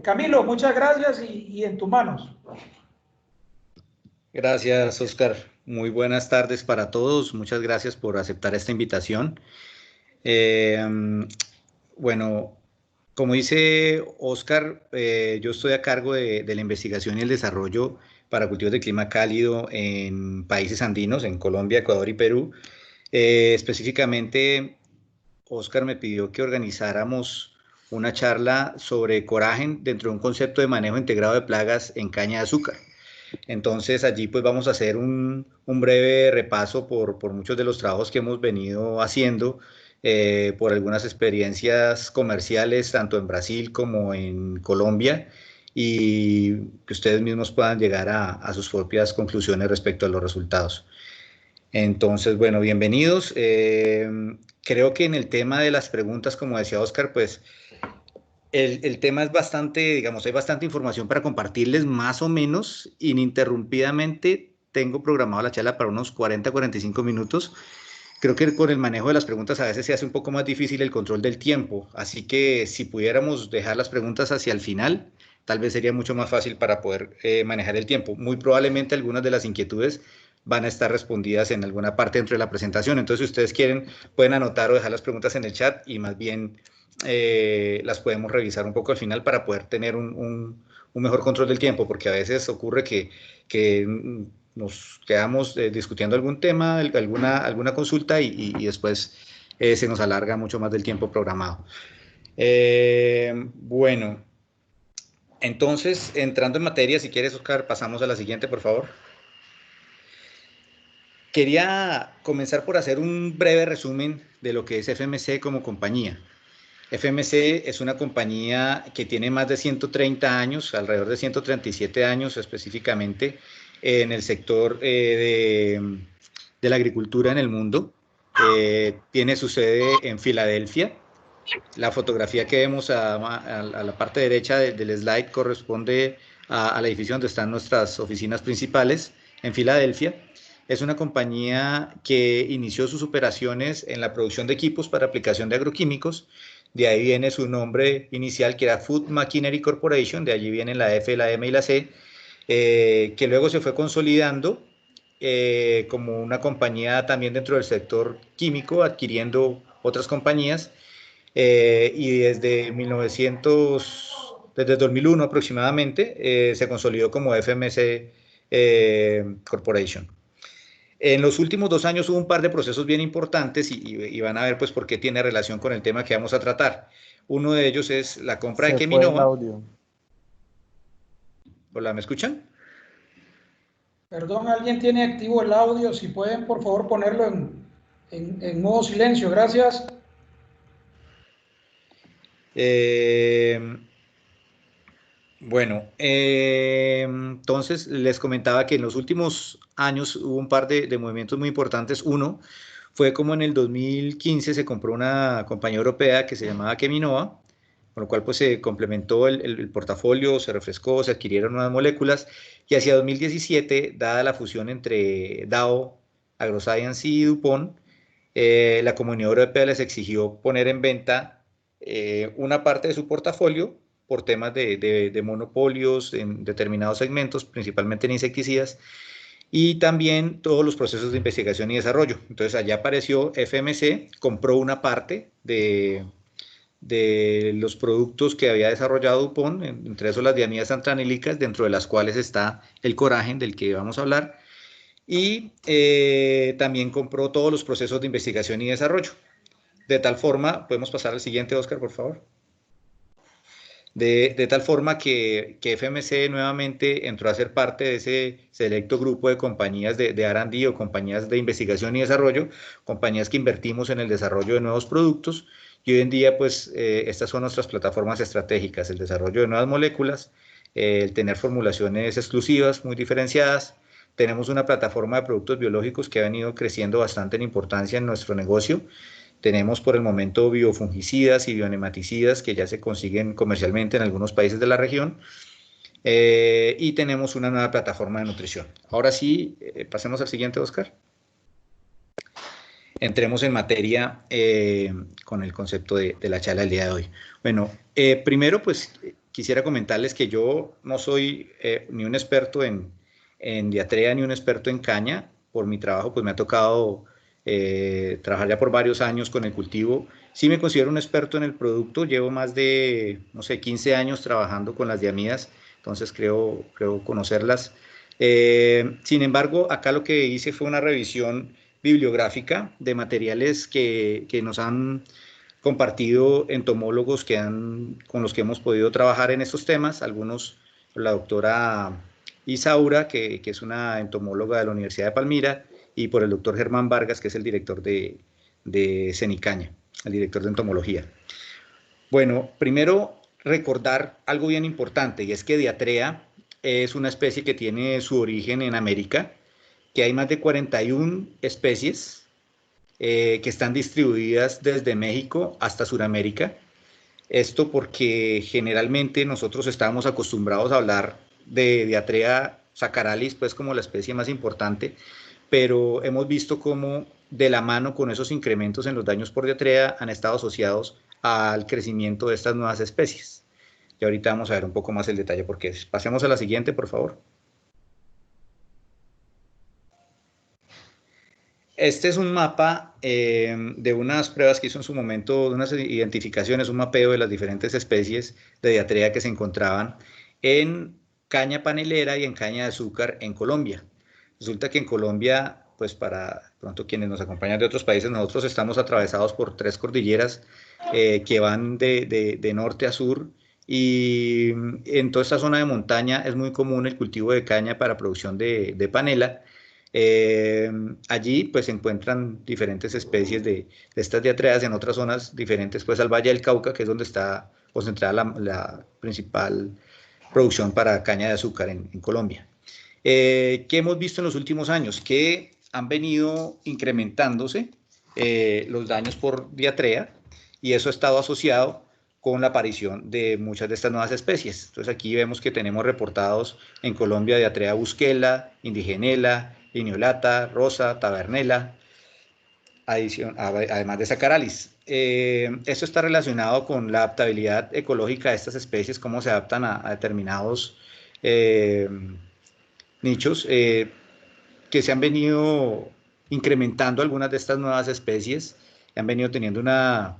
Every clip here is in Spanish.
Camilo, muchas gracias y en tus manos. Gracias, Oscar. Muy buenas tardes para todos. Muchas gracias por aceptar esta invitación. Eh, bueno, como dice Oscar, yo estoy a cargo de la investigación y el desarrollo para cultivos de clima cálido en países andinos, en Colombia, Ecuador y Perú. Específicamente, Oscar me pidió que organizáramos una charla sobre coragen dentro de un concepto de manejo integrado de plagas en caña de azúcar. Entonces allí pues vamos a hacer un breve repaso por muchos de los trabajos que hemos venido haciendo, por algunas experiencias comerciales tanto en Brasil como en Colombia, y que ustedes mismos puedan llegar a sus propias conclusiones respecto a los resultados. Entonces, bueno, bienvenidos. Creo que en el tema de las preguntas, como decía Oscar, pues el tema es bastante, digamos, hay bastante información para compartirles más o menos ininterrumpidamente. Tengo programado la charla para unos 40-45 minutos. Creo que con el manejo de las preguntas a veces se hace un poco más difícil el control del tiempo, así que si pudiéramos dejar las preguntas hacia el final, tal vez sería mucho más fácil para poder manejar el tiempo. Muy probablemente algunas de las inquietudes van a estar respondidas en alguna parte dentro de la presentación, entonces si ustedes quieren pueden anotar o dejar las preguntas en el chat y más bien las podemos revisar un poco al final para poder tener un mejor control del tiempo, porque a veces ocurre que nos quedamos discutiendo algún tema, alguna consulta y después se nos alarga mucho más del tiempo programado. Bueno, entonces, entrando en materia, si quieres, Oscar, pasamos a la siguiente, por favor. Quería comenzar por hacer un breve resumen de lo que es FMC como compañía. FMC es una compañía que tiene más de 130 años, alrededor de 137 años específicamente, en el sector de la agricultura en el mundo. Tiene su sede en Filadelfia. La fotografía que vemos a la parte derecha del slide corresponde al edificio donde están nuestras oficinas principales, en Filadelfia. Es una compañía que inició sus operaciones en la producción de equipos para aplicación de agroquímicos. De ahí viene su nombre inicial, que era Food Machinery Corporation, de allí vienen la F, la M y la C, que luego se fue consolidando como una compañía también dentro del sector químico, adquiriendo otras compañías, y desde 2001 aproximadamente, se consolidó como FMC Corporation. En los últimos 2 años hubo un par de procesos bien importantes y van a ver pues por qué tiene relación con el tema que vamos a tratar. Uno de ellos es la compra de Se fue el Cheminova. audio. Hola, ¿me escuchan? Perdón, alguien tiene activo el audio. Si pueden, por favor, ponerlo en modo silencio. Gracias. Bueno, entonces les comentaba que en los últimos años hubo un par de movimientos muy importantes. Uno fue como en el 2015 se compró una compañía europea que se llamaba Cheminova, con lo cual pues se complementó el portafolio, se refrescó, se adquirieron nuevas moléculas, y hacia 2017, dada la fusión entre Dow, AgroScience y DuPont, la Comunidad Europea les exigió poner en venta una parte de su portafolio por temas de monopolios en determinados segmentos, principalmente en insecticidas, y también todos los procesos de investigación y desarrollo. Entonces allá apareció FMC, compró una parte de los productos que había desarrollado DuPont, entre esos las diamidas antranílicas, dentro de las cuales está el coragen del que vamos a hablar, y también compró todos los procesos de investigación y desarrollo. De tal forma, podemos pasar al siguiente, Oscar, por favor. De tal forma que FMC nuevamente entró a ser parte de ese selecto grupo de compañías de R&D o compañías de investigación y desarrollo, compañías que invertimos en el desarrollo de nuevos productos, y hoy en día pues estas son nuestras plataformas estratégicas: el desarrollo de nuevas moléculas, el tener formulaciones exclusivas muy diferenciadas. Tenemos una plataforma de productos biológicos que ha venido creciendo bastante en importancia en nuestro negocio. Tenemos por el momento biofungicidas y bionematicidas que ya se consiguen comercialmente en algunos países de la región, y tenemos una nueva plataforma de nutrición. Ahora sí, pasemos al siguiente, Oscar. Entremos en materia con el concepto de la charla del día de hoy. Bueno, primero pues quisiera comentarles que yo no soy ni un experto en diatrea ni un experto en caña. Por mi trabajo, pues me ha tocado trabajar ya por varios años con el cultivo. Sí me considero un experto en el producto, llevo más de, no sé, 15 años trabajando con las diamidas, entonces creo conocerlas. Sin embargo, acá lo que hice fue una revisión bibliográfica de materiales que nos han compartido entomólogos con los que hemos podido trabajar en estos temas, algunos, la doctora Isaura, que es una entomóloga de la Universidad de Palmira, y por el doctor Germán Vargas, que es el director de Cenicaña, el director de entomología. Bueno, primero recordar algo bien importante, y es que Diatrea es una especie que tiene su origen en América, que hay más de 41 especies que están distribuidas desde México hasta Sudamérica. Esto porque generalmente nosotros estábamos acostumbrados a hablar de Diatrea sacaralis, pues como la especie más importante, pero hemos visto cómo de la mano con esos incrementos en los daños por Diatrea han estado asociados al crecimiento de estas nuevas especies. Y ahorita vamos a ver un poco más el detalle por qué. Pasemos a la siguiente, por favor. Este es un mapa de unas pruebas que hizo en su momento, de unas identificaciones, un mapeo de las diferentes especies de Diatrea que se encontraban en caña panelera y en caña de azúcar en Colombia. Resulta que en Colombia, pues para pronto quienes nos acompañan de otros países, nosotros estamos atravesados por 3 cordilleras que van de norte a sur, y en toda esta zona de montaña es muy común el cultivo de caña para producción de panela. Allí pues se encuentran diferentes especies de estas diatreas, en otras zonas diferentes pues al Valle del Cauca, que es donde está concentrada la principal producción para caña de azúcar en Colombia. ¿Qué hemos visto en los últimos años? Que han venido incrementándose los daños por diatrea, y eso ha estado asociado con la aparición de muchas de estas nuevas especies. Entonces aquí vemos que tenemos reportados en Colombia diatrea busquela, indigenela, lineolata, rosa, tabernela, además de sacaralis. Esto está relacionado con la adaptabilidad ecológica de estas especies, cómo se adaptan a determinados nichos, que se han venido incrementando algunas de estas nuevas especies, han venido teniendo una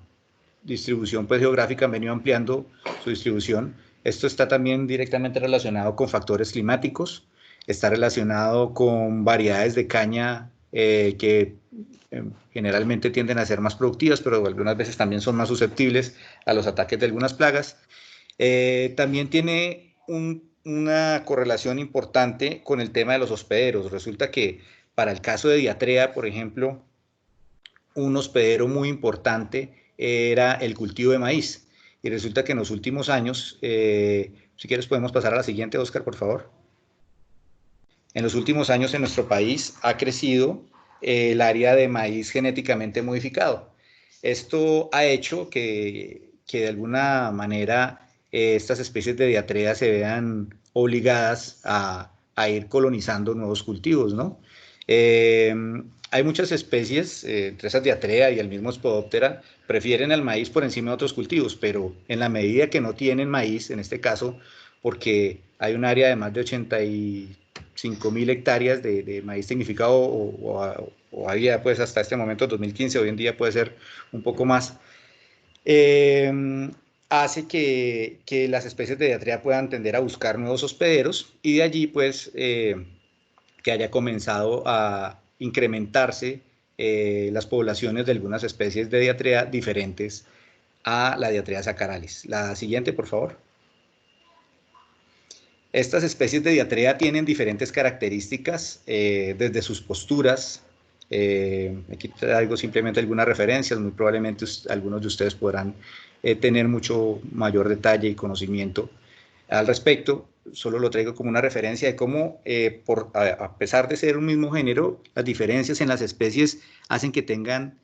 distribución pues, geográfica, han venido ampliando su distribución. Esto está también directamente relacionado con factores climáticos, está relacionado con variedades de caña que generalmente tienden a ser más productivas, pero algunas veces también son más susceptibles a los ataques de algunas plagas. También tiene una correlación importante con el tema de los hospederos. Resulta que para el caso de diatrea, por ejemplo, un hospedero muy importante era el cultivo de maíz. Y resulta que en los últimos años, si quieres podemos pasar a la siguiente, Oscar, por favor. En los últimos años en nuestro país ha crecido el área de maíz genéticamente modificado. Esto ha hecho que de alguna manera estas especies de diatrea se vean obligadas a ir colonizando nuevos cultivos, ¿no? Hay muchas especies, entre esas diatrea y el mismo Spodoptera, prefieren el maíz por encima de otros cultivos, pero en la medida que no tienen maíz, en este caso, porque hay un área de más de 85.000 hectáreas de maíz tecnificado, o había pues hasta este momento, 2015, hoy en día puede ser un poco más, hace que las especies de diatrea puedan tender a buscar nuevos hospederos, y de allí pues que haya comenzado a incrementarse las poblaciones de algunas especies de diatrea diferentes a la diatrea sacaralis. La siguiente, por favor. Estas especies de diatrea tienen diferentes características desde sus posturas. Aquí traigo simplemente algunas referencias, muy probablemente algunos de ustedes podrán tener mucho mayor detalle y conocimiento al respecto. Solo lo traigo como una referencia de cómo, a pesar de ser un mismo género, las diferencias en las especies hacen que tengan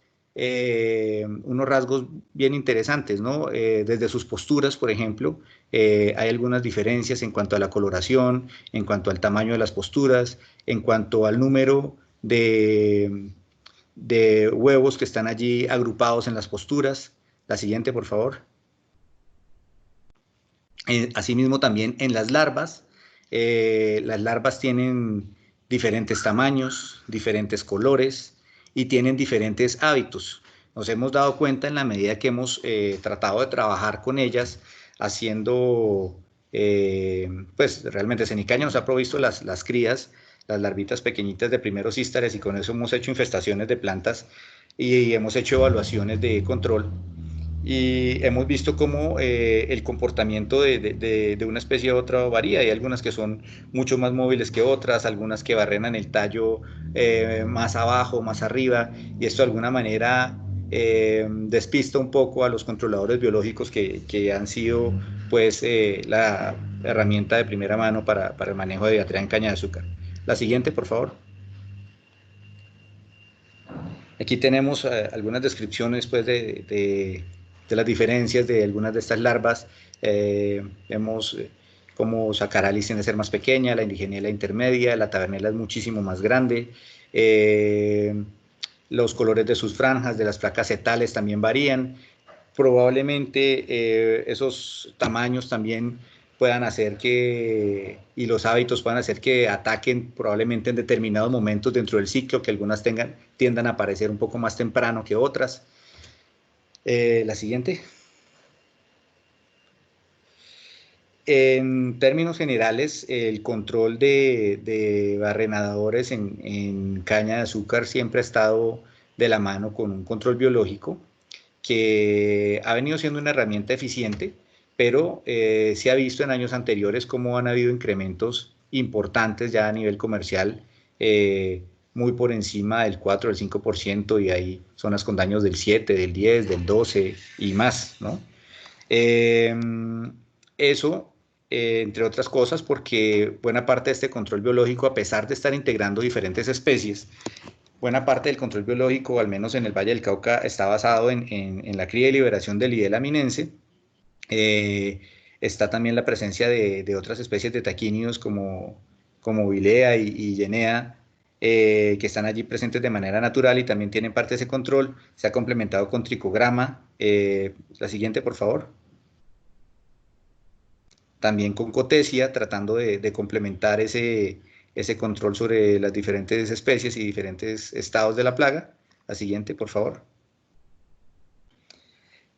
unos rasgos bien interesantes, ¿no? Desde sus posturas, por ejemplo, hay algunas diferencias en cuanto a la coloración, en cuanto al tamaño de las posturas, en cuanto al número de huevos que están allí agrupados en las posturas. La siguiente, por favor. Asimismo también en las larvas tienen diferentes tamaños, diferentes colores y tienen diferentes hábitos. Nos hemos dado cuenta en la medida que hemos tratado de trabajar con ellas, haciendo, pues realmente Cenicaña nos ha provisto las crías, las larvitas pequeñitas de primeros ístares, y con eso hemos hecho infestaciones de plantas y hemos hecho evaluaciones de control. Y hemos visto cómo el comportamiento de una especie a otra varía. Hay algunas que son mucho más móviles que otras, algunas que barrenan el tallo más abajo, más arriba, y esto de alguna manera despista un poco a los controladores biológicos que han sido pues la herramienta de primera mano para el manejo de diatrea en caña de azúcar. La siguiente, por favor. Aquí tenemos algunas descripciones pues, de las diferencias de algunas de estas larvas. Vemos cómo Sacaralis tiende a ser más pequeña, la Indigeniela intermedia, la Tavernella es muchísimo más grande. Los colores de sus franjas, de las placas setales también varían. Probablemente esos tamaños también puedan hacer que, y los hábitos puedan hacer que ataquen probablemente en determinados momentos dentro del ciclo, que algunas tiendan a aparecer un poco más temprano que otras. La siguiente. En términos generales, el control de barrenadores en caña de azúcar siempre ha estado de la mano con un control biológico que ha venido siendo una herramienta eficiente, pero se ha visto en años anteriores cómo han habido incrementos importantes ya a nivel comercial, muy por encima del 4, del 5%, y hay zonas con daños del 7, del 10, del 12 y más, ¿no? Eso, entre otras cosas, porque buena parte de este control biológico, a pesar de estar integrando diferentes especies, buena parte del control biológico, al menos en el Valle del Cauca, está basado en la cría y liberación del Lidel aminense. Está también la presencia de otras especies de taquínidos como Vilea y Yenea, que están allí presentes de manera natural y también tienen parte de ese control. Se ha complementado con tricograma. La siguiente, por favor. También con cotesia, tratando de complementar ese control sobre las diferentes especies y diferentes estados de la plaga. La siguiente, por favor.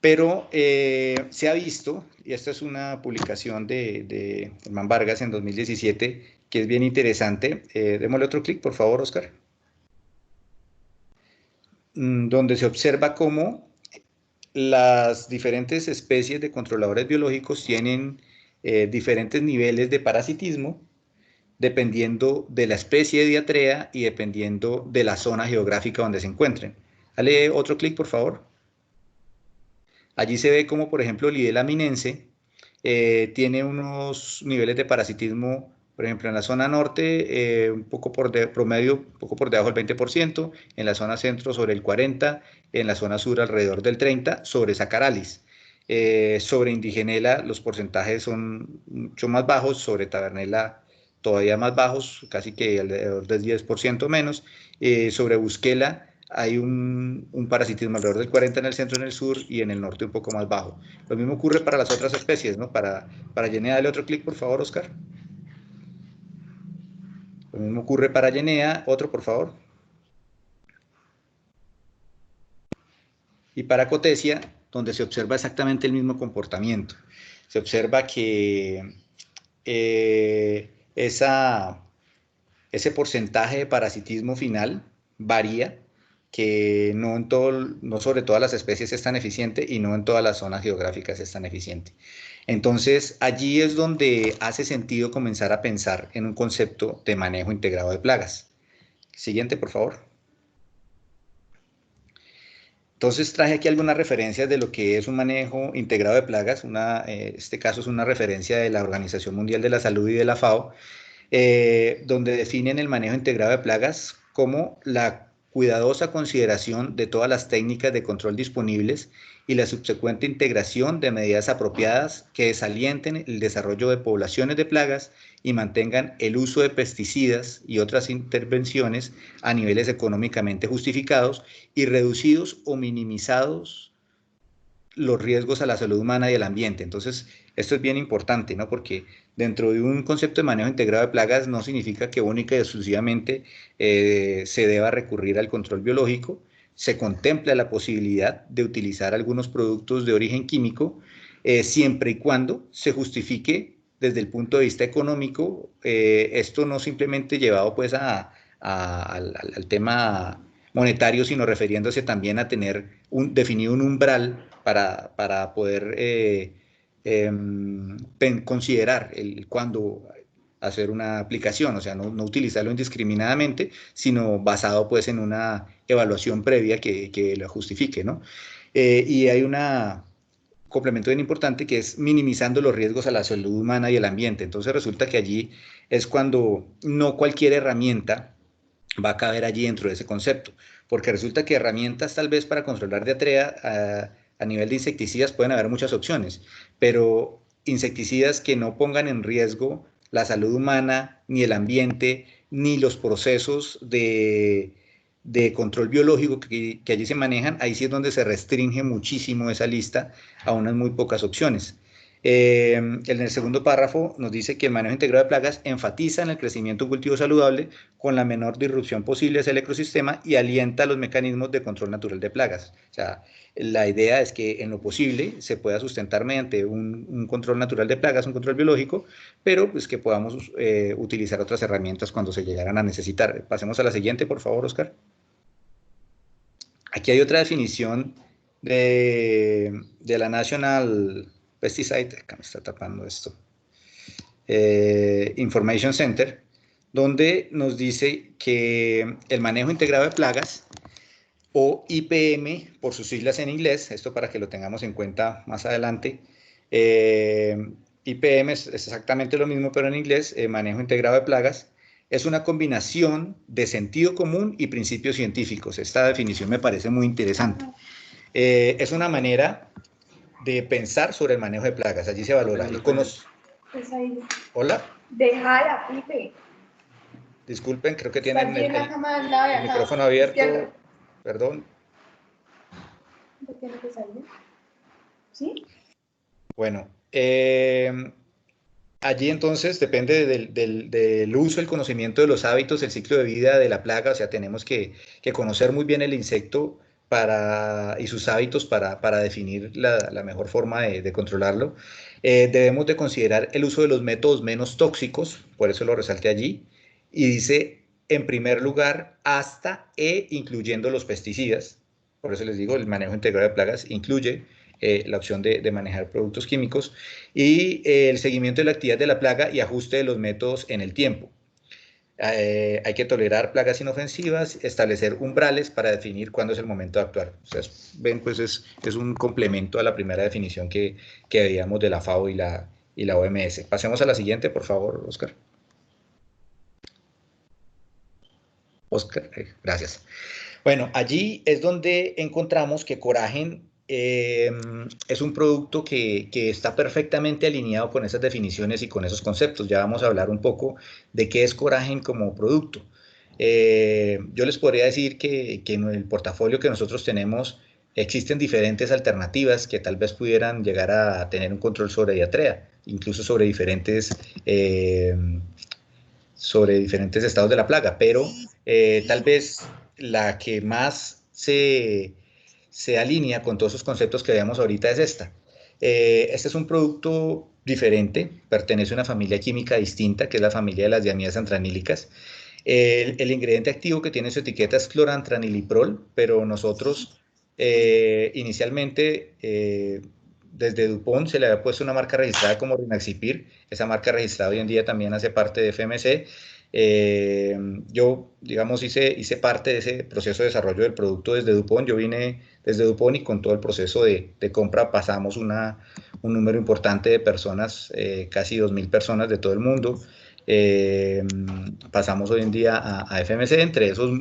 Pero se ha visto, y esta es una publicación de Germán Vargas en 2017, que es bien interesante. Démosle otro clic, por favor, Oscar. Donde se observa cómo las diferentes especies de controladores biológicos tienen diferentes niveles de parasitismo, dependiendo de la especie de diatrea y dependiendo de la zona geográfica donde se encuentren. Dale otro clic, por favor. Allí se ve como, por ejemplo, Lidel aminense tiene unos niveles de parasitismo, por ejemplo, en la zona norte, un poco por promedio, un poco por debajo del 20%, en la zona centro sobre el 40%, en la zona sur alrededor del 30%, sobre Sacaralis. Sobre Indigenela los porcentajes son mucho más bajos, sobre Tavernella todavía más bajos, casi que alrededor del 10% menos. Sobre Busquela hay un parasitismo alrededor del 40% en el centro, en el sur, y en el norte un poco más bajo. Lo mismo ocurre para las otras especies, ¿no? Para Yenea, dale otro clic, por favor, Oscar. Lo mismo ocurre para Yenea, otro, por favor. Y para Cotesia, donde se observa exactamente el mismo comportamiento. Se observa que ese porcentaje de parasitismo final varía, que no sobre todas las especies es tan eficiente y no en todas las zonas geográficas es tan eficiente. Entonces, allí es donde hace sentido comenzar a pensar en un concepto de manejo integrado de plagas. Siguiente, por favor. Entonces traje aquí algunas referencias de lo que es un manejo integrado de plagas. Este caso es una referencia de la Organización Mundial de la Salud y de la FAO, donde definen el manejo integrado de plagas como la cuidadosa consideración de todas las técnicas de control disponibles y la subsecuente integración de medidas apropiadas que desalienten el desarrollo de poblaciones de plagas y mantengan el uso de pesticidas y otras intervenciones a niveles económicamente justificados y reducidos o minimizados los riesgos a la salud humana y al ambiente. Entonces, esto es bien importante, ¿no? Porque dentro de un concepto de manejo integrado de plagas no significa que única y exclusivamente se deba recurrir al control biológico. Se contempla la posibilidad de utilizar algunos productos de origen químico siempre y cuando se justifique desde el punto de vista económico, esto no simplemente llevado pues al tema monetario, sino refiriéndose también a tener definido un umbral para poder considerar cuándo hacer una aplicación, o sea, no utilizarlo indiscriminadamente, sino basado pues en una evaluación previa que lo justifique, ¿no? Y hay una complemento bien importante que es minimizando los riesgos a la salud humana y el ambiente. Entonces resulta que allí es cuando no cualquier herramienta va a caber allí dentro de ese concepto, porque resulta que herramientas tal vez para controlar diarrea a nivel de insecticidas pueden haber muchas opciones, pero insecticidas que no pongan en riesgo la salud humana, ni el ambiente, ni los procesos de control biológico que allí se manejan, ahí sí es donde se restringe muchísimo esa lista a unas muy pocas opciones. En el segundo párrafo nos dice que el manejo integrado de plagas enfatiza en el crecimiento de un cultivo saludable con la menor disrupción posible hacia el ecosistema y alienta los mecanismos de control natural de plagas. O sea, la idea es que en lo posible se pueda sustentar mediante un control natural de plagas, un control biológico, pero pues que podamos utilizar otras herramientas cuando se llegaran a necesitar. Pasemos a la siguiente, por favor, Oscar. Aquí hay otra definición de la National Pesticide, acá me está tapando esto, Information Center, donde nos dice que el manejo integrado de plagas, o IPM por sus siglas en inglés, esto para que lo tengamos en cuenta más adelante, IPM es exactamente lo mismo pero en inglés, manejo integrado de plagas, es una combinación de sentido común y principios científicos. Esta definición me parece muy interesante. Es una manera de pensar sobre el manejo de plagas. Allí se valora. Hola. Déjala, Pipe. Disculpen, creo que tienen el el micrófono abierto. Perdón. ¿Tiene que salir? ¿Sí? Bueno, allí entonces depende del uso, el conocimiento de los hábitos, el ciclo de vida de la plaga, o sea, tenemos que conocer muy bien el insecto y sus hábitos para definir la mejor forma de controlarlo. Debemos de considerar el uso de los métodos menos tóxicos, por eso lo resalté allí, y dice, en primer lugar, hasta e incluyendo los pesticidas. Por eso les digo, el manejo integrado de plagas incluye la opción de manejar productos químicos y el seguimiento de la actividad de la plaga y ajuste de los métodos en el tiempo. Hay que tolerar plagas inofensivas, establecer umbrales para definir cuándo es el momento de actuar. Ustedes ven, pues es un complemento a la primera definición que veíamos de la FAO y la OMS. Pasemos a la siguiente, por favor, Oscar. Oscar, gracias. Bueno, allí es donde encontramos que Coragen es un producto que está perfectamente alineado con esas definiciones y con esos conceptos. Ya vamos a hablar un poco de qué es Coragen como producto. Yo les podría decir que en el portafolio que nosotros tenemos existen diferentes alternativas que tal vez pudieran llegar a tener un control sobre diarrea, incluso sobre diferentes estados de la plaga, pero tal vez la que más se alinea con todos esos conceptos que veamos ahorita es esta. Este es un producto diferente, pertenece a una familia química distinta, que es la familia de las diamidas antranílicas. El ingrediente activo que tiene su etiqueta es clorantraniliprol, pero nosotros inicialmente desde DuPont se le había puesto una marca registrada como Rynaxypyr. Esa marca registrada hoy en día también hace parte de FMC. Yo, digamos, hice parte de ese proceso de desarrollo del producto desde DuPont. Yo vine desde DuPont y con todo el proceso de compra pasamos un número importante de personas, casi 2.000 personas de todo el mundo. Pasamos hoy en día a FMC, entre esos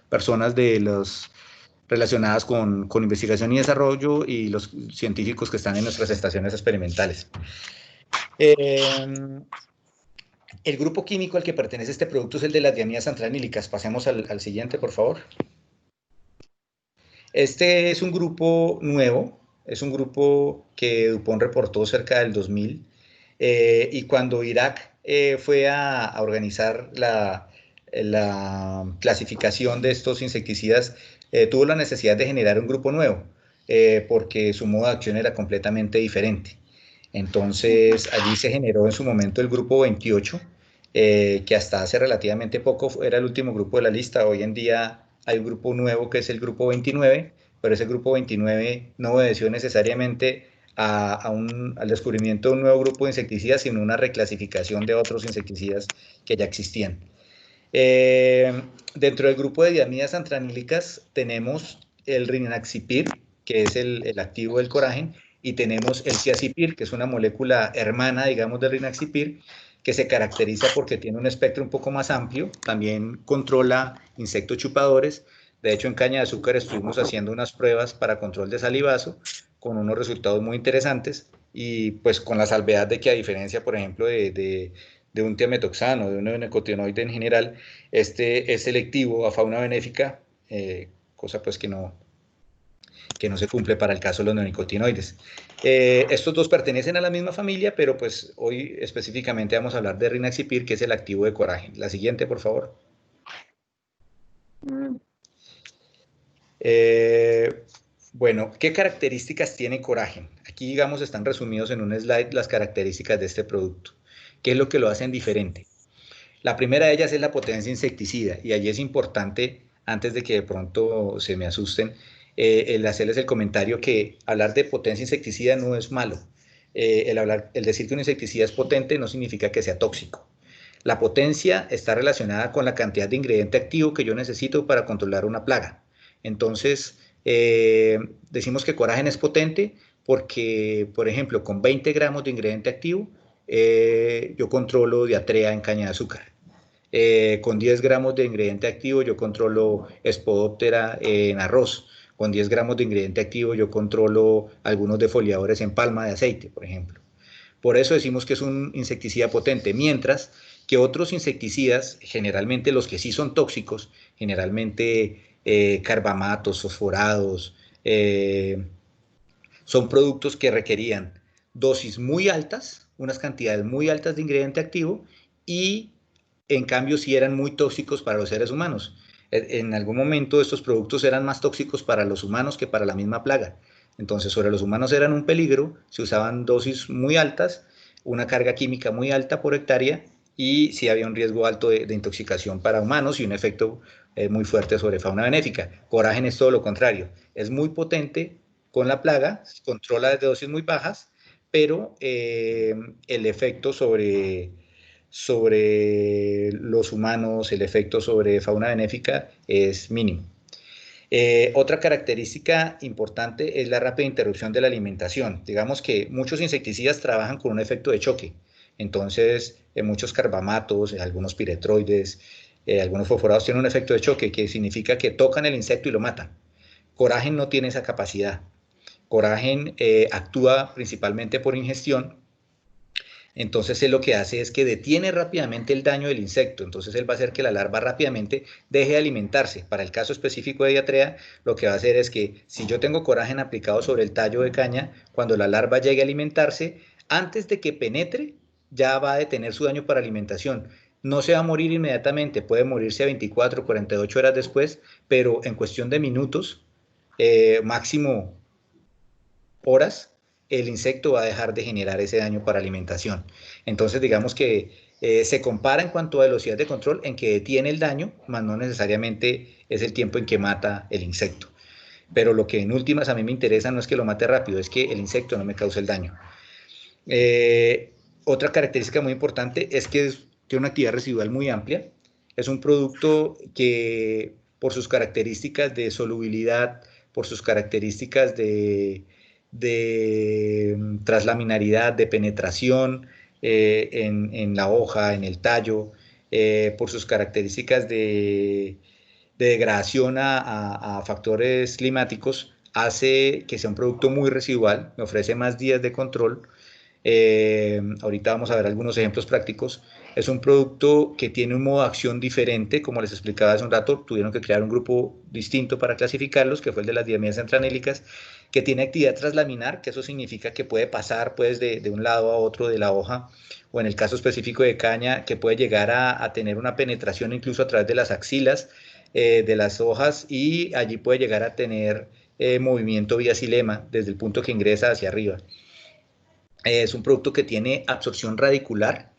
personas de los relacionadas con investigación y desarrollo y los científicos que están en nuestras estaciones experimentales. El grupo químico al que pertenece este producto es el de las diamidas antranílicas. Pasemos al siguiente, por favor. Este es un grupo nuevo es un grupo que Dupont reportó cerca del 2000, y cuando Irak fue a organizar la clasificación de estos insecticidas, tuvo la necesidad de generar un grupo nuevo, porque su modo de acción era completamente diferente. Entonces allí se generó en su momento el grupo 28, que hasta hace relativamente poco era el último grupo de la lista. Hoy en día hay un grupo nuevo que es el grupo 29, pero ese grupo 29 no obedeció necesariamente al descubrimiento de un nuevo grupo de insecticidas, sino una reclasificación de otros insecticidas que ya existían. Dentro del grupo de diamidas antranílicas tenemos el rinaxipir, que es el activo del coragen, y tenemos el ciazipir, que es una molécula hermana, digamos, del rinaxipir, que se caracteriza porque tiene un espectro un poco más amplio, también controla insectos chupadores. De hecho, en caña de azúcar estuvimos haciendo unas pruebas para control de salivazo, con unos resultados muy interesantes, y pues con la salvedad de que, a diferencia, por ejemplo, de un tiametoxano, de un neonicotinoide en general, este es selectivo a fauna benéfica, cosa pues que no se cumple para el caso de los neonicotinoides. Estos dos pertenecen a la misma familia, pero pues hoy específicamente vamos a hablar de rinaxipir, que es el activo de coragen. La siguiente, por favor. Bueno, ¿qué características tiene coragen? Aquí, digamos, están resumidos en un slide las características de este producto. ¿Qué es lo que lo hacen diferente? La primera de ellas es la potencia insecticida, y allí es importante, antes de que de pronto se me asusten, el hacerles el comentario que hablar de potencia insecticida no es malo. El decir que un insecticida es potente no significa que sea tóxico. La potencia está relacionada con la cantidad de ingrediente activo que yo necesito para controlar una plaga. Entonces, decimos que coragen es potente porque, por ejemplo, con 20 gramos de ingrediente activo, yo controlo diarrea en caña de azúcar. Con 10 gramos de ingrediente activo yo controlo Spodoptera en arroz. Con 10 gramos de ingrediente activo yo controlo algunos defoliadores en palma de aceite, por ejemplo. Por eso decimos que es un insecticida potente, mientras que otros insecticidas, generalmente los que sí son tóxicos, generalmente carbamatos, fosforados, son productos que requerían dosis muy altas, unas cantidades muy altas de ingrediente activo, y en cambio sí eran muy tóxicos para los seres humanos. En algún momento estos productos eran más tóxicos para los humanos que para la misma plaga. Entonces, sobre los humanos eran un peligro, se usaban dosis muy altas, una carga química muy alta por hectárea, y sí había un riesgo alto de intoxicación para humanos y un efecto muy fuerte sobre fauna benéfica. Coragen es todo lo contrario, es muy potente con la plaga, controla desde dosis muy bajas, pero el efecto sobre los humanos, el efecto sobre fauna benéfica es mínimo. Otra característica importante es la rápida interrupción de la alimentación. Digamos que muchos insecticidas trabajan con un efecto de choque. Entonces, muchos carbamatos, algunos piretroides, algunos fosforados tienen un efecto de choque, que significa que tocan el insecto y lo matan. Coragen no tiene esa capacidad. Coragen actúa principalmente por ingestión. Entonces él lo que hace es que detiene rápidamente el daño del insecto. Entonces él va a hacer que la larva rápidamente deje de alimentarse. Para el caso específico de diarrea, lo que va a hacer es que si yo tengo coragen aplicado sobre el tallo de caña, cuando la larva llegue a alimentarse, antes de que penetre, ya va a detener su daño para alimentación. No se va a morir inmediatamente, puede morirse a 24 o 48 horas después, pero en cuestión de minutos, máximo horas, el insecto va a dejar de generar ese daño para alimentación. Entonces, digamos que se compara en cuanto a velocidad de control en que detiene el daño, más no necesariamente es el tiempo en que mata el insecto. Pero lo que en últimas a mí me interesa no es que lo mate rápido, es que el insecto no me cause el daño. Otra característica muy importante es que tiene una actividad residual muy amplia. Es un producto que, por sus características de solubilidad, por sus características de traslaminaridad, de penetración en la hoja, en el tallo, por sus características de degradación a factores climáticos, hace que sea un producto muy residual, me ofrece más días de control. Ahorita vamos a ver algunos ejemplos prácticos. Es un producto que tiene un modo de acción diferente, como les explicaba hace un rato, tuvieron que crear un grupo distinto para clasificarlos, que fue el de las diamidas antranílicas, que tiene actividad traslaminar, que eso significa que puede pasar pues de un lado a otro de la hoja, o en el caso específico de caña, que puede llegar a tener una penetración incluso a través de las axilas de las hojas, y allí puede llegar a tener movimiento vía xilema desde el punto que ingresa hacia arriba. Es un producto que tiene absorción radicular,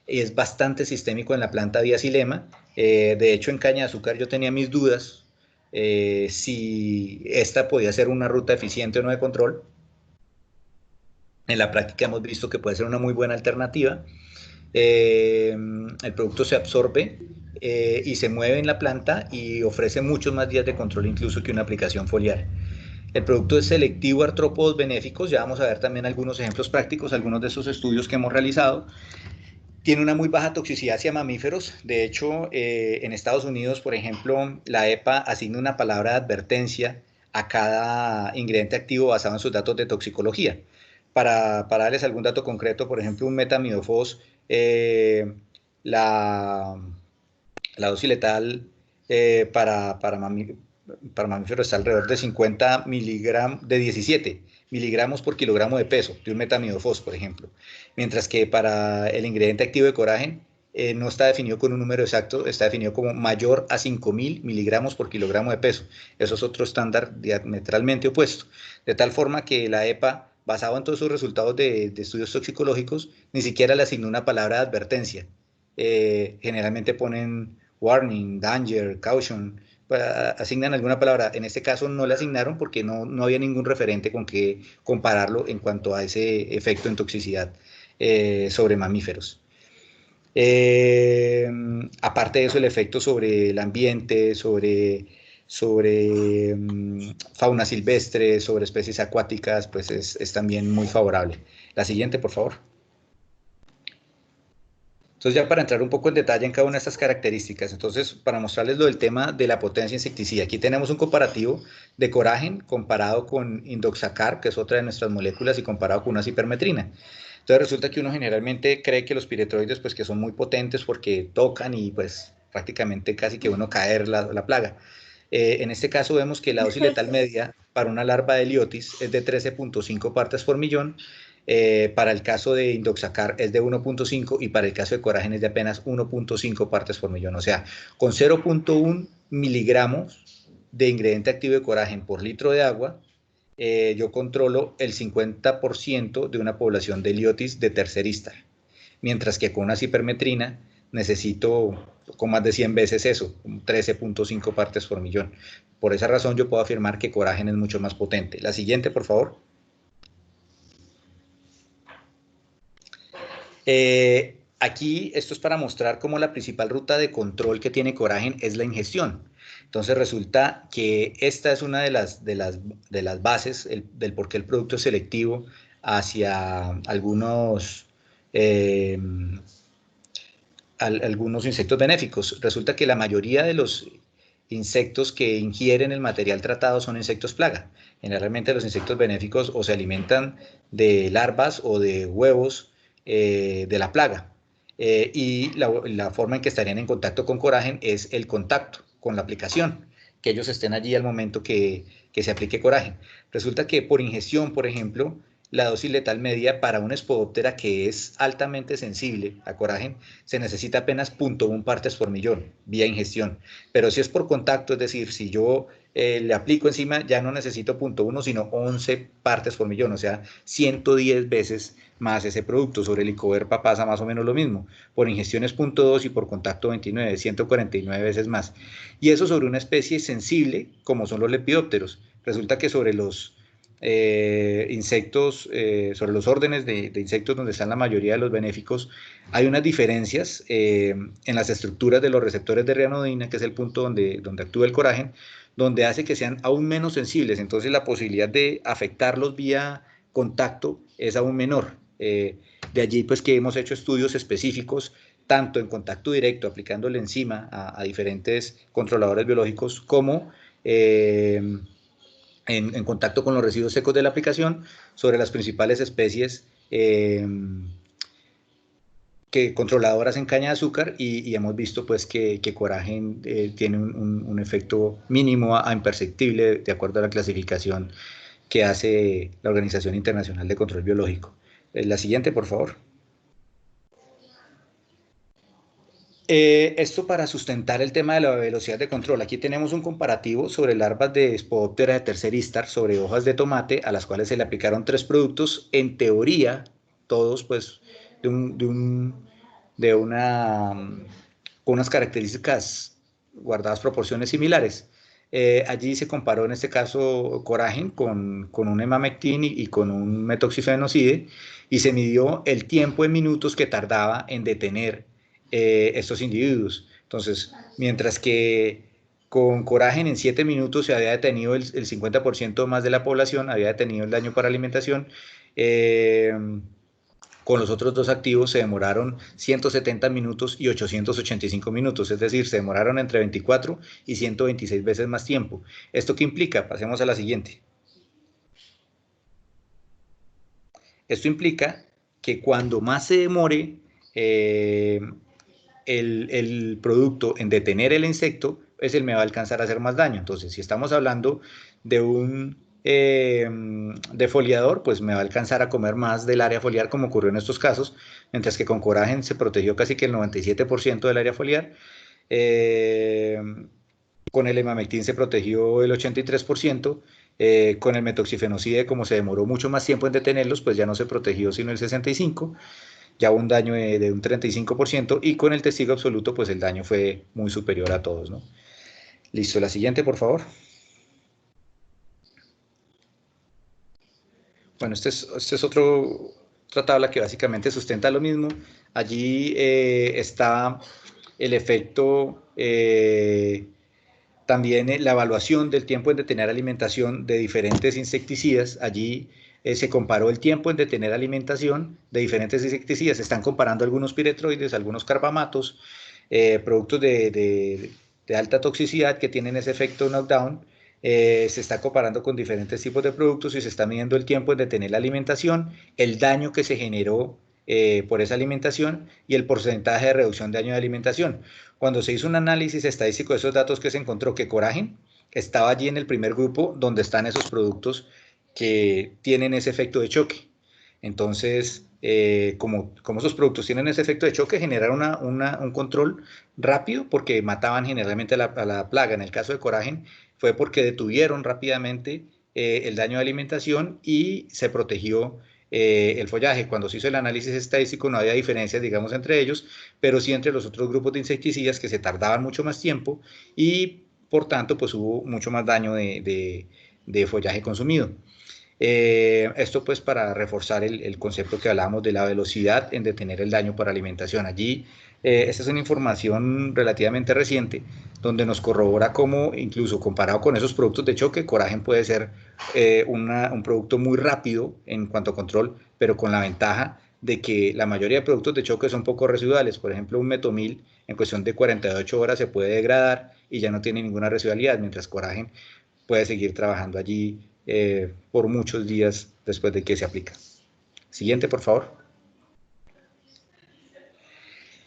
es bastante sistémico en la planta vía xilema. De hecho, en caña de azúcar yo tenía mis dudas si esta podía ser una ruta eficiente o no de control. En la práctica hemos visto que puede ser una muy buena alternativa. El producto se absorbe y se mueve en la planta y ofrece muchos más días de control incluso que una aplicación foliar. El producto es selectivo a artrópodos benéficos, ya vamos a ver también algunos ejemplos prácticos, algunos de esos estudios que hemos realizado. Tiene una muy baja toxicidad hacia mamíferos. De hecho, en Estados Unidos, por ejemplo, la EPA asigna una palabra de advertencia a cada ingrediente activo basado en sus datos de toxicología. Para darles algún dato concreto, por ejemplo, un metamidofos, la dosis letal para mamíferos está alrededor de 50 miligramos, de 17 miligramos por kilogramo de peso de un metamidofos, por ejemplo. Mientras que para el ingrediente activo de coragen no está definido con un número exacto, está definido como mayor a 5.000 miligramos por kilogramo de peso. Eso es otro estándar diametralmente opuesto. De tal forma que la EPA, basado en todos sus resultados de estudios toxicológicos, ni siquiera le asignó una palabra de advertencia. Generalmente ponen warning, danger, caution, asignan alguna palabra. En este caso no la asignaron porque no había ningún referente con que compararlo en cuanto a ese efecto en toxicidad sobre mamíferos. Aparte de eso, el efecto sobre el ambiente, sobre fauna silvestre, sobre especies acuáticas, pues es también muy favorable. La siguiente, por favor. Entonces, ya para entrar un poco en detalle en cada una de estas características, entonces, para mostrarles lo del tema de la potencia insecticida, aquí tenemos un comparativo de coragen comparado con indoxacarb, que es otra de nuestras moléculas, y comparado con una cipermetrina. Entonces, resulta que uno generalmente cree que los piretroides, pues, que son muy potentes porque tocan y, pues, prácticamente casi que uno caer la plaga. En este caso vemos que la dosis letal media para una larva de Liotis es de 13.5 partes por millón. Para el caso de indoxacarb es de 1.5 y para el caso de coragen es de apenas 1.5 partes por millón. O sea, con 0.1 miligramos de ingrediente activo de coragen por litro de agua, yo controlo el 50% de una población de Liotis de tercerista. Mientras que con una cipermetrina necesito con más de 100 veces eso, 13.5 partes por millón. Por esa razón yo puedo afirmar que coragen es mucho más potente. La siguiente, por favor. Aquí esto es para mostrar cómo la principal ruta de control que tiene coragen es la ingestión. Entonces resulta que esta es una de las bases del por qué el producto es selectivo hacia algunos insectos benéficos. Resulta que la mayoría de los insectos que ingieren el material tratado son insectos plaga. Generalmente los insectos benéficos o se alimentan de larvas o de huevos de la plaga. Y la forma en que estarían en contacto con coragen es el contacto con la aplicación, que ellos estén allí al momento que se aplique coragen. Resulta que por ingestión, por ejemplo, la dosis letal media para una espodóptera que es altamente sensible a coragen se necesita apenas 0.1 partes por millón vía ingestión. Pero si es por contacto, es decir, si yo le aplico encima, ya no necesito 0.1, sino 11 partes por millón, o sea, 110 veces más ese producto. Sobre el Icoverpa pasa más o menos lo mismo. Por ingestión es 0.2 y por contacto 29, 149 veces más. Y eso sobre una especie sensible como son los lepidópteros. Resulta que sobre los insectos, sobre los órdenes de insectos donde están la mayoría de los benéficos, hay unas diferencias en las estructuras de los receptores de rianodina, que es el punto donde actúa el coragen, donde hace que sean aún menos sensibles. Entonces la posibilidad de afectarlos vía contacto es aún menor. De allí pues que hemos hecho estudios específicos tanto en contacto directo, aplicándole enzima a diferentes controladores biológicos, como en contacto con los residuos secos de la aplicación sobre las principales especies controladoras en caña de azúcar, y hemos visto pues que coragen tiene un efecto mínimo a imperceptible de acuerdo a la clasificación que hace la Organización Internacional de Control Biológico. La siguiente, por favor. Esto para sustentar el tema de la velocidad de control. Aquí tenemos un comparativo sobre larvas de Spodoptera de tercer istar sobre hojas de tomate a las cuales se le aplicaron 3 productos, en teoría, todos pues con unas características guardadas proporciones similares. Allí se comparó en este caso Coragen con un emamectin y con un metoxifenoside y se midió el tiempo en minutos que tardaba en detener estos individuos. Entonces, mientras que con Coragen en 7 minutos se había detenido el 50% más de la población, había detenido el daño para alimentación, con los otros 2 activos se demoraron 170 minutos y 885 minutos, es decir, se demoraron entre 24 y 126 veces más tiempo. ¿Esto qué implica? Pasemos a la siguiente. Esto implica que cuando más se demore el producto en detener el insecto, pues él me va a alcanzar a hacer más daño. Entonces, si estamos hablando de un defoliador, pues me va a alcanzar a comer más del área foliar, como ocurrió en estos casos, mientras que con Coragen se protegió casi que el 97% del área foliar. Con el emamectin se protegió el 83%, con el metoxifenoside, como se demoró mucho más tiempo en detenerlos, pues ya no se protegió sino el 65%, ya un daño de un 35%, y con el testigo absoluto, pues el daño fue muy superior a todos, ¿no? Listo, la siguiente, por favor. Bueno, esta es otra tabla que básicamente sustenta lo mismo. Allí está el efecto, también la evaluación del tiempo en detener alimentación de diferentes insecticidas. Allí se comparó el tiempo en detener alimentación de diferentes insecticidas. Se están comparando algunos piretroides, algunos carbamatos, productos de alta toxicidad que tienen ese efecto knockdown. Se está comparando con diferentes tipos de productos y se está midiendo el tiempo en detener la alimentación, el daño que se generó por esa alimentación y el porcentaje de reducción de daño de alimentación. Cuando se hizo un análisis estadístico de esos datos, que se encontró que Coragen estaba allí en el primer grupo donde están esos productos que tienen ese efecto de choque. Entonces, como esos productos tienen ese efecto de choque, generaron un control rápido porque mataban generalmente a la plaga. En el caso de Coragen fue porque detuvieron rápidamente el daño de alimentación y se protegió el follaje. Cuando se hizo el análisis estadístico no había diferencias, digamos, entre ellos, pero sí entre los otros grupos de insecticidas que se tardaban mucho más tiempo y, por tanto, pues hubo mucho más daño de follaje consumido. Esto pues para reforzar el concepto que hablábamos de la velocidad en detener el daño por alimentación. Allí, esta es una información relativamente reciente, donde nos corrobora cómo, incluso comparado con esos productos de choque, Coragen puede ser un producto muy rápido en cuanto a control, pero con la ventaja de que la mayoría de productos de choque son poco residuales. Por ejemplo, un metomil en cuestión de 48 horas se puede degradar y ya no tiene ninguna residualidad, mientras Coragen puede seguir trabajando allí por muchos días después de que se aplica. Siguiente, por favor.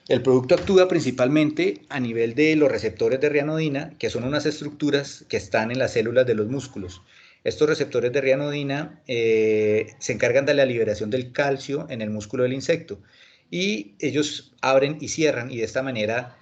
El producto actúa principalmente a nivel de los receptores de rianodina, que son unas estructuras que están en las células de los músculos. Estos receptores de rianodina se encargan de la liberación del calcio en el músculo del insecto y ellos abren y cierran, y de esta manera,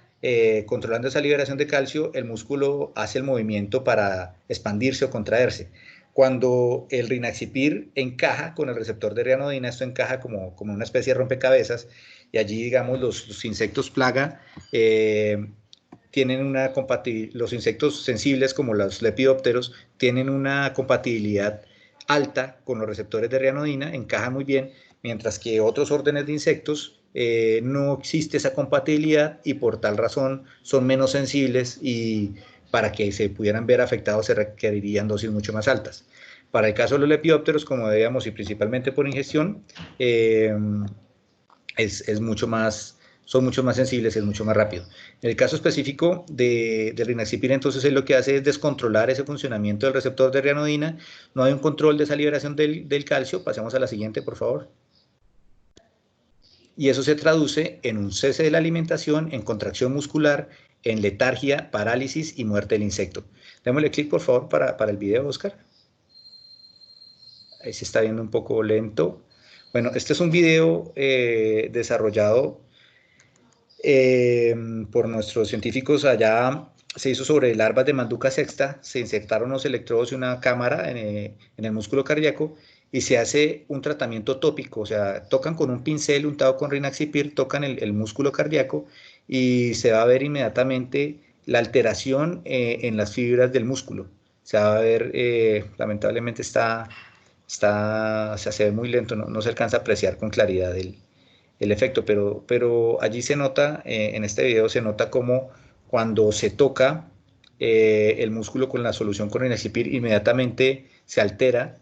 controlando esa liberación de calcio, el músculo hace el movimiento para expandirse o contraerse. Cuando el Rynaxypyr encaja con el receptor de rianodina, esto encaja como una especie de rompecabezas, y allí, digamos, los insectos plaga tienen una compatibilidad. Los insectos sensibles, como los lepidópteros, tienen una compatibilidad alta con los receptores de rianodina, encajan muy bien, mientras que otros órdenes de insectos no existe esa compatibilidad y por tal razón son menos sensibles, y para que se pudieran ver afectados se requerirían dosis mucho más altas. Para el caso de los lepidópteros, como veíamos, y principalmente por ingestión, son mucho más sensibles, es mucho más rápido. En el caso específico de Rynaxypyr, entonces, lo que hace es descontrolar ese funcionamiento del receptor de rianodina. No hay un control de esa liberación del calcio. Pasemos a la siguiente, por favor. Y eso se traduce en un cese de la alimentación, en contracción muscular, en letargia, parálisis y muerte del insecto. Démosle clic, por favor, para el video, Oscar. Ahí se está viendo un poco lento. Bueno, este es un video desarrollado por nuestros científicos allá. Se hizo sobre larvas de Manduca sexta, se insertaron unos electrodos y una cámara en el músculo cardíaco y se hace un tratamiento tópico, o sea, tocan con un pincel untado con Rynaxypyr, tocan el músculo cardíaco y se va a ver inmediatamente la alteración en las fibras del músculo. Se va a ver, lamentablemente se ve muy lento, no se alcanza a apreciar con claridad el efecto, pero allí se nota, en este video se nota como cuando se toca el músculo con la solución con Rynaxypyr, inmediatamente se altera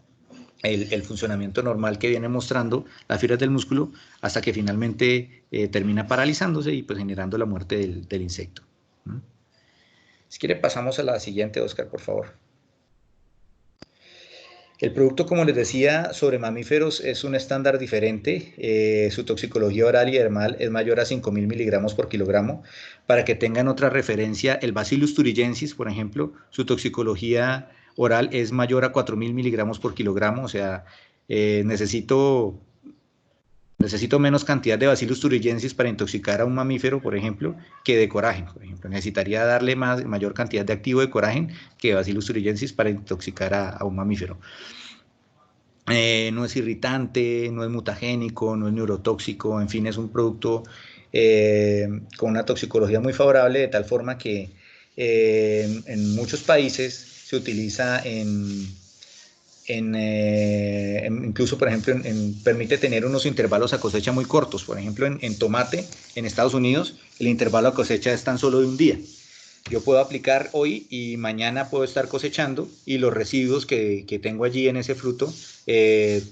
el funcionamiento normal que viene mostrando las fibras del músculo hasta que finalmente termina paralizándose y pues generando la muerte del insecto. Si quiere pasamos a la siguiente, Oscar, por favor. El producto, como les decía, sobre mamíferos es un estándar diferente. Su toxicología oral y dermal es mayor a 5.000 miligramos por kilogramo. Para que tengan otra referencia, el Bacillus thuringiensis, por ejemplo, su toxicología oral es mayor a 4.000 miligramos por kilogramo. O sea, necesito menos cantidad de Bacillus thuringiensis para intoxicar a un mamífero, por ejemplo, que de coragen, por ejemplo. Necesitaría darle mayor cantidad de activo de coragen que de Bacillus thuringiensis para intoxicar a un mamífero. No es irritante, no es mutagénico, no es neurotóxico, en fin, es un producto con una toxicología muy favorable, de tal forma que en muchos países se utiliza incluso, por ejemplo, permite tener unos intervalos a cosecha muy cortos. Por ejemplo, en tomate, en Estados Unidos, el intervalo a cosecha es tan solo de un día. Yo puedo aplicar hoy y mañana puedo estar cosechando y los residuos que tengo allí en ese fruto,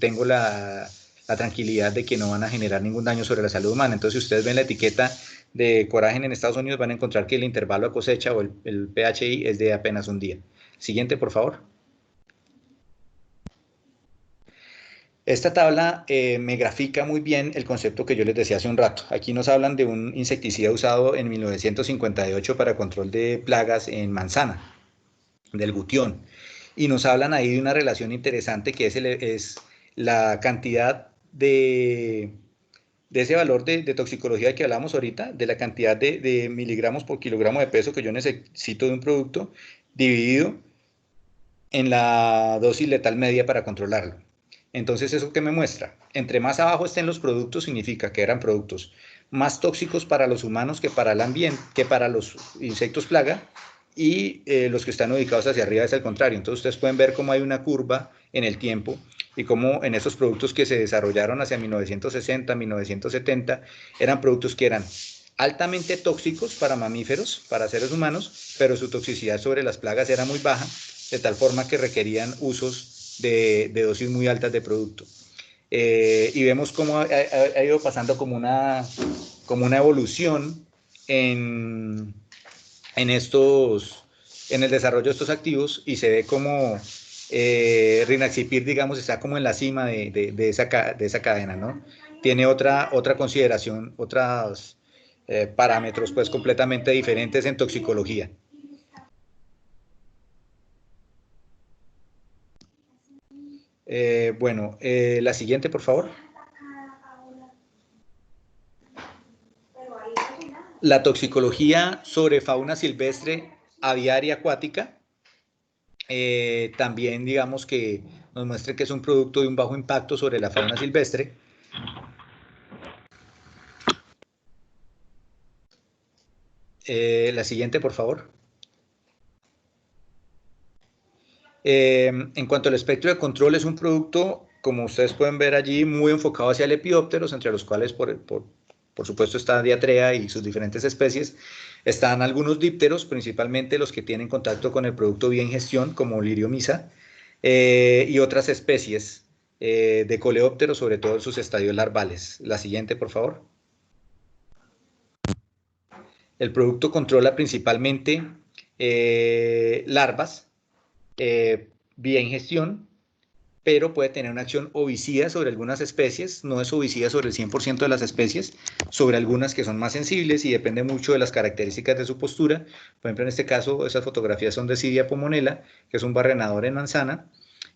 tengo la tranquilidad de que no van a generar ningún daño sobre la salud humana. Entonces, si ustedes ven la etiqueta de coragen en Estados Unidos, van a encontrar que el intervalo a cosecha o el PHI es de apenas un día. Siguiente, por favor. Esta tabla me grafica muy bien el concepto que yo les decía hace un rato. Aquí nos hablan de un insecticida usado en 1958 para control de plagas en manzana, del gutión. Y nos hablan ahí de una relación interesante que es la cantidad de ese valor de toxicología que hablamos ahorita, de la cantidad de miligramos por kilogramo de peso que yo necesito de un producto, dividido en la dosis letal media para controlarlo. Entonces, ¿eso qué me muestra? Entre más abajo estén los productos, significa que eran productos más tóxicos para los humanos que para el ambiente, que para los insectos plaga, y los que están ubicados hacia arriba es al contrario. Entonces, ustedes pueden ver cómo hay una curva en el tiempo y cómo en esos productos que se desarrollaron hacia 1960, 1970, eran productos que eran altamente tóxicos para mamíferos, para seres humanos, pero su toxicidad sobre las plagas era muy baja, de tal forma que requerían usos de dosis muy altas de producto. Y vemos cómo ha ido pasando como una evolución en el desarrollo de estos activos, y se ve como Rynaxypyr, digamos, está como en la cima de esa cadena, ¿no? Tiene otra consideración, otros parámetros pues completamente diferentes en toxicología. La siguiente, por favor. La toxicología sobre fauna silvestre, aviaria, acuática. También digamos que nos muestra que es un producto de un bajo impacto sobre la fauna silvestre. La siguiente, por favor. En cuanto al espectro de control, es un producto, como ustedes pueden ver allí, muy enfocado hacia lepidópteros, entre los cuales por supuesto está Diatrea y sus diferentes especies. Están algunos dípteros, principalmente los que tienen contacto con el producto vía ingestión, como Liriomyza, y otras especies de coleópteros, sobre todo en sus estadios larvales. La siguiente, por favor. El producto controla principalmente larvas, vía ingestión, pero puede tener una acción ovicida sobre algunas especies. No es ovicida sobre el 100% de las especies, sobre algunas que son más sensibles, y depende mucho de las características de su postura. Por ejemplo, en este caso, esas fotografías son de Cydia pomonella, que es un barrenador en manzana,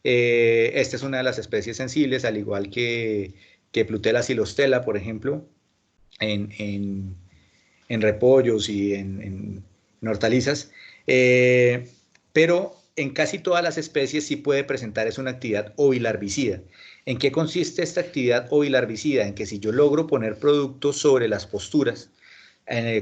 Esta es una de las especies sensibles, al igual que Plutela silostela, por ejemplo, en repollos y en hortalizas. Pero en casi todas las especies sí puede presentar es una actividad ovilarbicida. ¿En qué consiste esta actividad ovilarbicida? En que si yo logro poner productos sobre las posturas,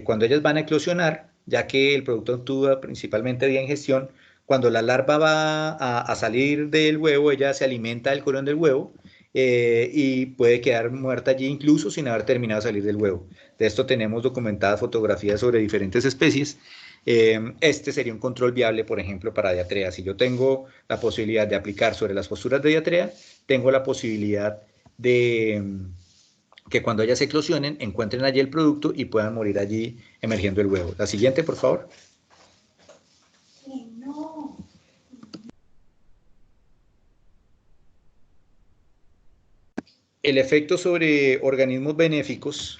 cuando ellas van a eclosionar, ya que el producto actúa principalmente vía ingestión, cuando la larva va a salir del huevo, ella se alimenta del colon del huevo y puede quedar muerta allí incluso sin haber terminado de salir del huevo. De esto tenemos documentadas fotografías sobre diferentes especies. Este sería un control viable, por ejemplo, para diatrea. Si yo tengo la posibilidad de aplicar sobre las posturas de diatrea, tengo la posibilidad de que cuando ellas eclosionen, encuentren allí el producto y puedan morir allí emergiendo el huevo. La siguiente, por favor. No. El efecto sobre organismos benéficos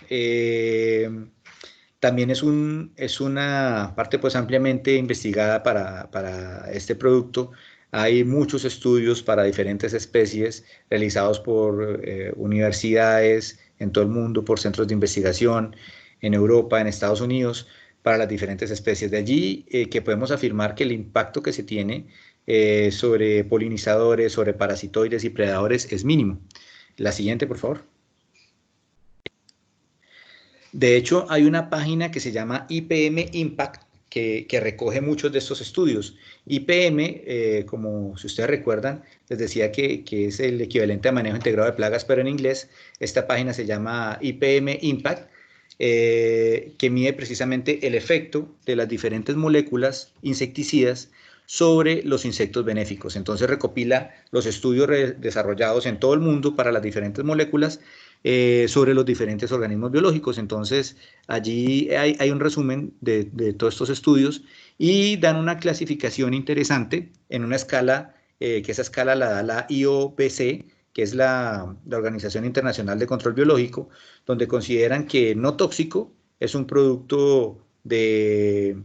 también es una parte pues ampliamente investigada para este producto. Hay muchos estudios para diferentes especies realizados por universidades en todo el mundo, por centros de investigación en Europa, en Estados Unidos, para las diferentes especies. De allí que podemos afirmar que el impacto que se tiene sobre polinizadores, sobre parasitoides y predadores es mínimo. La siguiente, por favor. De hecho, hay una página que se llama IPM Impact que recoge muchos de estos estudios. IPM, como si ustedes recuerdan, les decía que es el equivalente a manejo integrado de plagas, pero en inglés. Esta página se llama IPM Impact, que mide precisamente el efecto de las diferentes moléculas insecticidas sobre los insectos benéficos. Entonces recopila los estudios desarrollados en todo el mundo para las diferentes moléculas sobre los diferentes organismos biológicos. Entonces allí hay un resumen de todos estos estudios y dan una clasificación interesante en una escala, que esa escala la da la IOPC, que es la Organización Internacional de Control Biológico, donde consideran que no tóxico es un producto de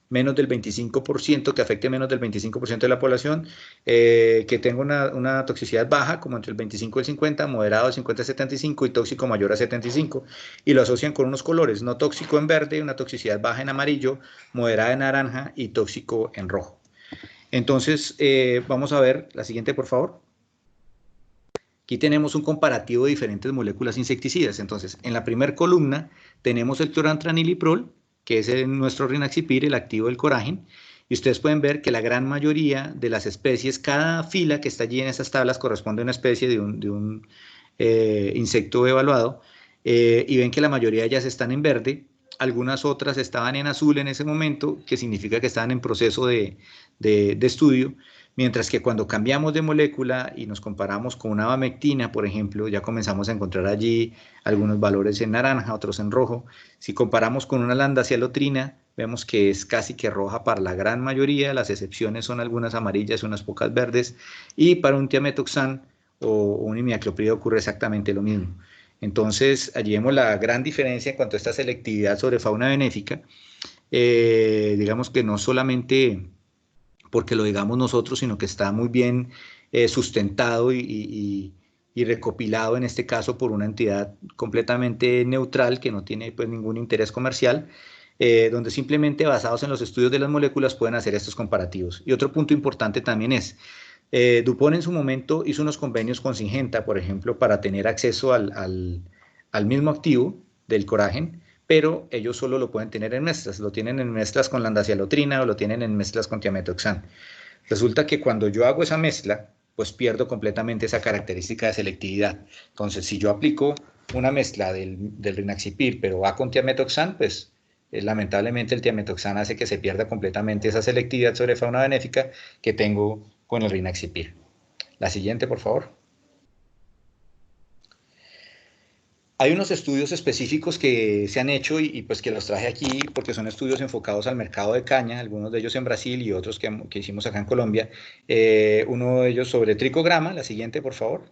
menos del 25%, que afecte menos del 25% de la población, que tenga una toxicidad baja, como entre el 25 y el 50, moderado de 50 a 75 y tóxico mayor a 75, y lo asocian con unos colores, no tóxico en verde, una toxicidad baja en amarillo, moderada en naranja y tóxico en rojo. Entonces, vamos a ver la siguiente, por favor. Aquí tenemos un comparativo de diferentes moléculas insecticidas. Entonces, en la primera columna tenemos el clorantraniliprol, que es nuestro Rynaxypyr, el activo del coragen, y ustedes pueden ver que la gran mayoría de las especies, cada fila que está allí en esas tablas corresponde a una especie de un insecto evaluado, y ven que la mayoría de ellas están en verde, algunas otras estaban en azul en ese momento, que significa que estaban en proceso de estudio, mientras que cuando cambiamos de molécula y nos comparamos con una abamectina, por ejemplo, ya comenzamos a encontrar allí algunos valores en naranja, otros en rojo. Si comparamos con una landacialotrina, vemos que es casi que roja para la gran mayoría, las excepciones son algunas amarillas y unas pocas verdes, y para un tiametoxan o un imidacloprid ocurre exactamente lo mismo. Entonces, allí vemos la gran diferencia en cuanto a esta selectividad sobre fauna benéfica. Digamos que no solamente porque lo digamos nosotros, sino que está muy bien sustentado y recopilado en este caso por una entidad completamente neutral que no tiene pues ningún interés comercial, donde simplemente basados en los estudios de las moléculas pueden hacer estos comparativos. Y otro punto importante también es, DuPont en su momento hizo unos convenios con Syngenta, por ejemplo, para tener acceso al mismo activo del coragen, pero ellos solo lo pueden tener en mezclas, lo tienen en mezclas con landacialotrina o lo tienen en mezclas con tiametoxan. Resulta que cuando yo hago esa mezcla, pues pierdo completamente esa característica de selectividad. Entonces, si yo aplico una mezcla del Rynaxypyr, pero va con tiametoxan, pues lamentablemente el tiametoxan hace que se pierda completamente esa selectividad sobre fauna benéfica que tengo con el Rynaxypyr. La siguiente, por favor. Hay unos estudios específicos que se han hecho y pues que los traje aquí porque son estudios enfocados al mercado de caña, algunos de ellos en Brasil y otros que hicimos acá en Colombia. Uno de ellos sobre tricograma, la siguiente, por favor.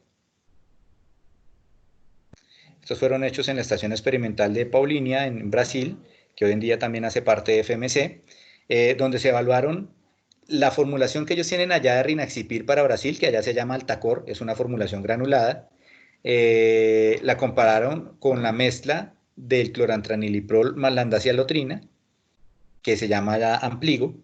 Estos fueron hechos en la estación experimental de Paulínia en Brasil, que hoy en día también hace parte de FMC, donde se evaluaron La formulación que ellos tienen allá de Rynaxypyr para Brasil, que allá se llama Altacor, es una formulación granulada, la compararon con la mezcla del clorantraniliprol más landacialotrina, que se llama ya Ampligo.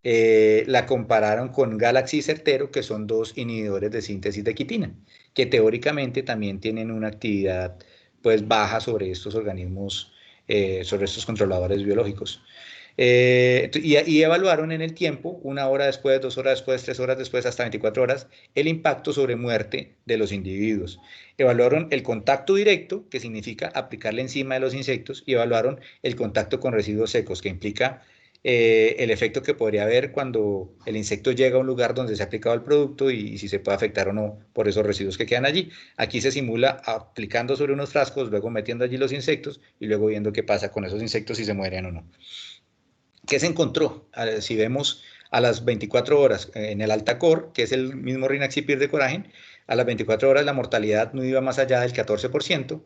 La compararon con Galaxy y Certero, que son dos inhibidores de síntesis de quitina, que teóricamente también tienen una actividad pues baja sobre estos organismos, sobre estos controladores biológicos. Y evaluaron en el tiempo, 1 hora después, 2 horas después, 3 horas después, hasta 24 horas, el impacto sobre muerte de los individuos. Evaluaron el contacto directo, que significa aplicarle encima de los insectos, y evaluaron el contacto con residuos secos, que implica el efecto que podría haber cuando el insecto llega a un lugar donde se ha aplicado el producto y si se puede afectar o no por esos residuos que quedan allí. Aquí se simula aplicando sobre unos frascos, luego metiendo allí los insectos y luego viendo qué pasa con esos insectos, si se mueren o no. ¿Qué se encontró? Si vemos a las 24 horas en el Altacor, que es el mismo Rynaxypyr de Coragen, a las 24 horas la mortalidad no iba más allá del 14%.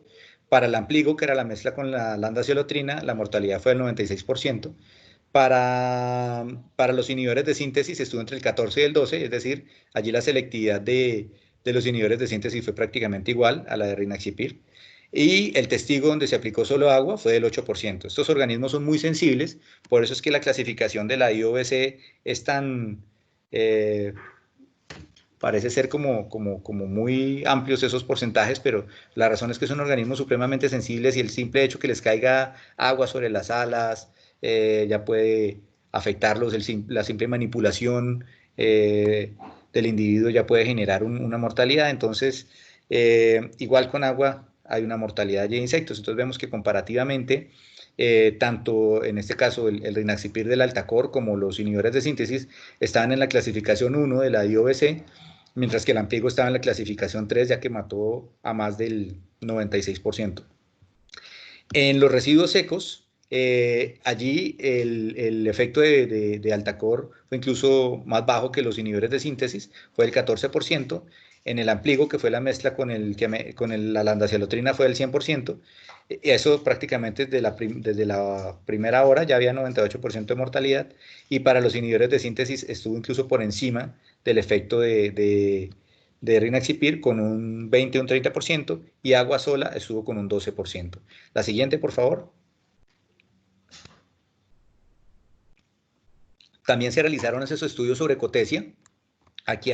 Para el Ampligo, que era la mezcla con la landaciolotrina, la mortalidad fue del 96%. Para los inhibidores de síntesis estuvo entre el 14 y el 12, es decir, allí la selectividad de los inhibidores de síntesis fue prácticamente igual a la de Rynaxypyr. Y el testigo donde se aplicó solo agua fue del 8%. Estos organismos son muy sensibles, por eso es que la clasificación de la IOBC es tan... parece ser como muy amplios esos porcentajes, pero la razón es que son organismos supremamente sensibles y el simple hecho que les caiga agua sobre las alas ya puede afectarlos, la simple manipulación del individuo ya puede generar una mortalidad. Entonces, igual con agua hay una mortalidad de insectos. Entonces vemos que comparativamente, tanto en este caso el Rynaxypyr del Altacor como los inhibidores de síntesis estaban en la clasificación 1 de la IOBC, mientras que el Ampligo estaba en la clasificación 3, ya que mató a más del 96%. En los residuos secos, allí el efecto de Altacor fue incluso más bajo que los inhibidores de síntesis, fue el 14%. En el Ampligo, que fue la mezcla con la landacialotrina, fue el 100%. Eso prácticamente desde la primera hora ya había 98% de mortalidad, y para los inhibidores de síntesis estuvo incluso por encima del efecto de Rynaxypyr con un 20 o un 30%, y agua sola estuvo con un 12%. La siguiente, por favor. También se realizaron esos estudios sobre cotesia. Aquí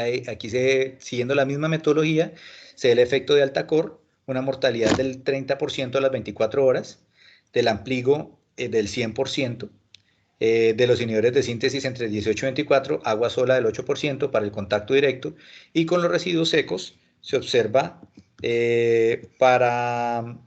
siguiendo la misma metodología, se ve el efecto de Altacor, una mortalidad del 30% a las 24 horas, del Ampligo del 100%, de los inhibidores de síntesis entre 18 y 24, agua sola del 8% para el contacto directo, y con los residuos secos se observa para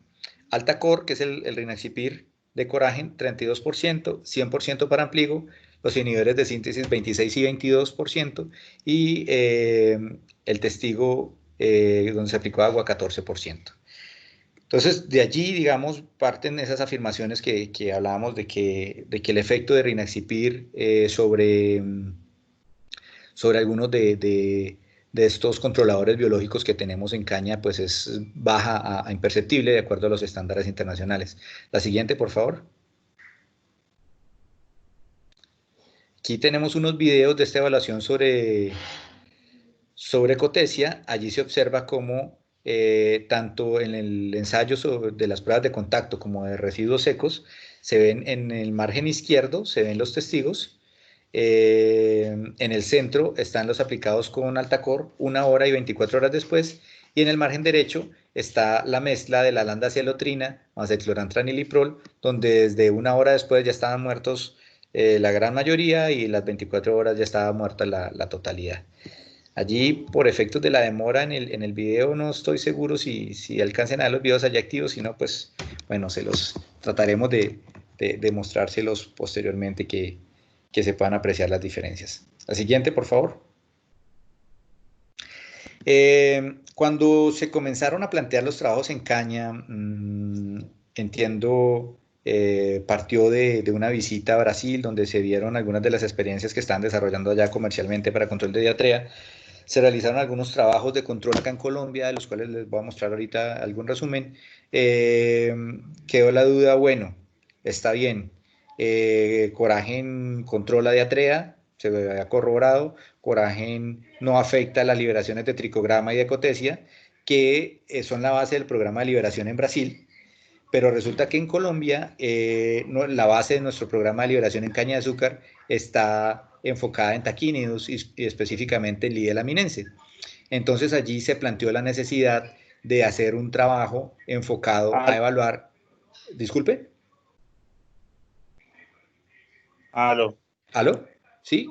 Altacor, que es el Rynaxypyr de Coragen, 32%, 100% para Ampligo, los inhibidores de síntesis 26 y 22%, y el testigo donde se aplicó agua 14%. Entonces, de allí, digamos, parten esas afirmaciones que hablábamos de que el efecto de Rynaxypyr sobre algunos de estos controladores biológicos que tenemos en caña, pues es baja a imperceptible de acuerdo a los estándares internacionales. La siguiente, por favor. Aquí tenemos unos videos de esta evaluación sobre cotesia. Allí se observa cómo tanto en el ensayo de las pruebas de contacto como de residuos secos, se ven en el margen izquierdo, se ven los testigos. En el centro están los aplicados con Altacor 1 hora y 24 horas después, y en el margen derecho está la mezcla de la landacialotrina más el clorantraniliprol, donde desde 1 hora después ya estaban muertos la gran mayoría, y las 24 horas ya estaba muerta la totalidad. Allí, por efectos de la demora en el video, no estoy seguro si alcancen a ver los videos allá activos. Si no, pues bueno, se los trataremos de mostrárselos posteriormente, que se puedan apreciar las diferencias. La siguiente, por favor. Cuando se comenzaron a plantear los trabajos en caña, entiendo, partió de una visita a Brasil, donde se vieron algunas de las experiencias que están desarrollando allá comercialmente para control de diarrea. Se realizaron algunos trabajos de control acá en Colombia, de los cuales les voy a mostrar ahorita algún resumen. Quedó la duda, bueno, está bien, Coragen controla diarrea, se había corroborado, Coragen no afecta las liberaciones de tricograma y de cotesia, que son la base del programa de liberación en Brasil, pero resulta que en Colombia la base de nuestro programa de liberación en caña de azúcar está enfocada en taquínidos y específicamente en Lidia laminense. Entonces allí se planteó la necesidad de hacer un trabajo enfocado a evaluar. Disculpe. Aló. ¿Aló? ¿Sí?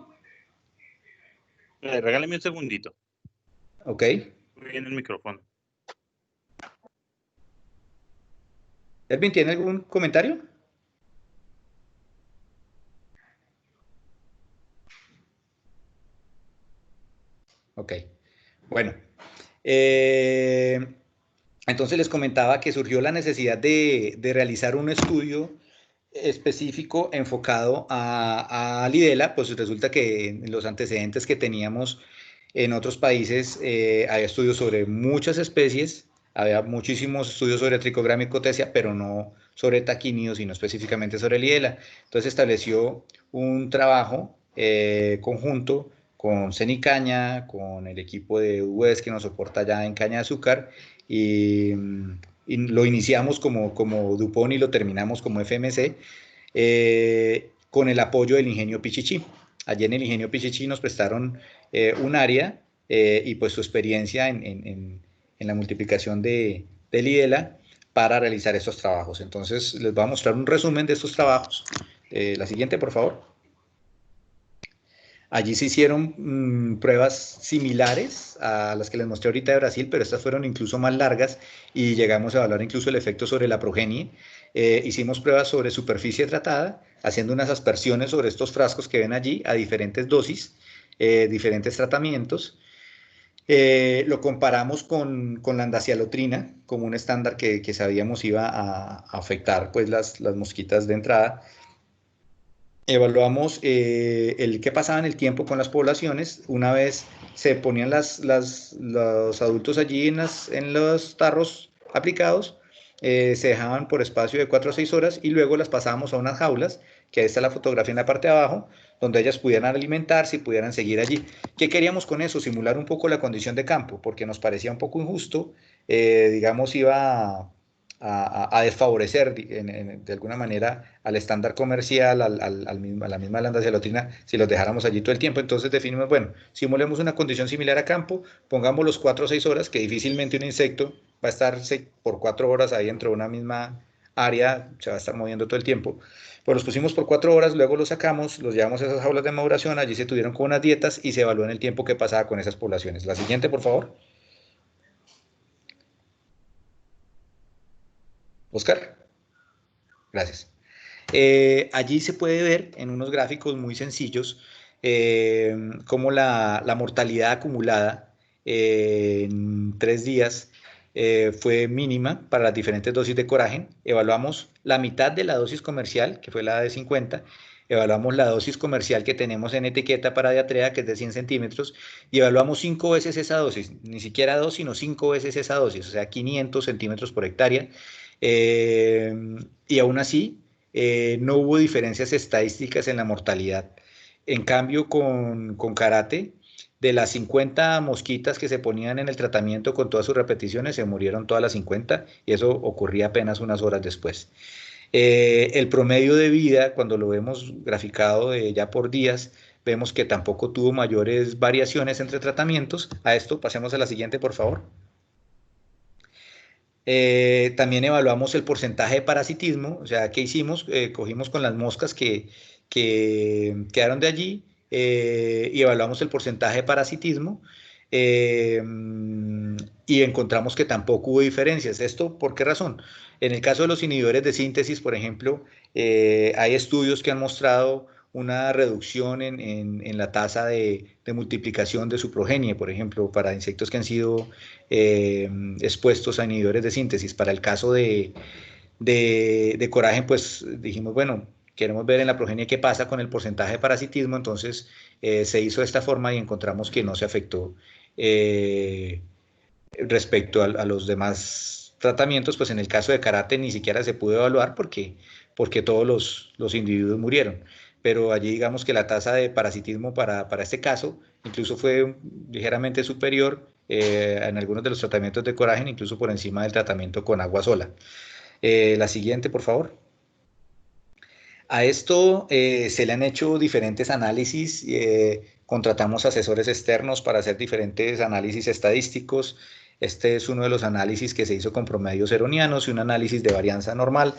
Regáleme un segundito. Ok. Estoy en el micrófono. ¿Elvin tiene algún comentario? Ok. Bueno. Entonces les comentaba que surgió la necesidad de realizar un estudio específico enfocado a Lidela, pues resulta que en los antecedentes que teníamos en otros países había estudios sobre muchas especies, había muchísimos estudios sobre tricograma y cotesia, pero no sobre taquínidos, sino específicamente sobre Lidela. Entonces estableció un trabajo conjunto con Cenicaña, con el equipo de UES que nos soporta ya en caña de azúcar, y lo iniciamos como DuPont y lo terminamos como FMC, con el apoyo del Ingenio Pichichi. Allí en el Ingenio Pichichi nos prestaron un área y pues su experiencia en la multiplicación de Lidela para realizar estos trabajos. Entonces les voy a mostrar un resumen de estos trabajos. La siguiente, por favor. Allí se hicieron pruebas similares a las que les mostré ahorita de Brasil, pero estas fueron incluso más largas y llegamos a evaluar incluso el efecto sobre la progenie. Hicimos pruebas sobre superficie tratada, haciendo unas aspersiones sobre estos frascos que ven allí a diferentes dosis, diferentes tratamientos. Lo comparamos con la andacialotrina como un estándar que sabíamos iba a afectar pues, las mosquitas de entrada. Evaluamos el qué pasaba en el tiempo con las poblaciones. Una vez se ponían los adultos allí en los tarros aplicados, se dejaban por espacio de 4 a 6 horas y luego las pasábamos a unas jaulas, que ahí está la fotografía en la parte de abajo, donde ellas pudieran alimentarse y pudieran seguir allí. ¿Qué queríamos con eso? Simular un poco la condición de campo, porque nos parecía un poco injusto, digamos, iba a desfavorecer de alguna manera al estándar comercial, a la misma landacelotrina, si los dejáramos allí todo el tiempo. Entonces definimos, bueno, simulemos una condición similar a campo, pongamos los 4 o 6 horas, que difícilmente un insecto va a estar por 4 horas ahí dentro de una misma área, se va a estar moviendo todo el tiempo. Pues los pusimos por 4 horas, luego los sacamos, los llevamos a esas jaulas de maduración, allí se tuvieron con unas dietas y se evaluó en el tiempo que pasaba con esas poblaciones. La siguiente, por favor. Oscar. Gracias. Allí se puede ver en unos gráficos muy sencillos cómo la mortalidad acumulada en 3 días fue mínima para las diferentes dosis de Coragen. Evaluamos la mitad de la dosis comercial, que fue la de 50. Evaluamos la dosis comercial que tenemos en etiqueta para diatrea, que es de 100 centímetros, y evaluamos 5 veces esa dosis, ni siquiera 2, sino 5 veces esa dosis, o sea, 500 centímetros por hectárea. Y aún así, no hubo diferencias estadísticas en la mortalidad. En cambio, con karate, de las 50 mosquitas que se ponían en el tratamiento con todas sus repeticiones, se murieron todas las 50 y eso ocurría apenas unas horas después. El promedio de vida, cuando lo vemos graficado ya por días, vemos que tampoco tuvo mayores variaciones entre tratamientos. A esto pasemos a la siguiente, por favor. También evaluamos el porcentaje de parasitismo, o sea, ¿qué hicimos? Cogimos con las moscas que quedaron de allí y evaluamos el porcentaje de parasitismo y encontramos que tampoco hubo diferencias. ¿Esto por qué razón? En el caso de los inhibidores de síntesis, por ejemplo, hay estudios que han mostrado una reducción en la tasa de multiplicación de su progenie, por ejemplo, para insectos que han sido expuestos a inhibidores de síntesis. Para el caso de Coragen, pues dijimos, bueno, queremos ver en la progenie qué pasa con el porcentaje de parasitismo, entonces se hizo de esta forma y encontramos que no se afectó respecto a los demás tratamientos. Pues en el caso de karate ni siquiera se pudo evaluar porque todos los individuos murieron. pero allí digamos que la tasa de parasitismo para este caso incluso fue ligeramente superior en algunos de los tratamientos de coraje, incluso por encima del tratamiento con agua sola. La siguiente, por favor. A esto se le han hecho diferentes análisis, contratamos asesores externos para hacer diferentes análisis estadísticos. Este es uno de los análisis que se hizo con promedios heronianos y un análisis de varianza normal.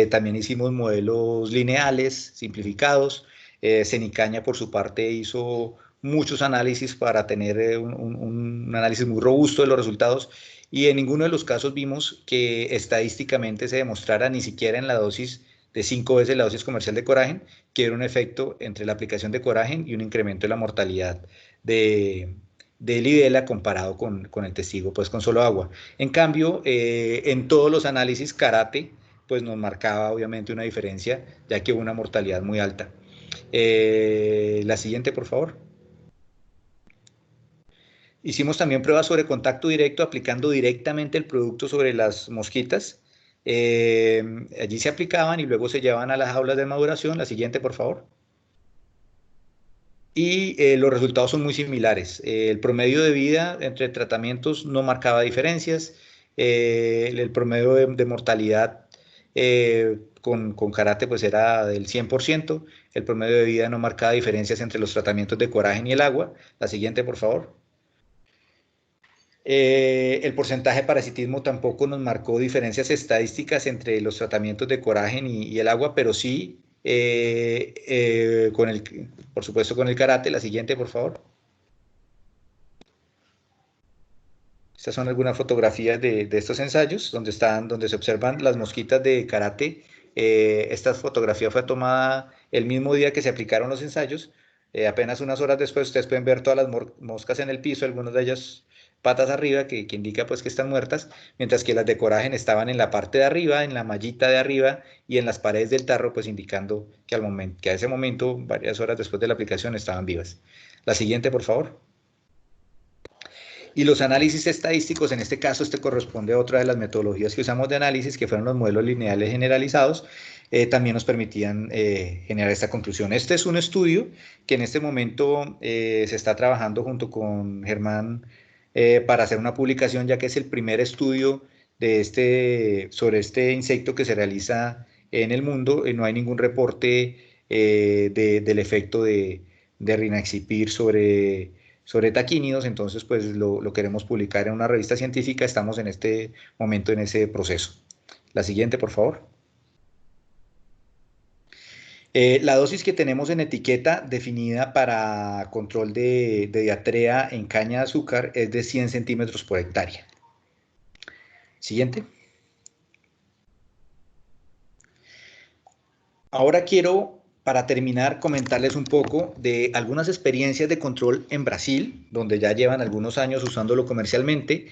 También hicimos modelos lineales, simplificados. Cenicaña, por su parte, hizo muchos análisis para tener un análisis muy robusto de los resultados, y en ninguno de los casos vimos que estadísticamente se demostrara, ni siquiera en la dosis de 5 veces la dosis comercial de Coragen, que era un efecto entre la aplicación de Coragen y un incremento de la mortalidad de Lidela comparado con el testigo, pues con solo agua. En cambio, en todos los análisis Karate, pues nos marcaba obviamente una diferencia, ya que hubo una mortalidad muy alta. La siguiente, por favor. Hicimos también pruebas sobre contacto directo, aplicando directamente el producto sobre las mosquitas. Allí se aplicaban y luego se llevaban a las jaulas de maduración. La siguiente, por favor. Y los resultados son muy similares. El promedio de vida entre tratamientos no marcaba diferencias. El promedio de mortalidad con Karate pues era del 100%. El promedio de vida no marcaba diferencias entre los tratamientos de Coragen y el agua. La siguiente, por favor. El porcentaje de parasitismo tampoco nos marcó diferencias estadísticas entre los tratamientos de Coragen y el agua, pero sí, por supuesto, con el Karate. La siguiente, por favor. Estas son algunas fotografías de estos ensayos donde se observan las mosquitas de Karate. Esta fotografía fue tomada el mismo día que se aplicaron los ensayos. Apenas unas horas después ustedes pueden ver todas las moscas en el piso, algunas de ellas patas arriba, que indica pues que están muertas, mientras que las de Coragen estaban en la parte de arriba, en la mallita de arriba y en las paredes del tarro, pues indicando que a ese momento, varias horas después de la aplicación, estaban vivas. La siguiente, por favor. Y los análisis estadísticos, en este caso, corresponde a otra de las metodologías que usamos de análisis, que fueron los modelos lineales generalizados. También nos permitían generar esta conclusión. Este es un estudio que en este momento se está trabajando junto con Germán para hacer una publicación, ya que es el primer estudio sobre este insecto que se realiza en el mundo. No hay ningún reporte del efecto de Rynaxypyr sobre taquínidos, entonces pues lo queremos publicar en una revista científica. Estamos en este momento en ese proceso. La siguiente, por favor. La dosis que tenemos en etiqueta definida para control de diarrea en caña de azúcar es de 100 centímetros por hectárea. Siguiente. Ahora quiero, para terminar, comentarles un poco de algunas experiencias de control en Brasil, donde ya llevan algunos años usándolo comercialmente,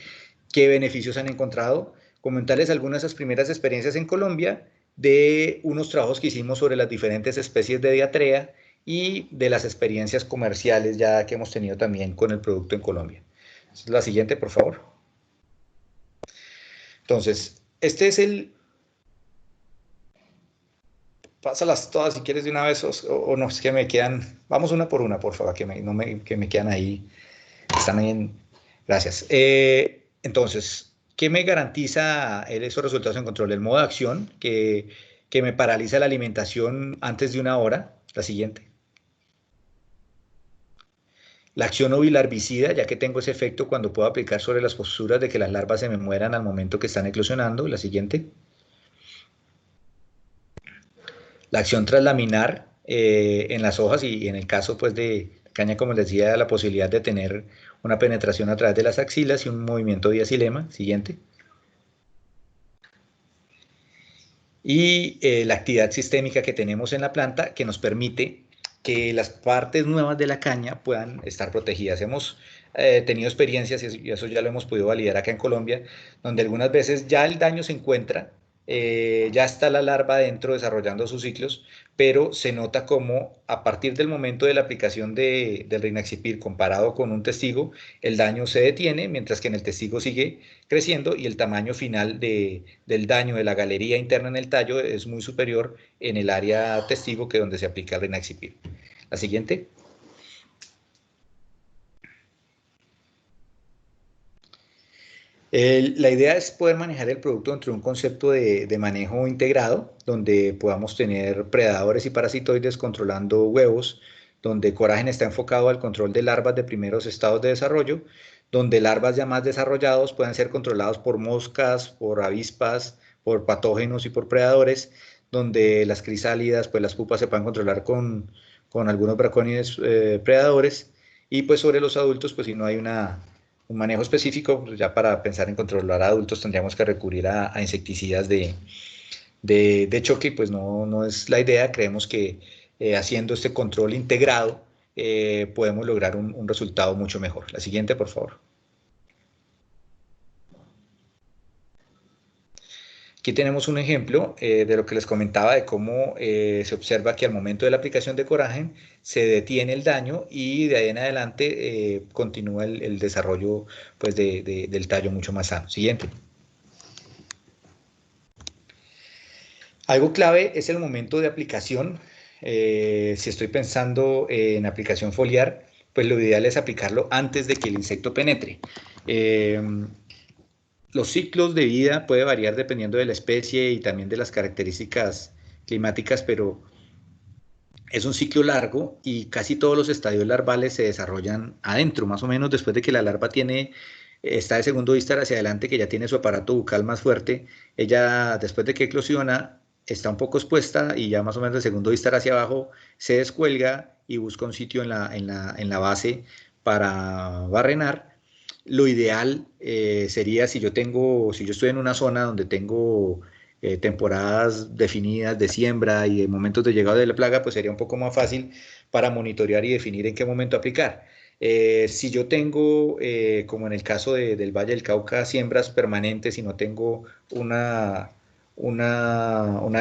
qué beneficios han encontrado, comentarles algunas de esas primeras experiencias en Colombia, de unos trabajos que hicimos sobre las diferentes especies de diarrea y de las experiencias comerciales ya que hemos tenido también con el producto en Colombia. La siguiente, por favor. Entonces, este es el... Pásalas todas si quieres de una vez o no, es que me quedan... Vamos una por una, por favor, que me quedan ahí. Están ahí en... Gracias. Entonces, ¿qué me garantiza esos resultados en control? El modo de acción, que me paraliza la alimentación antes de una hora. La siguiente. La acción ovilarbicida, ya que tengo ese efecto cuando puedo aplicar sobre las posturas de que las larvas se me mueran al momento que están eclosionando. La siguiente. La acción translaminar en las hojas y en el caso pues de caña, como les decía, la posibilidad de tener una penetración a través de las axilas y un movimiento diacilema. Siguiente. Y la actividad sistémica que tenemos en la planta, que nos permite que las partes nuevas de la caña puedan estar protegidas. Hemos tenido experiencias, y eso ya lo hemos podido validar acá en Colombia, donde algunas veces ya el daño se encuentra ya está la larva dentro desarrollando sus ciclos, pero se nota como a partir del momento de la aplicación del Rynaxypyr comparado con un testigo, el daño se detiene, mientras que en el testigo sigue creciendo y el tamaño final del daño de la galería interna en el tallo es muy superior en el área testigo que donde se aplica el Rynaxypyr. La siguiente. La idea es poder manejar el producto dentro de un concepto de manejo integrado, donde podamos tener predadores y parasitoides controlando huevos, donde Coragen está enfocado al control de larvas de primeros estados de desarrollo, donde larvas ya más desarrollados puedan ser controlados por moscas, por avispas, por patógenos y por predadores, donde las crisálidas, pues las pupas se puedan controlar con algunos bracónides predadores, y pues sobre los adultos, pues si no hay un manejo específico, pues ya para pensar en controlar a adultos tendríamos que recurrir a insecticidas de choque, pues no es la idea. Creemos que haciendo este control integrado podemos lograr un resultado mucho mejor. La siguiente, por favor. Aquí tenemos un ejemplo de lo que les comentaba de cómo se observa que al momento de la aplicación de Coragen se detiene el daño y de ahí en adelante continúa el desarrollo pues, del tallo mucho más sano. Siguiente. Algo clave es el momento de aplicación. Si estoy pensando en aplicación foliar, pues lo ideal es aplicarlo antes de que el insecto penetre. Los ciclos de vida puede variar dependiendo de la especie y también de las características climáticas, pero es un ciclo largo y casi todos los estadios larvales se desarrollan adentro, más o menos después de que la larva está de segundo vistar hacia adelante, que ya tiene su aparato bucal más fuerte. Ella, después de que eclosiona, está un poco expuesta y ya más o menos de segundo vistar hacia abajo se descuelga y busca un sitio en la base para barrenar. Lo ideal sería si yo estoy en una zona donde tengo temporadas definidas de siembra y de momentos de llegada de la plaga, pues sería un poco más fácil para monitorear y definir en qué momento aplicar. Si yo tengo, como en el caso del Valle del Cauca, siembras permanentes y no tengo una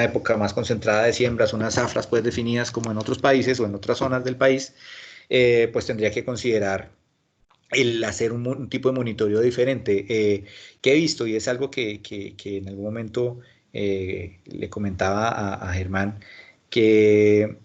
época más concentrada de siembras, unas zafras pues definidas como en otros países o en otras zonas del país, pues tendría que considerar el hacer un tipo de monitoreo diferente que he visto, y es algo que en algún momento le comentaba a Germán, que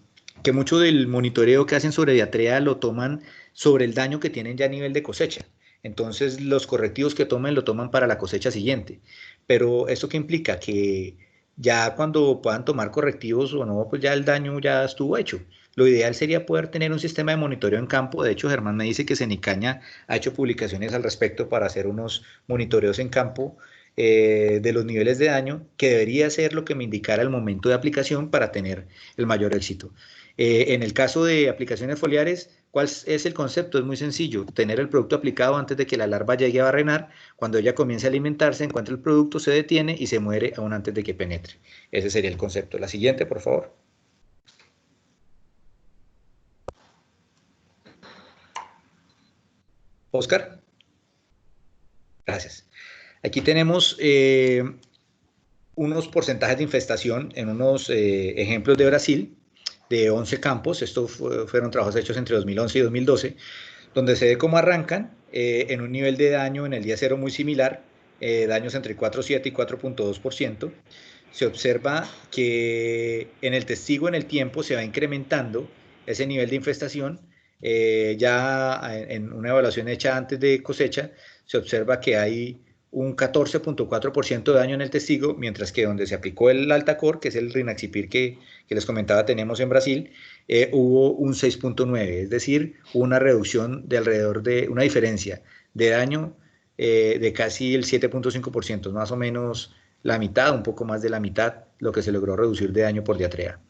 mucho del monitoreo que hacen sobre diatrea lo toman sobre el daño que tienen ya a nivel de cosecha. Entonces los correctivos que tomen lo toman para la cosecha siguiente. Pero ¿esto qué implica? Que ya cuando puedan tomar correctivos o no, pues ya el daño ya estuvo hecho. Lo ideal sería poder tener un sistema de monitoreo en campo. De hecho, Germán me dice que Senicaña ha hecho publicaciones al respecto para hacer unos monitoreos en campo de los niveles de daño, que debería ser lo que me indicara el momento de aplicación para tener el mayor éxito. En el caso de aplicaciones foliares, ¿cuál es el concepto? Es muy sencillo: tener el producto aplicado antes de que la larva llegue a barrenar. Cuando ella comience a alimentarse, encuentra el producto, se detiene y se muere aún antes de que penetre. Ese sería el concepto. La siguiente, por favor. Oscar. Gracias. Aquí tenemos unos porcentajes de infestación en unos ejemplos de Brasil, de 11 campos. Estos fueron trabajos hechos entre 2011 y 2012, donde se ve cómo arrancan en un nivel de daño en el día cero muy similar, daños entre 4,7 y 4,2%. Se observa que en el testigo en el tiempo se va incrementando ese nivel de infestación. Ya en una evaluación hecha antes de cosecha, se observa que hay un 14,4% de daño en el testigo, mientras que donde se aplicó el Altacor, que es el Rynaxypyr que les comentaba tenemos en Brasil, hubo un 6,9%, es decir, una reducción de alrededor de una diferencia de daño de casi el 7,5%, más o menos la mitad, un poco más de la mitad, lo que se logró reducir de daño por diatrea.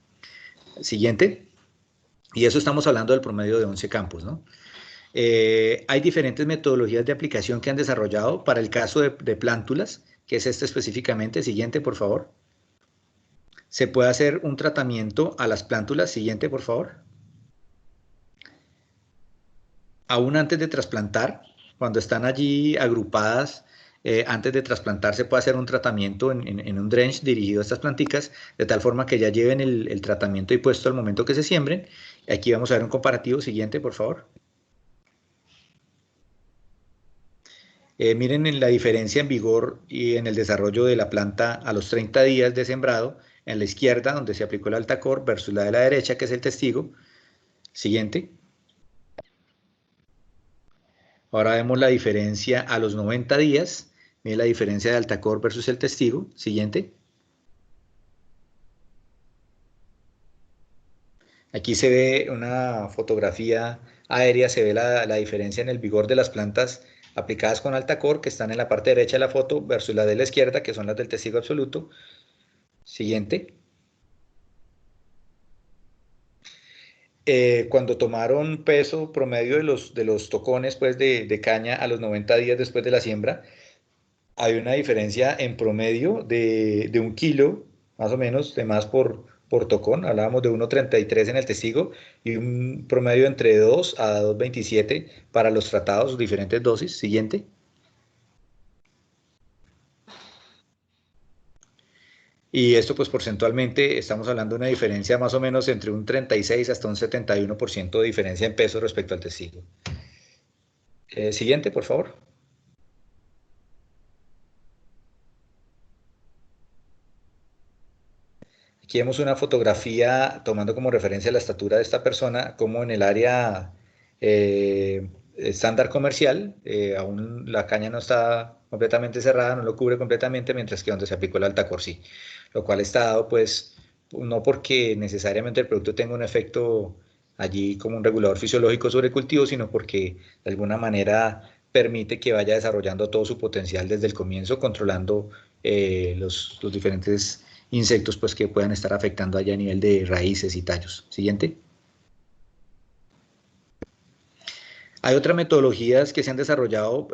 Siguiente. Y eso estamos hablando del promedio de 11 campos, ¿no? Hay diferentes metodologías de aplicación que han desarrollado para el caso de plántulas, que es este específicamente. Siguiente, por favor. Se puede hacer un tratamiento a las plántulas. Siguiente, por favor. Aún antes de trasplantar, cuando están allí agrupadas antes de trasplantarse puede hacer un tratamiento en un drench dirigido a estas planticas, de tal forma que ya lleven el tratamiento ahí puesto al momento que se siembren. Aquí vamos a ver un comparativo. Siguiente, por favor. Miren en la diferencia en vigor y en el desarrollo de la planta a los 30 días de sembrado, en la izquierda, donde se aplicó el Altacor, versus la de la derecha, que es el testigo. Siguiente. Ahora vemos la diferencia a los 90 días. Miren la diferencia de Altacor versus el testigo. Siguiente. Aquí se ve una fotografía aérea, se ve la diferencia en el vigor de las plantas aplicadas con Altacor, que están en la parte derecha de la foto, versus la de la izquierda, que son las del testigo absoluto. Siguiente. Cuando tomaron peso promedio de los tocones pues, de caña a los 90 días después de la siembra, hay una diferencia en promedio de 1 kilo, más o menos, de más por tocón. Hablábamos de 1,33 en el testigo y un promedio entre 2 a 2,27 para los tratados, diferentes dosis. Siguiente. Y esto pues porcentualmente estamos hablando de una diferencia más o menos entre un 36 hasta un 71% de diferencia en peso respecto al testigo. Siguiente, por favor. Aquí vemos una fotografía tomando como referencia la estatura de esta persona, como en el área estándar comercial, aún la caña no está completamente cerrada, no lo cubre completamente, mientras que donde se aplicó el Altacor sí, lo cual está dado pues no porque necesariamente el producto tenga un efecto allí como un regulador fisiológico sobre el cultivo, sino porque de alguna manera permite que vaya desarrollando todo su potencial desde el comienzo, controlando los diferentes insectos pues, que puedan estar afectando allá a nivel de raíces y tallos. Siguiente. Hay otras metodologías que se han desarrollado,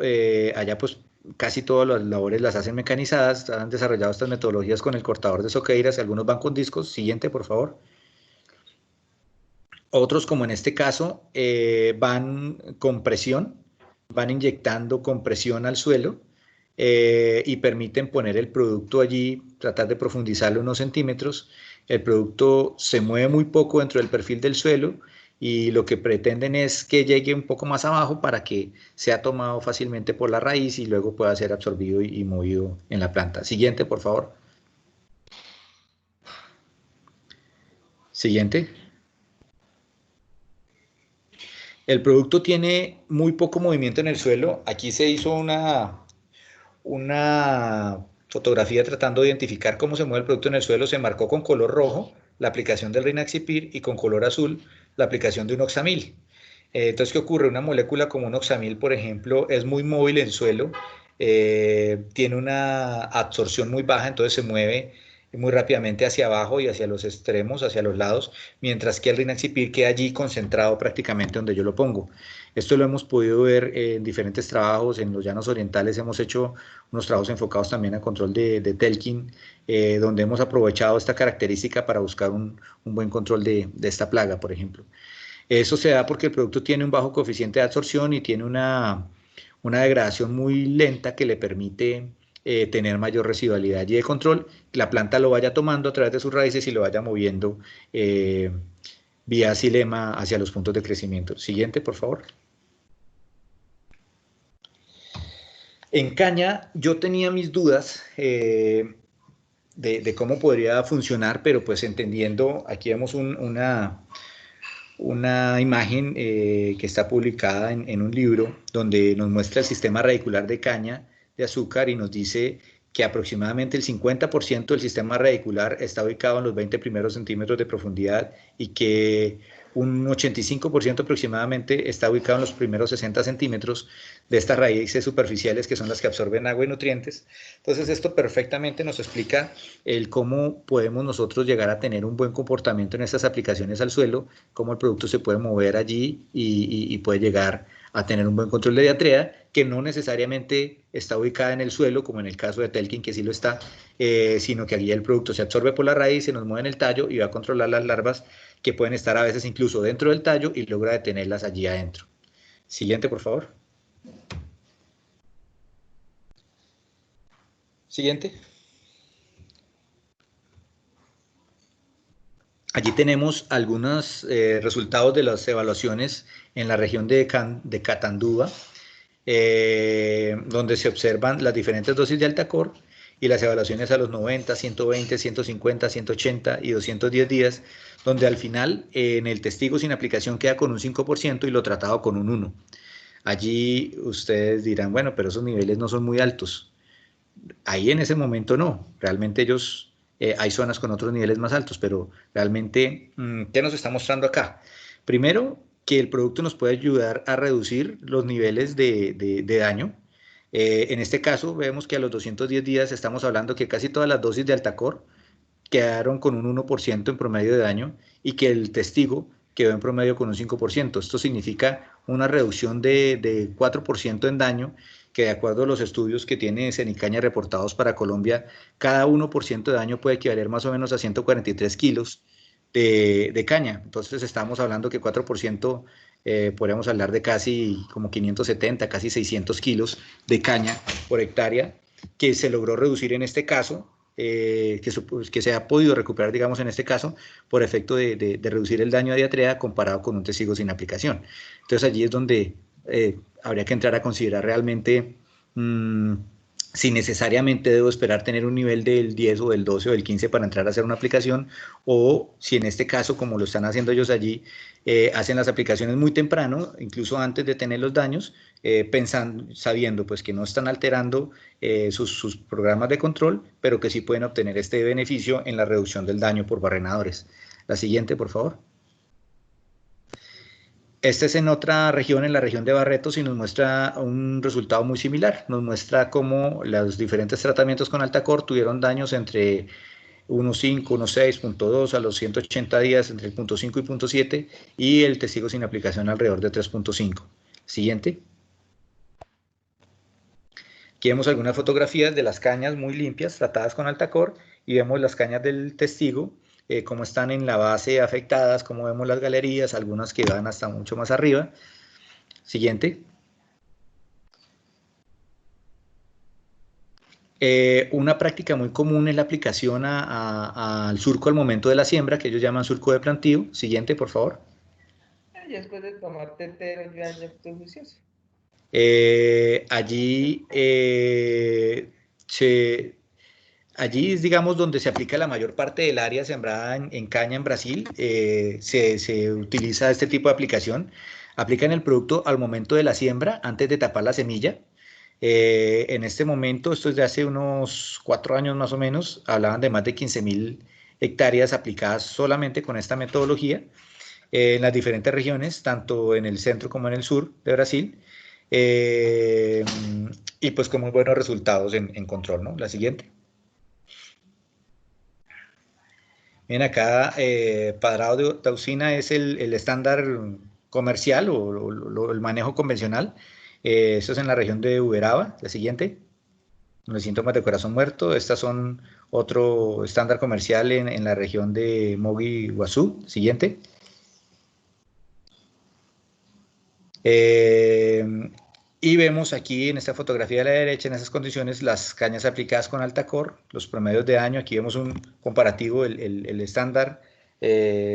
allá pues casi todas las labores las hacen mecanizadas, han desarrollado estas metodologías con el cortador de soqueiras, algunos van con discos. Siguiente, por favor. Otros, como en este caso, van con presión, van inyectando compresión al suelo y permiten poner el producto allí, tratar de profundizarlo unos centímetros. El producto se mueve muy poco dentro del perfil del suelo y lo que pretenden es que llegue un poco más abajo para que sea tomado fácilmente por la raíz y luego pueda ser absorbido y movido en la planta. Siguiente, por favor. Siguiente. El producto tiene muy poco movimiento en el suelo. Aquí se hizo una fotografía tratando de identificar cómo se mueve el producto en el suelo. Se marcó con color rojo la aplicación del Rynaxypyr y con color azul la aplicación de un oxamil. Entonces, ¿qué ocurre? Una molécula como un oxamil, por ejemplo, es muy móvil en suelo, tiene una absorción muy baja, entonces se mueve muy rápidamente hacia abajo y hacia los extremos, hacia los lados, mientras que el Rynaxypyr queda allí concentrado prácticamente donde yo lo pongo. Esto lo hemos podido ver en diferentes trabajos, en los llanos orientales hemos hecho unos trabajos enfocados también a control de Telkin, donde hemos aprovechado esta característica para buscar un buen control de esta plaga, por ejemplo. Eso se da porque el producto tiene un bajo coeficiente de absorción y tiene una degradación muy lenta que le permite tener mayor residualidad y de control, la planta lo vaya tomando a través de sus raíces y lo vaya moviendo vía xilema hacia los puntos de crecimiento. Siguiente, por favor. En caña yo tenía mis dudas de cómo podría funcionar, pero pues entendiendo, aquí vemos una imagen que está publicada en un libro donde nos muestra el sistema radicular de caña de azúcar y nos dice que aproximadamente el 50% del sistema radicular está ubicado en los 20 primeros centímetros de profundidad y que un 85% aproximadamente está ubicado en los primeros 60 centímetros de estas raíces superficiales que son las que absorben agua y nutrientes. Entonces esto perfectamente nos explica el cómo podemos nosotros llegar a tener un buen comportamiento en estas aplicaciones al suelo, cómo el producto se puede mover allí y puede llegar a tener un buen control de diatrea, que no necesariamente está ubicada en el suelo, como en el caso de Telkin, que sí lo está, sino que allí el producto se absorbe por la raíz, se nos mueve en el tallo y va a controlar las larvas que pueden estar a veces incluso dentro del tallo y logra detenerlas allí adentro. Siguiente, por favor. Siguiente. Allí tenemos algunos resultados de las evaluaciones en la región de Catanduva, donde se observan las diferentes dosis de Altacor y las evaluaciones a los 90, 120, 150, 180 y 210 días, donde al final en el testigo sin aplicación queda con un 5% y lo tratado con un 1%. Allí ustedes dirán, bueno, pero esos niveles no son muy altos. Ahí en ese momento no, realmente ellos, hay zonas con otros niveles más altos, pero realmente, ¿qué nos está mostrando acá? Primero, que el producto nos puede ayudar a reducir los niveles de daño. En este caso, vemos que a los 210 días estamos hablando que casi todas las dosis de Altacor quedaron con un 1% en promedio de daño y que el testigo quedó en promedio con un 5%. Esto significa una reducción de 4% en daño, que de acuerdo a los estudios que tiene Cenicaña reportados para Colombia, cada 1% de daño puede equivaler más o menos a 143 kilos de caña. Entonces estamos hablando que 4%, podríamos hablar de casi como 570, casi 600 kilos de caña por hectárea, que se logró reducir en este caso, que se ha podido recuperar, digamos, en este caso, por efecto de reducir el daño a diatrea comparado con un testigo sin aplicación. Entonces allí es donde habría que entrar a considerar realmente si necesariamente debo esperar tener un nivel del 10 o del 12 o del 15 para entrar a hacer una aplicación, o si en este caso, como lo están haciendo ellos allí, hacen las aplicaciones muy temprano, incluso antes de tener los daños, pensando, sabiendo pues que no están alterando sus programas de control, pero que sí pueden obtener este beneficio en la reducción del daño por barrenadores. La siguiente, por favor. Este es en otra región, en la región de Barretos, y nos muestra un resultado muy similar. Nos muestra cómo los diferentes tratamientos con Altacor tuvieron daños entre 1.5, 1.6, 0.2 a los 180 días, entre el 0.5 y 0.7, y el testigo sin aplicación alrededor de 3.5. Siguiente. Aquí vemos algunas fotografías de las cañas muy limpias, tratadas con Altacor, y vemos las cañas del testigo, cómo están en la base afectadas, cómo vemos las galerías, algunas que van hasta mucho más arriba. Siguiente. Una práctica muy común es la aplicación al surco al momento de la siembra, que ellos llaman surco de plantío. Siguiente, por favor. Y después de tomar tetero, ya estoy juicioso. Allí es, digamos, donde se aplica la mayor parte del área sembrada en caña en Brasil. Se utiliza este tipo de aplicación. Aplican el producto al momento de la siembra, antes de tapar la semilla. En este momento, esto es de hace unos 4 años más o menos, hablaban de más de 15.000 hectáreas aplicadas solamente con esta metodología en las diferentes regiones, tanto en el centro como en el sur de Brasil, y pues con muy buenos resultados en control, ¿no? La siguiente. Bien, acá Padrado de Taucina es el estándar comercial o el manejo convencional. Esto es en la región de Uberaba. La siguiente. Los síntomas de corazón muerto. Estas son otro estándar comercial en la región de Mogi Guazú. Siguiente. Y vemos aquí en esta fotografía de la derecha, en esas condiciones, las cañas aplicadas con Altacor, los promedios de daño. Aquí vemos un comparativo, el estándar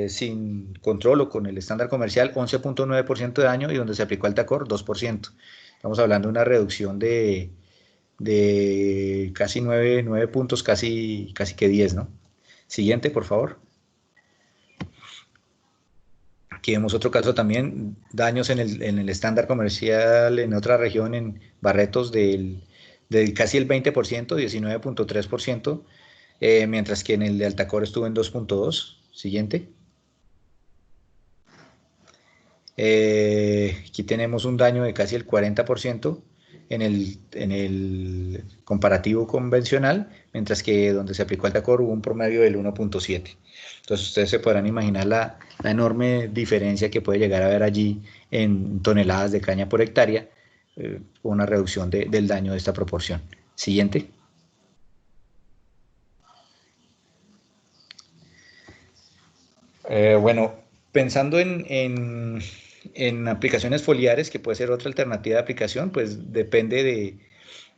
sin control o con el estándar comercial, 11.9% de daño, y donde se aplicó Altacor, 2%. Estamos hablando de una reducción de casi 9 puntos, casi que 10, ¿no? Siguiente, por favor. Aquí vemos otro caso también, daños en el estándar comercial en otra región, en Barretos, del casi el 20%, 19.3%, mientras que en el de Altacor estuvo en 2.2%. Siguiente. Aquí tenemos un daño de casi el 40% en el comparativo convencional, mientras que donde se aplicó Altacor hubo un promedio del 1.7%. Entonces ustedes se podrán imaginar la enorme diferencia que puede llegar a haber allí en toneladas de caña por hectárea, una reducción del daño de esta proporción. Siguiente. Bueno, pensando en aplicaciones foliares, que puede ser otra alternativa de aplicación, pues depende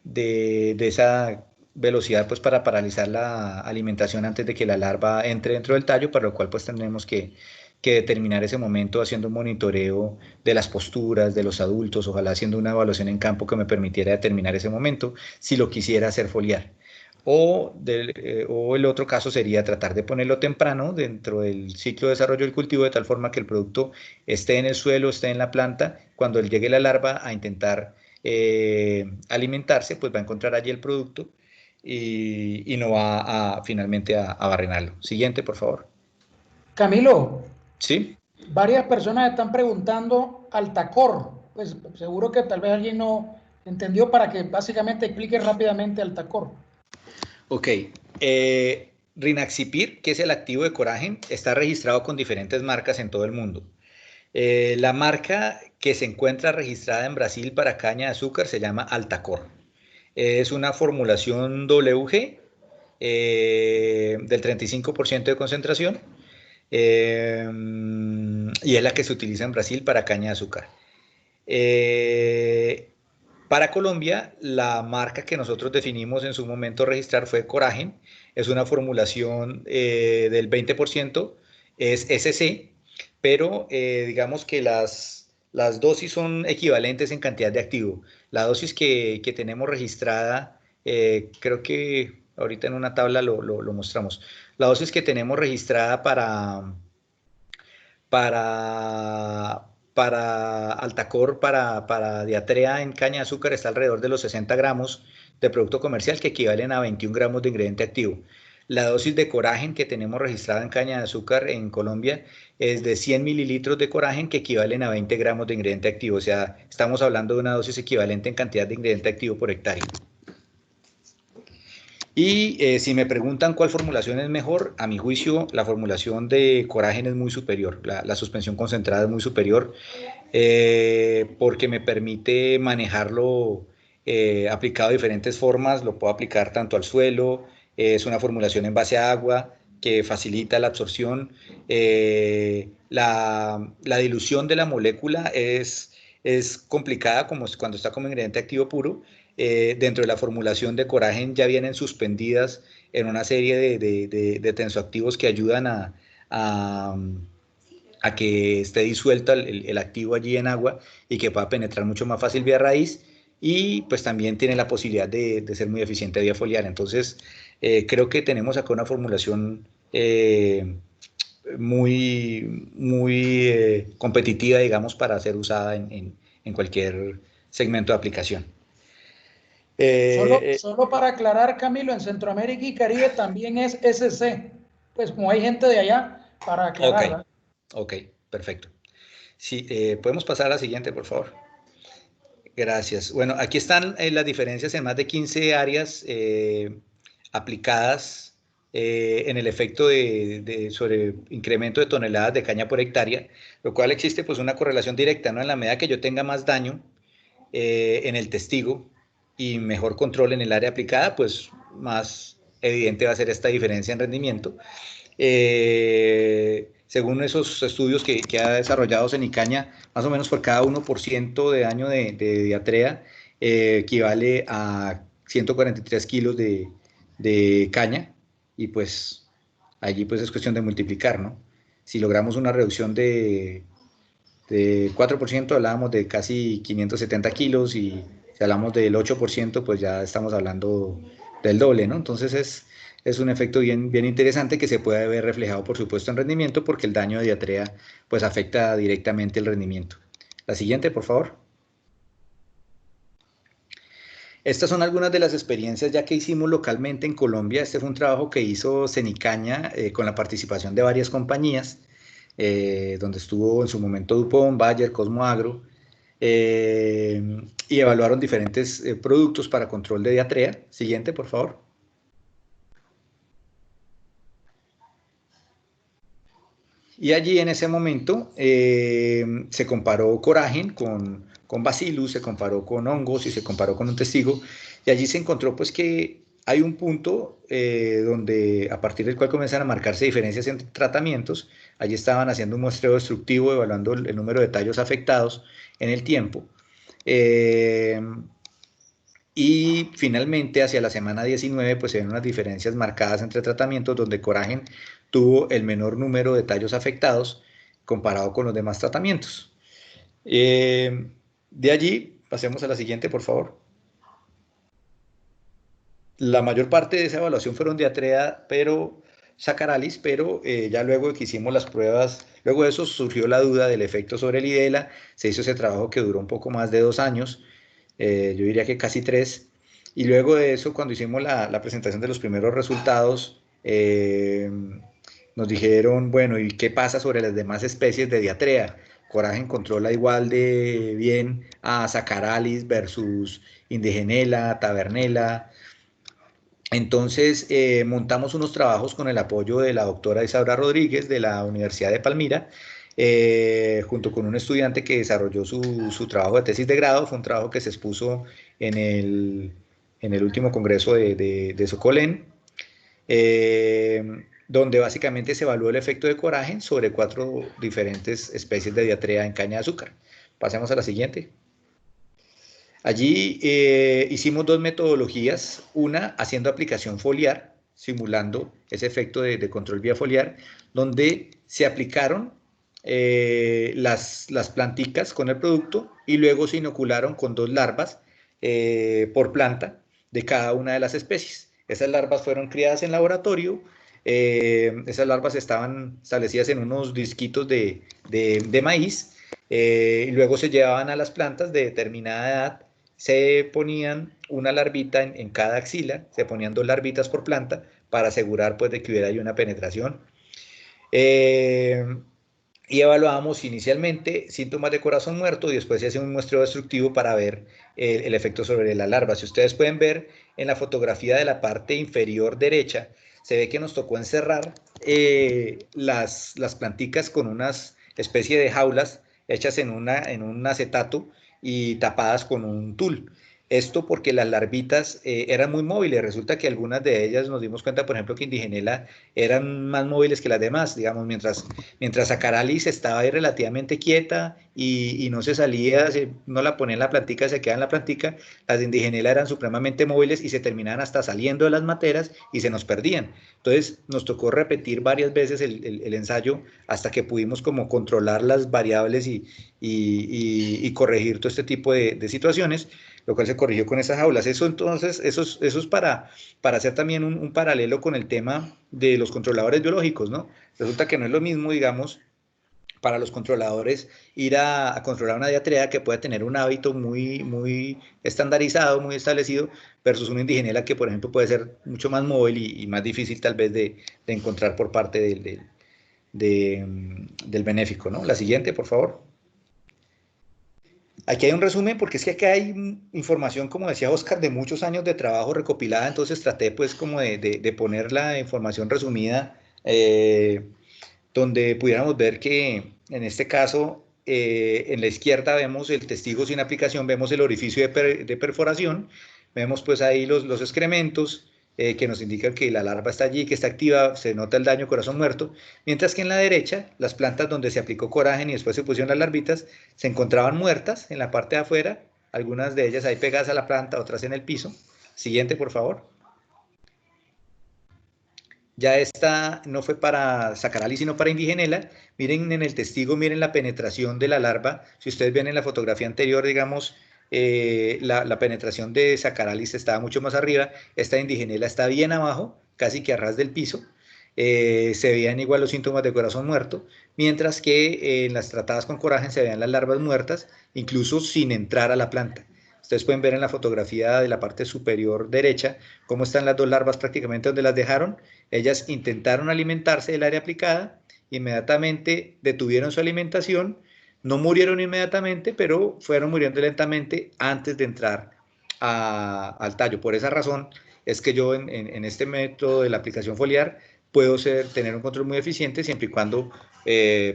de esa velocidad pues para paralizar la alimentación antes de que la larva entre dentro del tallo, para lo cual pues tendremos que determinar ese momento haciendo un monitoreo de las posturas de los adultos, ojalá haciendo una evaluación en campo que me permitiera determinar ese momento, si lo quisiera hacer foliar. O el otro caso sería tratar de ponerlo temprano dentro del ciclo de desarrollo del cultivo, de tal forma que el producto esté en el suelo, esté en la planta, cuando llegue la larva a intentar alimentarse, pues va a encontrar allí el producto y no va finalmente a barrenarlo. Siguiente, por favor. Camilo, ¿Sí? varias personas están preguntando Altacor. Pues seguro que tal vez alguien no entendió, para que básicamente explique rápidamente Altacor. Ok. Rynaxypyr, que es el activo de Coragen, está registrado con diferentes marcas en todo el mundo. La marca que se encuentra registrada en Brasil para caña de azúcar se llama Altacor. Es una formulación WG del 35% de concentración y es la que se utiliza en Brasil para caña de azúcar. Para Colombia, la marca que nosotros definimos en su momento registrar fue Coragen. Es una formulación del 20%, es SC, pero digamos que las dosis son equivalentes en cantidad de activo. La dosis que tenemos registrada, creo que ahorita en una tabla lo mostramos. La dosis que tenemos registrada para Altacor, para diatrea en caña de azúcar, está alrededor de los 60 gramos de producto comercial, que equivalen a 21 gramos de ingrediente activo. La dosis de Coragen que tenemos registrada en caña de azúcar en Colombia es de 100 mililitros de Coragen, que equivalen a 20 gramos de ingrediente activo. O sea, estamos hablando de una dosis equivalente en cantidad de ingrediente activo por hectárea. Y si me preguntan cuál formulación es mejor, a mi juicio la formulación de Coragen es muy superior, la suspensión concentrada es muy superior, porque me permite manejarlo aplicado de diferentes formas. Lo puedo aplicar tanto al suelo, es una formulación en base a agua que facilita la absorción. La dilución de la molécula es complicada, como cuando está como ingrediente activo puro. Dentro de la formulación de Coragen ya vienen suspendidas en una serie de tensoactivos que ayudan a que esté disuelto el activo allí en agua y que pueda penetrar mucho más fácil vía raíz, y pues también tiene la posibilidad de ser muy eficiente vía foliar. Entonces creo que tenemos acá una formulación muy competitiva, digamos, para ser usada en cualquier segmento de aplicación. Solo para aclarar, Camilo, en Centroamérica y Caribe también es SC. Pues como hay gente de allá, para aclarar. Ok, perfecto. Sí, podemos pasar a la siguiente, por favor. Gracias. Bueno, aquí están las diferencias en más de 15 áreas aplicadas en el efecto sobre incremento de toneladas de caña por hectárea, lo cual existe pues una correlación directa, ¿no? En la medida que yo tenga más daño en el testigo y mejor control en el área aplicada, pues más evidente va a ser esta diferencia en rendimiento. Según esos estudios que ha desarrollado Cenicaña, más o menos por cada 1% de daño de diatrea equivale a 143 kilos de caña, y pues allí pues es cuestión de multiplicar, ¿no? Si logramos una reducción de 4%, hablábamos de casi 570 kilos, y si hablamos del 8%, pues ya estamos hablando del doble, ¿no? Entonces es un efecto bien interesante, que se puede ver reflejado, por supuesto, en rendimiento, porque el daño de diatrea pues afecta directamente el rendimiento. La siguiente, por favor. Estas son algunas de las experiencias ya que hicimos localmente en Colombia. Este fue un trabajo que hizo Cenicaña con la participación de varias compañías, donde estuvo en su momento Dupont, Bayer, Cosmoagro, y evaluaron diferentes productos para control de diatrea. Siguiente, por favor. Y allí en ese momento se comparó Coragen con Bacillus, se comparó con hongos y se comparó con un testigo, y allí se encontró pues que hay un punto donde a partir del cual comienzan a marcarse diferencias entre tratamientos. Allí estaban haciendo un muestreo destructivo, evaluando el número de tallos afectados en el tiempo. Y finalmente, hacia la semana 19, pues se ven unas diferencias marcadas entre tratamientos donde Coragen tuvo el menor número de tallos afectados comparado con los demás tratamientos. De allí, pasemos a la siguiente, por favor. La mayor parte de esa evaluación fueron diarrea, pero Sacaralis, pero ya luego que hicimos las pruebas, luego de eso surgió la duda del efecto sobre el IDELA, se hizo ese trabajo que duró un poco más de 2 años, yo diría que casi 3, y luego de eso, cuando hicimos la presentación de los primeros resultados, nos dijeron, bueno, ¿y qué pasa sobre las demás especies de diarrea? Coragen controla igual de bien a Sacaralis versus Indigenela, Tavernella. Entonces, montamos unos trabajos con el apoyo de la doctora Isaura Rodríguez de la Universidad de Palmira, junto con un estudiante que desarrolló su trabajo de tesis de grado. Fue un trabajo que se expuso en el último congreso de Socolén, donde básicamente se evaluó el efecto de Coragen sobre 4 diferentes especies de diarrea en caña de azúcar. Pasemos a la siguiente. Allí hicimos 2 metodologías, una haciendo aplicación foliar, simulando ese efecto de control vía foliar, donde se aplicaron las planticas con el producto y luego se inocularon con 2 larvas por planta de cada una de las especies. Esas larvas fueron criadas en laboratorio, esas larvas estaban establecidas en unos disquitos de maíz, y luego se llevaban a las plantas de determinada edad, se ponían una larvita en cada axila, se ponían 2 larvitas por planta para asegurar pues de que hubiera ahí una penetración. Y evaluábamos inicialmente síntomas de corazón muerto y después se hace un muestreo destructivo para ver el efecto sobre la larva. Si ustedes pueden ver en la fotografía de la parte inferior derecha, se ve que nos tocó encerrar las planticas con unas especie de jaulas hechas en un acetato y tapadas con un tul. Esto porque las larvitas eran muy móviles. Resulta que algunas de ellas nos dimos cuenta, por ejemplo, que Indigenela eran más móviles que las demás. Digamos, mientras Sacaralis estaba ahí relativamente quieta y no se salía, no la ponía en la plantica, se quedaba en la plantica, las de Indigenela eran supremamente móviles y se terminaban hasta saliendo de las materas y se nos perdían. Entonces nos tocó repetir varias veces el ensayo hasta que pudimos como controlar las variables y corregir todo este tipo de situaciones, lo cual se corrigió con esas jaulas. Eso entonces, eso es para hacer también un paralelo con el tema de los controladores biológicos, ¿no? Resulta que no es lo mismo, digamos, para los controladores ir a controlar una diarrea que puede tener un hábito muy estandarizado, muy establecido, versus una indigenela que, por ejemplo, puede ser mucho más móvil y más difícil tal vez de encontrar por parte del benéfico, ¿no? La siguiente, por favor. Aquí hay un resumen porque es que acá hay información, como decía Oscar, de muchos años de trabajo recopilada, entonces traté pues como de poner la información resumida, donde pudiéramos ver que en este caso, en la izquierda vemos el testigo sin aplicación, vemos el orificio de perforación, vemos pues ahí los excrementos, que nos indican que la larva está allí, que está activa, se nota el daño corazón muerto, mientras que en la derecha, las plantas donde se aplicó Coragen y después se pusieron las larvitas, se encontraban muertas en la parte de afuera, algunas de ellas ahí pegadas a la planta, otras en el piso. Siguiente, por favor. Ya esta no fue para Sacaralis, sino para Indigenela. Miren en el testigo, miren la penetración de la larva. Si ustedes ven en la fotografía anterior, digamos, la penetración de Sacaralis estaba mucho más arriba. Esta Indigenela está bien abajo, casi que a ras del piso. Se veían igual los síntomas de corazón muerto, mientras que en las tratadas con Coragen se veían las larvas muertas, incluso sin entrar a la planta. Ustedes pueden ver en la fotografía de la parte superior derecha cómo están las 2 larvas prácticamente donde las dejaron. Ellas intentaron alimentarse del área aplicada, inmediatamente detuvieron su alimentación, no murieron inmediatamente, pero fueron muriendo lentamente antes de entrar al tallo. Por esa razón es que yo en este método de la aplicación foliar puedo tener un control muy eficiente siempre y cuando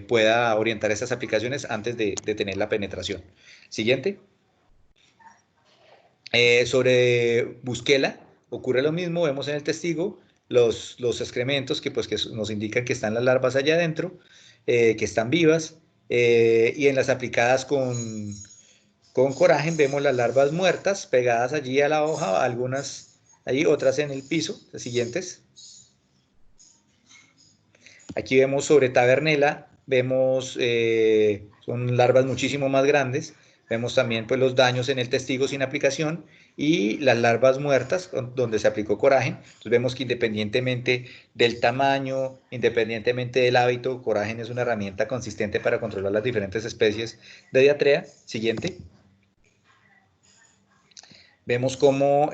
pueda orientar esas aplicaciones antes de tener la penetración. Siguiente. Sobre Buskela ocurre lo mismo, vemos en el testigo los excrementos que nos indican que están las larvas allá adentro, que están vivas, y en las aplicadas con con coragen vemos las larvas muertas pegadas allí a la hoja, algunas allí, otras en el piso, las siguientes. Aquí vemos sobre Tavernella, vemos, son larvas muchísimo más grandes, vemos también pues, los daños en el testigo sin aplicación y las larvas muertas donde se aplicó coragen. Entonces vemos que independientemente del tamaño, independientemente del hábito, coragen es una herramienta consistente para controlar las diferentes especies de diarrea. Siguiente. Vemos cómo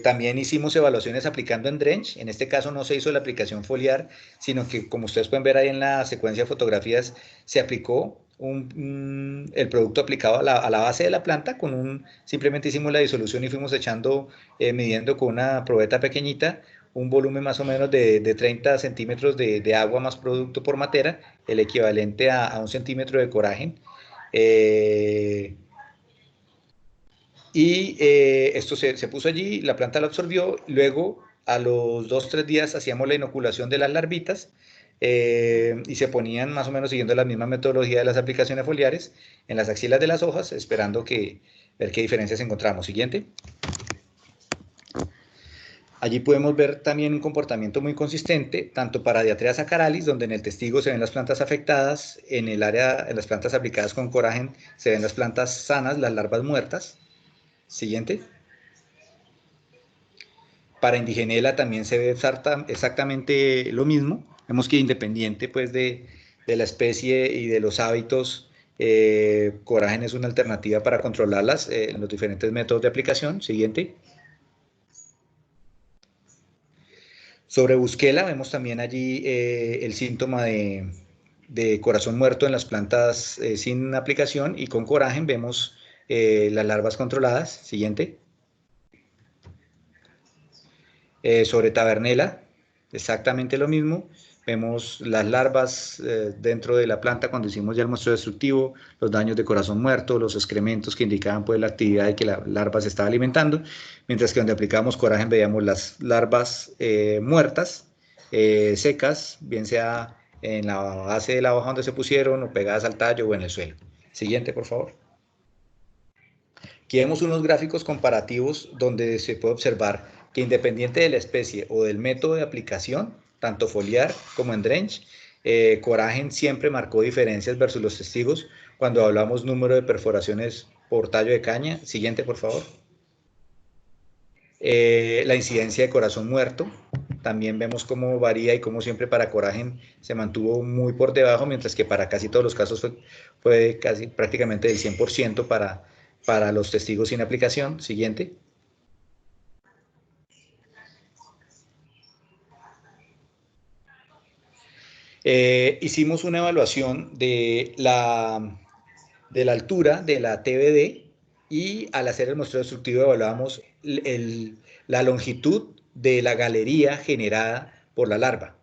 también hicimos evaluaciones aplicando en Drench. En este caso no se hizo la aplicación foliar, sino que como ustedes pueden ver ahí en la secuencia de fotografías, se aplicó el producto aplicado a la base de la planta. Simplemente hicimos la disolución y fuimos echando, midiendo con una probeta pequeñita, un volumen más o menos de 30 centímetros de agua más producto por matera, el equivalente a 1 centímetro de coragen. Y esto se puso allí, la planta lo absorbió, luego a los 2-3 días hacíamos la inoculación de las larvitas y se ponían más o menos siguiendo la misma metodología de las aplicaciones foliares en las axilas de las hojas, esperando ver qué diferencias encontramos. Siguiente. Allí podemos ver también un comportamiento muy consistente, tanto para Diatrea saccharalis, donde en el testigo se ven las plantas afectadas, en el área, en las plantas aplicadas con coragen, se ven las plantas sanas, las larvas muertas. Siguiente. Para Indigenella también se ve exactamente lo mismo. Vemos que independiente pues, de la especie y de los hábitos, coragen es una alternativa para controlarlas en los diferentes métodos de aplicación. Siguiente. Sobre Buskela vemos también allí el síntoma de corazón muerto en las plantas sin aplicación, y con coragen vemos las larvas controladas. Siguiente. Sobre Tavernella, exactamente lo mismo. Vemos las larvas dentro de la planta cuando hicimos ya el muestreo destructivo, los daños de corazón muerto, los excrementos que indicaban pues, la actividad de que la larva se estaba alimentando, mientras que donde aplicamos coragen veíamos las larvas muertas, secas, bien sea en la base de la hoja donde se pusieron o pegadas al tallo o en el suelo. Siguiente, por favor. Aquí vemos unos gráficos comparativos donde se puede observar que independiente de la especie o del método de aplicación, tanto foliar como en Drench, coragen siempre marcó diferencias versus los testigos cuando hablamos número de perforaciones por tallo de caña. Siguiente, por favor. La incidencia de corazón muerto, también vemos cómo varía y cómo siempre para coragen se mantuvo muy por debajo, mientras que para casi todos los casos fue casi prácticamente del 100% para los testigos sin aplicación. Siguiente. Hicimos una evaluación de la altura de la TBD, y al hacer el muestreo destructivo evaluamos la longitud de la galería generada por la larva.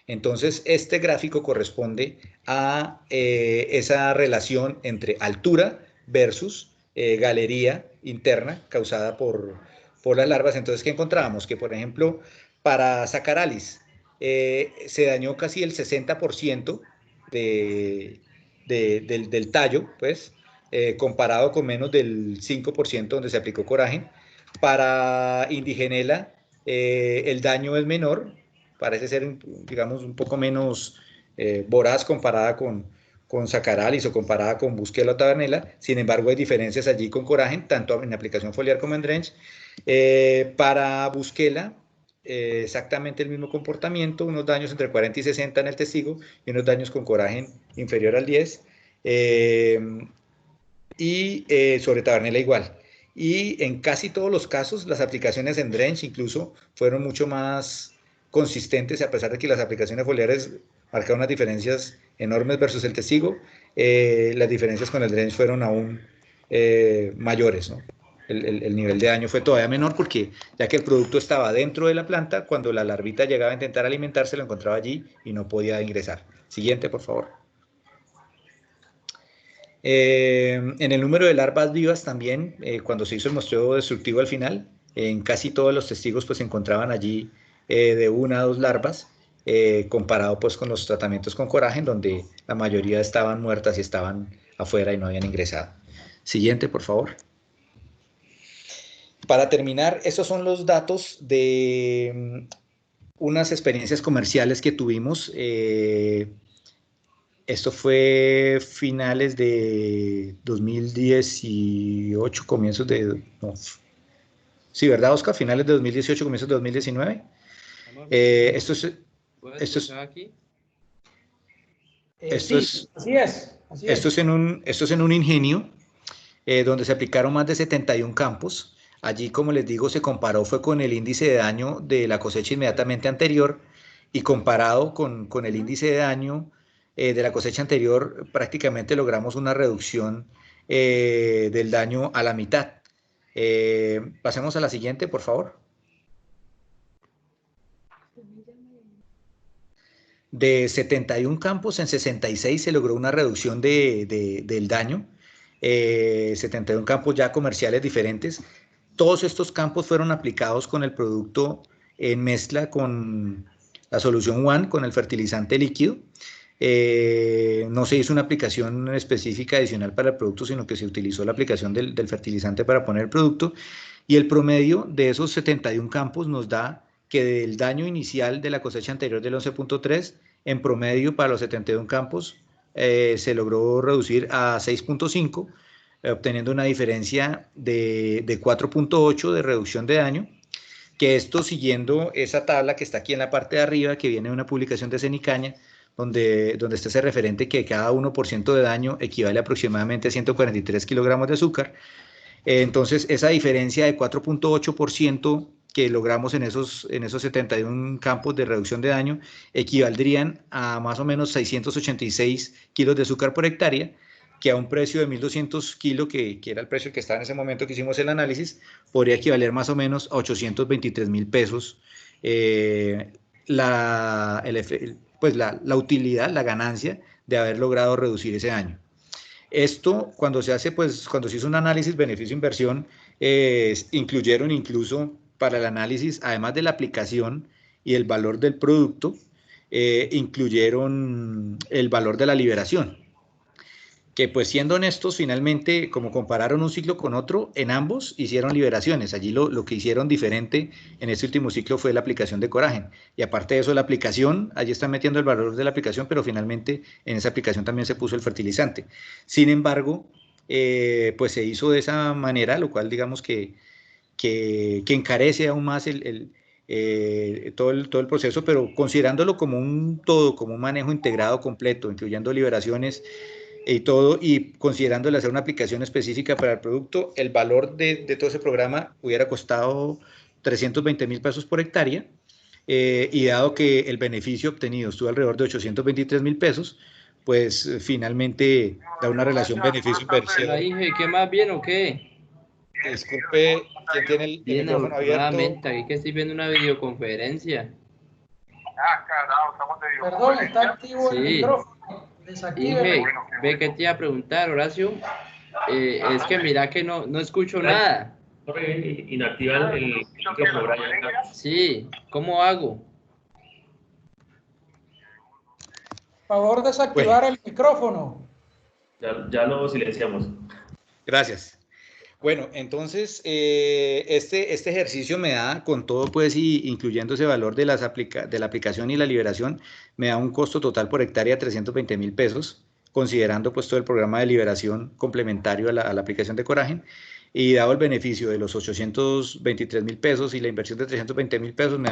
Entonces, este gráfico corresponde a esa relación entre altura versus galería interna causada por las larvas. Entonces, ¿qué encontrábamos? Que, por ejemplo, para Saccharalis se dañó casi el 60% del tallo, pues, comparado con menos del 5% donde se aplicó coragen. Para Indigenella el daño es menor, parece ser, digamos, un poco menos voraz comparada con Saccharalis o comparada con Buskela o Tavernella. Sin embargo, hay diferencias allí con coragen, tanto en aplicación foliar como en Drench. Para Buskela, exactamente el mismo comportamiento, unos daños entre 40 y 60 en el testigo y unos daños con coragen inferior al 10. Sobre Tavernella igual. Y en casi todos los casos, las aplicaciones en Drench incluso fueron mucho más consistentes, a pesar de que las aplicaciones foliares marcaron unas diferencias enormes versus el testigo. Las diferencias con el Drench fueron aún mayores, ¿no? El nivel de daño fue todavía menor, porque ya que el producto estaba dentro de la planta, cuando la larvita llegaba a intentar alimentarse, lo encontraba allí y no podía ingresar. Siguiente, por favor. En el número de larvas vivas también, cuando se hizo el muestreo destructivo al final, en casi todos los testigos pues se encontraban allí de 1 a 2 larvas, comparado pues con los tratamientos con coragen, donde la mayoría estaban muertas y estaban afuera y no habían ingresado. Siguiente, por favor. Para terminar, estos son los datos de unas experiencias comerciales que tuvimos. Esto fue finales de 2018, comienzos de... No, sí, ¿verdad, Oscar? Finales de 2018, comienzos de 2019. Esto es... Aquí? Esto Sí, es... así es. Así Esto es. es en un ingenio donde se aplicaron más de 71 campos. Allí, como les digo, se comparó fue con el índice de daño de la cosecha inmediatamente anterior y comparado con el índice de daño de la cosecha anterior, prácticamente logramos una reducción del daño a la mitad. Pasemos a la siguiente, por favor. De 71 campos, en 66 se logró una reducción del daño. 71 campos ya comerciales diferentes. Todos estos campos fueron aplicados con el producto en mezcla con la solución One, con el fertilizante líquido. No se hizo una aplicación específica adicional para el producto, sino que se utilizó la aplicación del fertilizante para poner el producto. Y el promedio de esos 71 campos nos da que del daño inicial de la cosecha anterior del 11.3, en promedio para los 71 campos se logró reducir a 6.5, obteniendo una diferencia de 4.8 de reducción de daño, que esto siguiendo esa tabla que está aquí en la parte de arriba, que viene de una publicación de Cenicaña, donde está ese referente que cada 1% de daño equivale aproximadamente a 143 kilogramos de azúcar. Entonces, esa diferencia de 4.8% que logramos en esos 71 campos de reducción de daño equivaldrían a más o menos 686 kilos de azúcar por hectárea, que a un precio de 1.200 kilos, que era el precio que estaba en ese momento que hicimos el análisis, podría equivaler más o menos a 823.000 pesos la utilidad, la ganancia de haber logrado reducir ese daño. Esto, cuando se hace, pues, cuando se hizo un análisis beneficio-inversión, incluyeron incluso para el análisis, además de la aplicación y el valor del producto, incluyeron el valor de la liberación. Que pues siendo honestos, finalmente, como compararon un ciclo con otro, en ambos hicieron liberaciones. Allí lo que hicieron diferente en este último ciclo fue la aplicación de coragen. Y aparte de eso, la aplicación, allí están metiendo el valor de la aplicación, pero finalmente en esa aplicación también se puso el fertilizante. Sin embargo, pues se hizo de esa manera, lo cual digamos que encarece aún más todo el proceso, pero considerándolo como un todo, como un manejo integrado completo, incluyendo liberaciones y todo, y considerando el hacer una aplicación específica para el producto, el valor de todo ese programa hubiera costado 320.000 pesos por hectárea, y dado que el beneficio obtenido estuvo alrededor de 823.000 pesos, pues finalmente da una relación beneficio-inversión. La dije, ¿qué más bien o qué? Disculpe, ¿quién tiene el micrófono abierto? Nuevamente, aquí que estoy viendo una videoconferencia. Perdón, está activo el Sí. micrófono. Desactíbelo. Dije, ve que te iba a preguntar, Horacio. Es que mira que no escucho nada. Inactivar el micrófono, Brian. Sí, ¿cómo hago? Por favor, desactivar el micrófono. Ya lo silenciamos. Gracias. Bueno, entonces este ejercicio me da, con todo pues y incluyendo ese valor de la aplicación y la liberación, me da un costo total por hectárea de 320.000 pesos, considerando pues todo el programa de liberación complementario a la aplicación de coragen, y dado el beneficio de los 823.000 pesos y la inversión de 320.000 pesos, me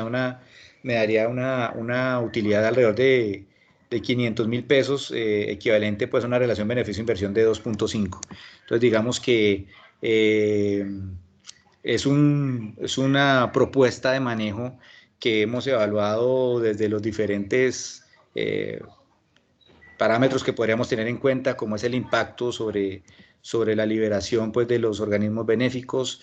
daría una utilidad de alrededor de 500.000 pesos, equivalente pues a una relación beneficio-inversión de 2.5. Entonces digamos que es una propuesta de manejo que hemos evaluado desde los diferentes parámetros que podríamos tener en cuenta, como es el impacto sobre la liberación pues, de los organismos benéficos,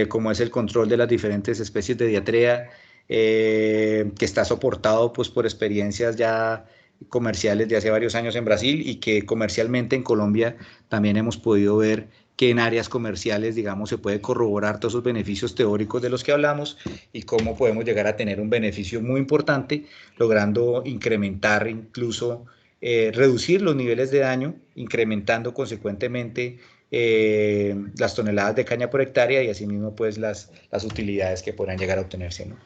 como es el control de las diferentes especies de diatrea, que está soportado pues, por experiencias ya comerciales de hace varios años en Brasil, y que comercialmente en Colombia también hemos podido ver que en áreas comerciales, digamos, se puede corroborar todos esos beneficios teóricos de los que hablamos y cómo podemos llegar a tener un beneficio muy importante, logrando incrementar incluso, reducir los niveles de daño, incrementando consecuentemente las toneladas de caña por hectárea y asimismo pues las utilidades que podrán llegar a obtenerse, ¿no?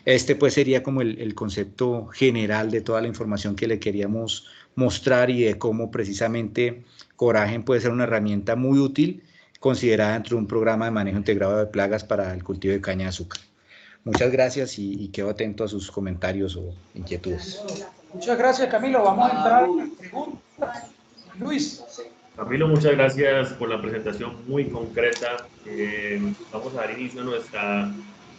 Este pues sería como el concepto general de toda la información que le queríamos mostrar y de cómo precisamente Coragen puede ser una herramienta muy útil considerada dentro de un programa de manejo integrado de plagas para el cultivo de caña de azúcar. Muchas gracias y quedo atento a sus comentarios o inquietudes. Muchas gracias, Camilo. Vamos a entrar a las preguntas. Luis. Camilo, muchas gracias por la presentación muy concreta. Vamos a dar inicio a nuestra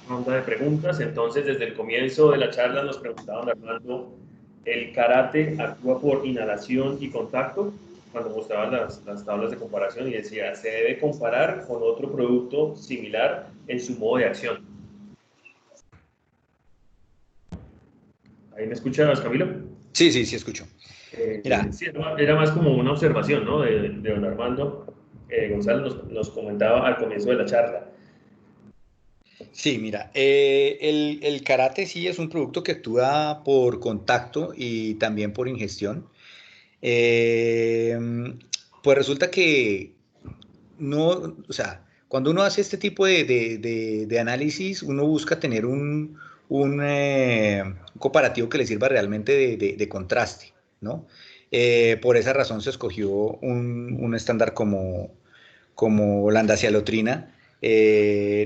ronda de preguntas. Entonces, desde el comienzo de la charla nos preguntaban, Armando, ¿el karate actúa por inhalación y contacto? Cuando mostraban las tablas de comparación y decía, se debe comparar con otro producto similar en su modo de acción. ¿Ahí me escuchas, Camilo? Sí, escucho. Mira. Sí, era más como una observación, ¿no? de don Armando. Gonzalo nos comentaba al comienzo de la charla. Sí, mira, el karate sí es un producto que actúa por contacto y también por ingestión. Pues resulta que no, o sea, cuando uno hace este tipo de análisis, uno busca tener un comparativo que le sirva realmente de contraste, ¿no? Por esa razón se escogió un estándar como la andacialotrina,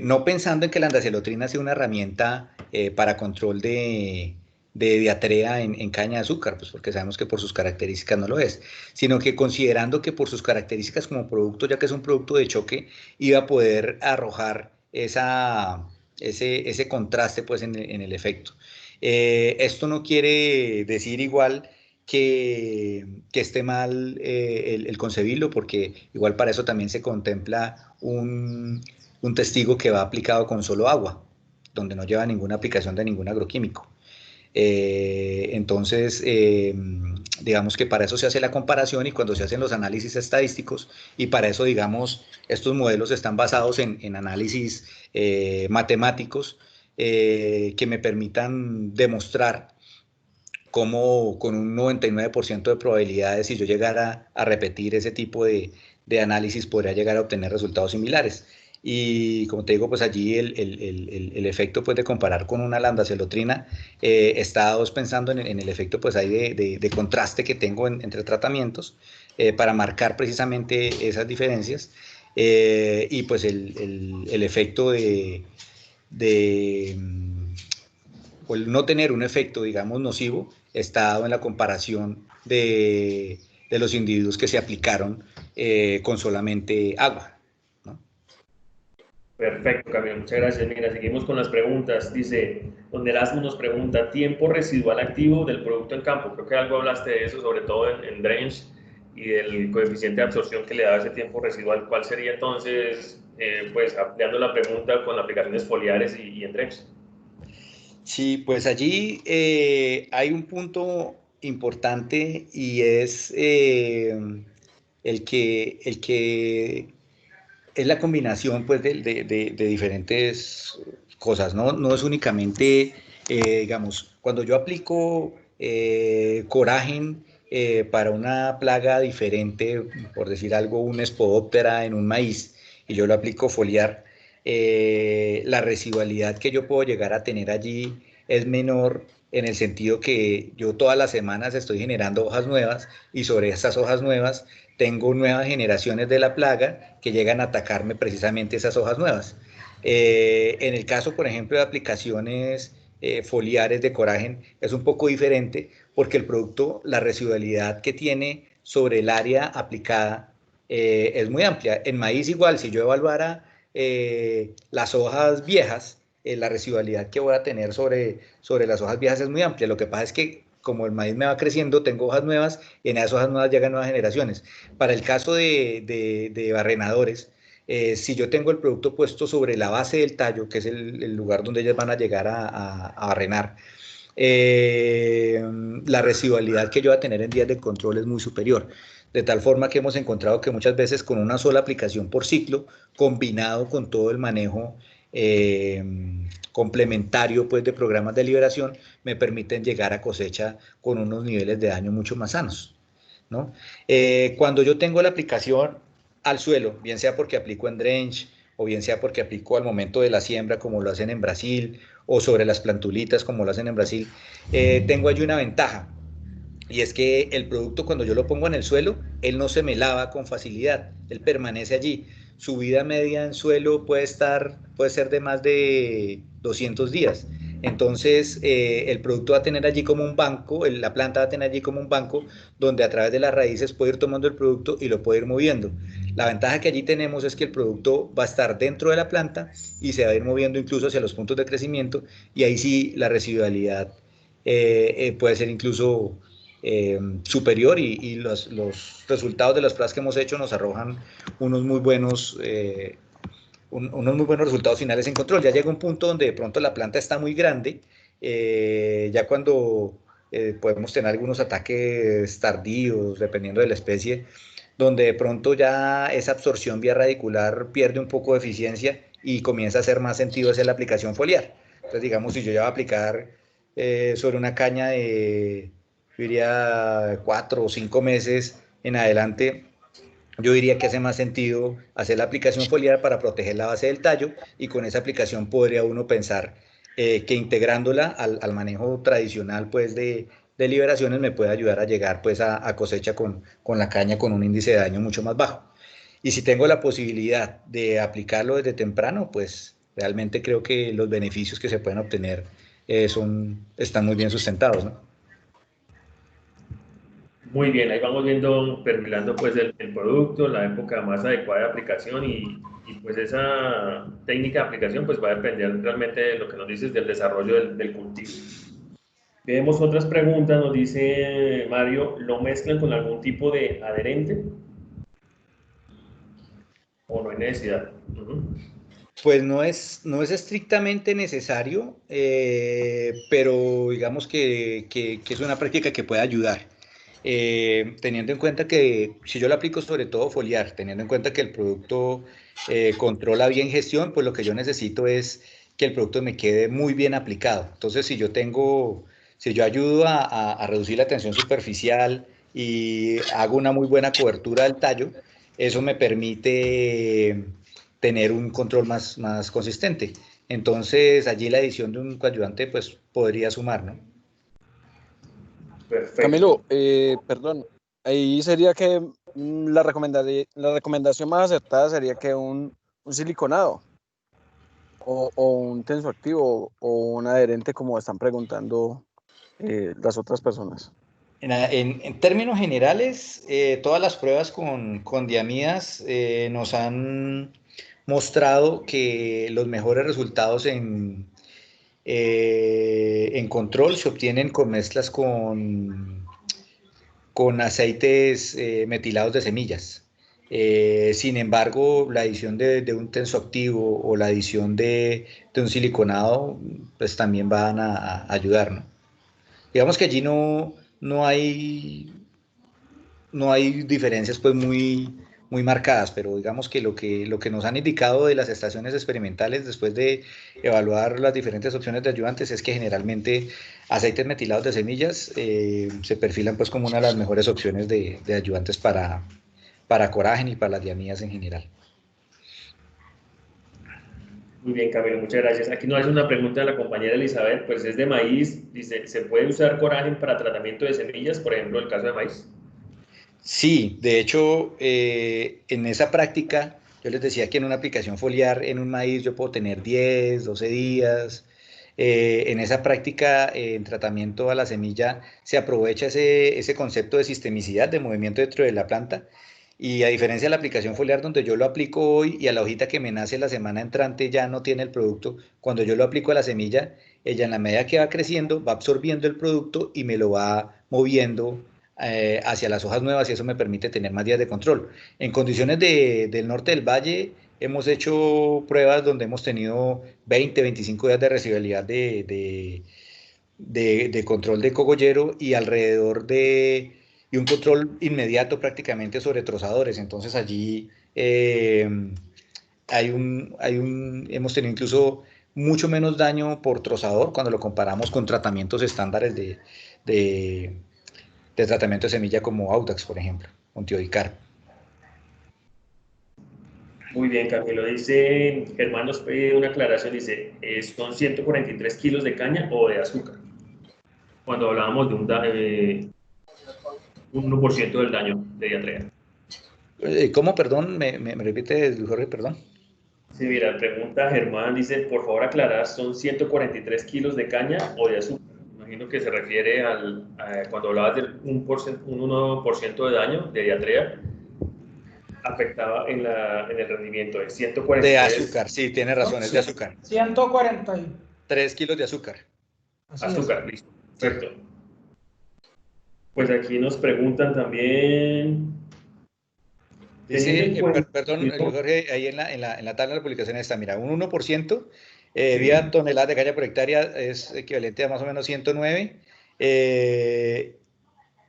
no pensando en que la andacialotrina sea una herramienta para control de diarrea en caña de azúcar, pues porque sabemos que por sus características no lo es, sino que considerando que por sus características como producto, ya que es un producto de choque, iba a poder arrojar ese contraste pues en el efecto. Esto no quiere decir igual que esté mal el concebirlo, porque igual para eso también se contempla un testigo que va aplicado con solo agua, donde no lleva ninguna aplicación de ningún agroquímico. Entonces, digamos que para eso se hace la comparación y cuando se hacen los análisis estadísticos, y para eso, digamos, estos modelos están basados en análisis matemáticos que me permitan demostrar cómo con un 99% de probabilidades, si yo llegara a repetir ese tipo de análisis, podría llegar a obtener resultados similares. Y como te digo, pues allí el efecto pues, de comparar con una landacelotrina, estábamos pensando en el efecto pues, ahí de contraste que tengo entre tratamientos para marcar precisamente esas diferencias y pues el efecto o el no tener un efecto, digamos, nocivo, está dado en la comparación de los individuos que se aplicaron con solamente agua. Perfecto, Camilo, muchas gracias. Mira, seguimos con las preguntas. Dice, don Erasmo nos pregunta, ¿tiempo residual activo del producto en campo? Creo que algo hablaste de eso, sobre todo en Drench y del coeficiente de absorción que le da ese tiempo residual. ¿Cuál sería entonces, pues, ampliando la pregunta con aplicaciones foliares y en Drench? Sí, pues allí hay un punto importante y es el que es la combinación pues, de diferentes cosas, ¿no? No es únicamente, digamos, cuando yo aplico Coragen para una plaga diferente, por decir algo, un Spodoptera en un maíz, y yo lo aplico foliar, la residualidad que yo puedo llegar a tener allí es menor en el sentido que yo todas las semanas estoy generando hojas nuevas y sobre esas hojas nuevas tengo nuevas generaciones de la plaga que llegan a atacarme precisamente esas hojas nuevas. En el caso, por ejemplo, de aplicaciones foliares de Coragen es un poco diferente porque el producto, la residualidad que tiene sobre el área aplicada es muy amplia. En maíz igual, si yo evaluara las hojas viejas, la residualidad que voy a tener sobre las hojas viejas es muy amplia. Lo que pasa es que como el maíz me va creciendo, tengo hojas nuevas y en esas hojas nuevas llegan nuevas generaciones. Para el caso de barrenadores, si yo tengo el producto puesto sobre la base del tallo, que es el lugar donde ellas van a llegar a barrenar, la residualidad que yo voy a tener en días de control es muy superior. De tal forma que hemos encontrado que muchas veces con una sola aplicación por ciclo, combinado con todo el manejo complementario pues, de programas de liberación, me permiten llegar a cosecha con unos niveles de daño mucho más sanos, ¿no? Cuando yo tengo la aplicación al suelo, bien sea porque aplico en drench, o bien sea porque aplico al momento de la siembra, como lo hacen en Brasil, o sobre las plantulitas, como lo hacen en Brasil, tengo allí una ventaja. Y es que el producto, cuando yo lo pongo en el suelo, él no se me lava con facilidad, él permanece allí. Su vida media en suelo puede ser de más de 200 días. Entonces, el producto va a tener allí como un banco, la planta va a tener allí como un banco, donde a través de las raíces puede ir tomando el producto y lo puede ir moviendo. La ventaja que allí tenemos es que el producto va a estar dentro de la planta y se va a ir moviendo incluso hacia los puntos de crecimiento, y ahí sí la residualidad puede ser incluso superior, y los resultados de las pruebas que hemos hecho nos arrojan unos muy buenos resultados finales en control. Ya llega un punto donde de pronto la planta está muy grande, ya cuando podemos tener algunos ataques tardíos, dependiendo de la especie, donde de pronto ya esa absorción vía radicular pierde un poco de eficiencia y comienza a hacer más sentido hacer la aplicación foliar. Entonces, digamos, si yo ya voy a aplicar sobre una caña de, yo diría, 4 o 5 meses en adelante, yo diría que hace más sentido hacer la aplicación foliar para proteger la base del tallo, y con esa aplicación podría uno pensar que integrándola al manejo tradicional pues de liberaciones me puede ayudar a llegar pues a cosecha con la caña con un índice de daño mucho más bajo. Y si tengo la posibilidad de aplicarlo desde temprano, pues realmente creo que los beneficios que se pueden obtener están muy bien sustentados, ¿no? Muy bien, ahí vamos viendo, perfilando pues el producto, la época más adecuada de aplicación y pues esa técnica de aplicación pues va a depender realmente de lo que nos dices del desarrollo del cultivo. Vemos otras preguntas, nos dice Mario, ¿lo mezclan con algún tipo de adherente? ¿O no hay necesidad? Pues no es estrictamente necesario, pero digamos que es una práctica que puede ayudar. Teniendo en cuenta que si yo lo aplico sobre todo foliar, teniendo en cuenta que el producto controla bien gestión, pues lo que yo necesito es que el producto me quede muy bien aplicado. Entonces, si yo ayudo a reducir la tensión superficial y hago una muy buena cobertura del tallo, eso me permite tener un control más consistente. Entonces, allí la adición de un coadyuvante pues podría sumar, ¿no? Perfecto. Camilo, perdón, ahí sería que la recomendación más acertada sería que un siliconado o un tensoactivo o un adherente, como están preguntando las otras personas. En términos generales, todas las pruebas con diamidas nos han mostrado que los mejores resultados en control se obtienen con mezclas con aceites metilados de semillas. Sin embargo, la adición de un tensoactivo o la adición de un siliconado, pues también van a ayudar, ¿no? Digamos que allí no hay diferencias pues muy marcadas, pero digamos que lo que nos han indicado de las estaciones experimentales después de evaluar las diferentes opciones de ayudantes es que generalmente aceites metilados de semillas se perfilan pues como una de las mejores opciones de ayudantes para coragen y para las diamidas en general. Muy bien, Camilo, muchas gracias. Aquí nos hace una pregunta de la compañera Elizabeth, pues es de maíz, dice, ¿se puede usar coragen para tratamiento de semillas, por ejemplo, el caso de maíz? Sí, de hecho, en esa práctica, yo les decía que en una aplicación foliar en un maíz yo puedo tener 10, 12 días. En esa práctica, en tratamiento a la semilla, se aprovecha ese concepto de sistemicidad, de movimiento dentro de la planta. Y a diferencia de la aplicación foliar, donde yo lo aplico hoy y a la hojita que me nace la semana entrante ya no tiene el producto, cuando yo lo aplico a la semilla, ella en la medida que va creciendo va absorbiendo el producto y me lo va moviendo hacia las hojas nuevas, y eso me permite tener más días de control. En condiciones del norte del valle hemos hecho pruebas donde hemos tenido 20, 25 días de residualidad de control de cogollero y y un control inmediato prácticamente sobre trozadores. Entonces allí hemos tenido incluso mucho menos daño por trozador cuando lo comparamos con tratamientos estándares de tratamiento de semilla como Audax, por ejemplo, con Tiodicar. Muy bien, Camilo. Dice, Germán nos pide una aclaración, dice, ¿son 143 kilos de caña o de azúcar? Cuando hablábamos de un 1% del daño de diarrea. ¿Cómo? Perdón, me repite, Jorge, perdón. Sí, mira, pregunta Germán, dice, por favor aclarar, ¿son 143 kilos de caña o de azúcar? Imagino que se refiere cuando hablabas del un 1% de daño de diarrea, afectaba en el rendimiento de 143. De azúcar, sí, tiene razón, es de azúcar. 140. 3 kilos de azúcar. Así es. Azúcar, listo. Perfecto. Pues aquí nos preguntan también. Dice, perdón, Jorge, ahí en la tabla de la publicación está, mira, un 1%, vía toneladas de caña por hectárea es equivalente a más o menos 109,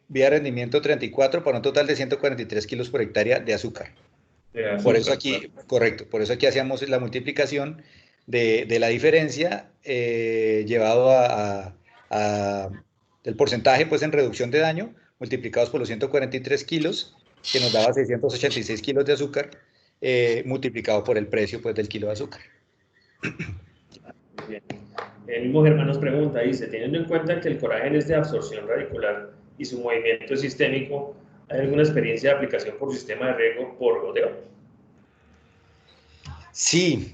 vía rendimiento 34, para un total de 143 kilos por hectárea de azúcar. Por eso aquí, correcto, por eso aquí hacíamos la multiplicación de la diferencia llevado del porcentaje pues en reducción de daño, multiplicados por los 143 kilos, que nos daba 686 kilos de azúcar, multiplicado por el precio pues del kilo de azúcar. Bien. El mismo Germán nos pregunta, dice, teniendo en cuenta que el colágeno es de absorción radicular y su movimiento es sistémico, ¿hay alguna experiencia de aplicación por sistema de riego por goteo? Sí,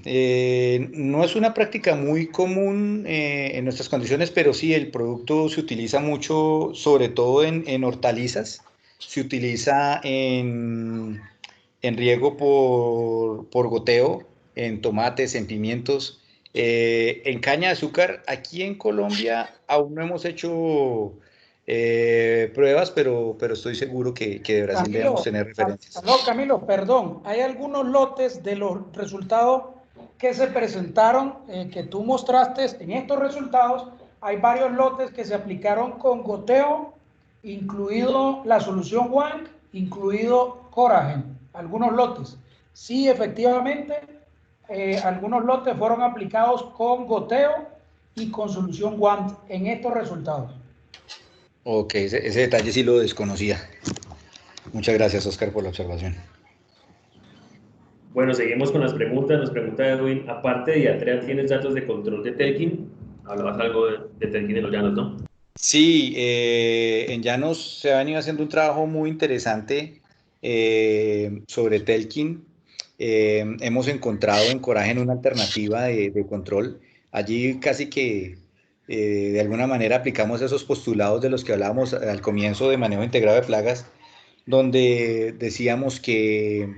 no es una práctica muy común en nuestras condiciones, pero sí, el producto se utiliza mucho, sobre todo en hortalizas, se utiliza en riego por goteo, en tomates, en pimientos, en caña de azúcar. Aquí en Colombia aún no hemos hecho pruebas, pero estoy seguro que de Brasil debemos tener referencias. No, Camilo, perdón. Hay algunos lotes de los resultados que se presentaron, que tú mostraste en estos resultados. Hay varios lotes que se aplicaron con goteo, incluido la solución WANC, incluido Coragen. Algunos lotes. Sí, efectivamente, algunos lotes fueron aplicados con goteo y con solución WANC en estos resultados. Ok, ese detalle sí lo desconocía. Muchas gracias, Oscar, por la observación. Bueno, seguimos con las preguntas. Nos pregunta Edwin, aparte de diarrea, ¿tienes datos de control de Telkin? Hablabas algo de Telkin en los llanos, ¿no? Sí, en Llanos se ha venido haciendo un trabajo muy interesante sobre Telkin. Hemos encontrado en Coragen una alternativa de control. Allí casi que de alguna manera aplicamos esos postulados de los que hablábamos al comienzo de manejo integrado de plagas, donde decíamos que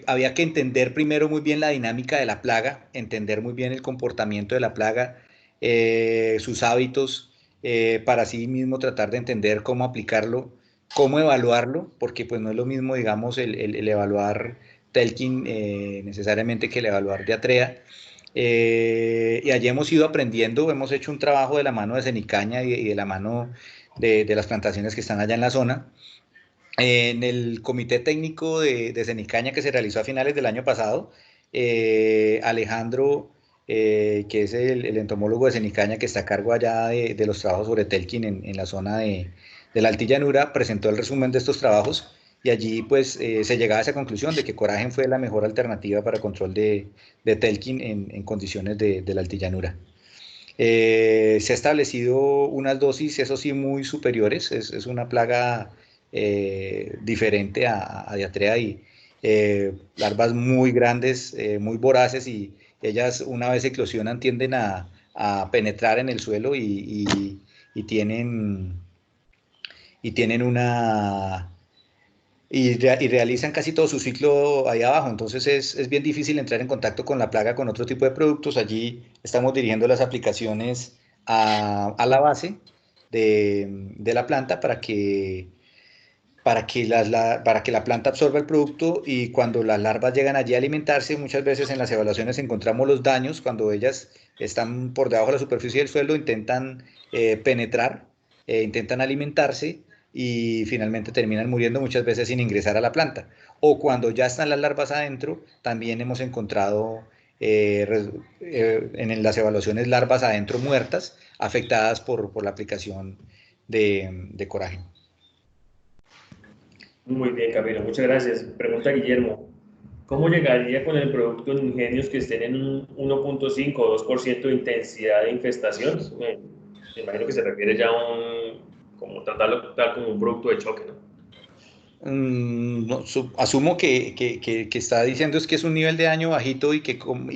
había que entender primero muy bien la dinámica de la plaga, entender muy bien el comportamiento de la plaga, sus hábitos, para así mismo tratar de entender cómo aplicarlo, cómo evaluarlo, porque pues no es lo mismo, digamos, el evaluar Telkin necesariamente que el evaluar diarrea. Y allí hemos ido aprendiendo, hemos hecho un trabajo de la mano de Cenicaña y de la mano de las plantaciones que están allá en la zona. En el comité técnico de Cenicaña que se realizó a finales del año pasado, Alejandro, que es el entomólogo de Cenicaña que está a cargo allá de los trabajos sobre Telkin en la zona de la Altillanura, presentó el resumen de estos trabajos y allí pues se llegaba a esa conclusión de que Coragen fue la mejor alternativa para control de Telkin en condiciones de la Altillanura. Se ha establecido unas dosis, eso sí, muy superiores, es una plaga diferente a diarrea y larvas muy grandes, muy voraces, y ellas una vez eclosionan tienden a penetrar en el suelo y tienen una... Y realizan casi todo su ciclo ahí abajo, entonces es bien difícil entrar en contacto con la plaga con otro tipo de productos. Allí estamos dirigiendo las aplicaciones a la base de la planta para que la planta absorba el producto, y cuando las larvas llegan allí a alimentarse, muchas veces en las evaluaciones encontramos los daños cuando ellas están por debajo de la superficie del suelo, intentan penetrar, intentan alimentarse y finalmente terminan muriendo muchas veces sin ingresar a la planta. O cuando ya están las larvas adentro, también hemos encontrado en las evaluaciones larvas adentro muertas, afectadas por la aplicación de Coragen. Muy bien, Camilo, muchas gracias. Pregunta Guillermo, ¿cómo llegaría con el producto en ingenios que estén en un 1.5 o 2% de intensidad de infestación? Me imagino que se refiere ya a como tratarlo tal como un producto de choque, ¿no? No, asumo que está diciendo es que es un nivel de daño bajito y que cómo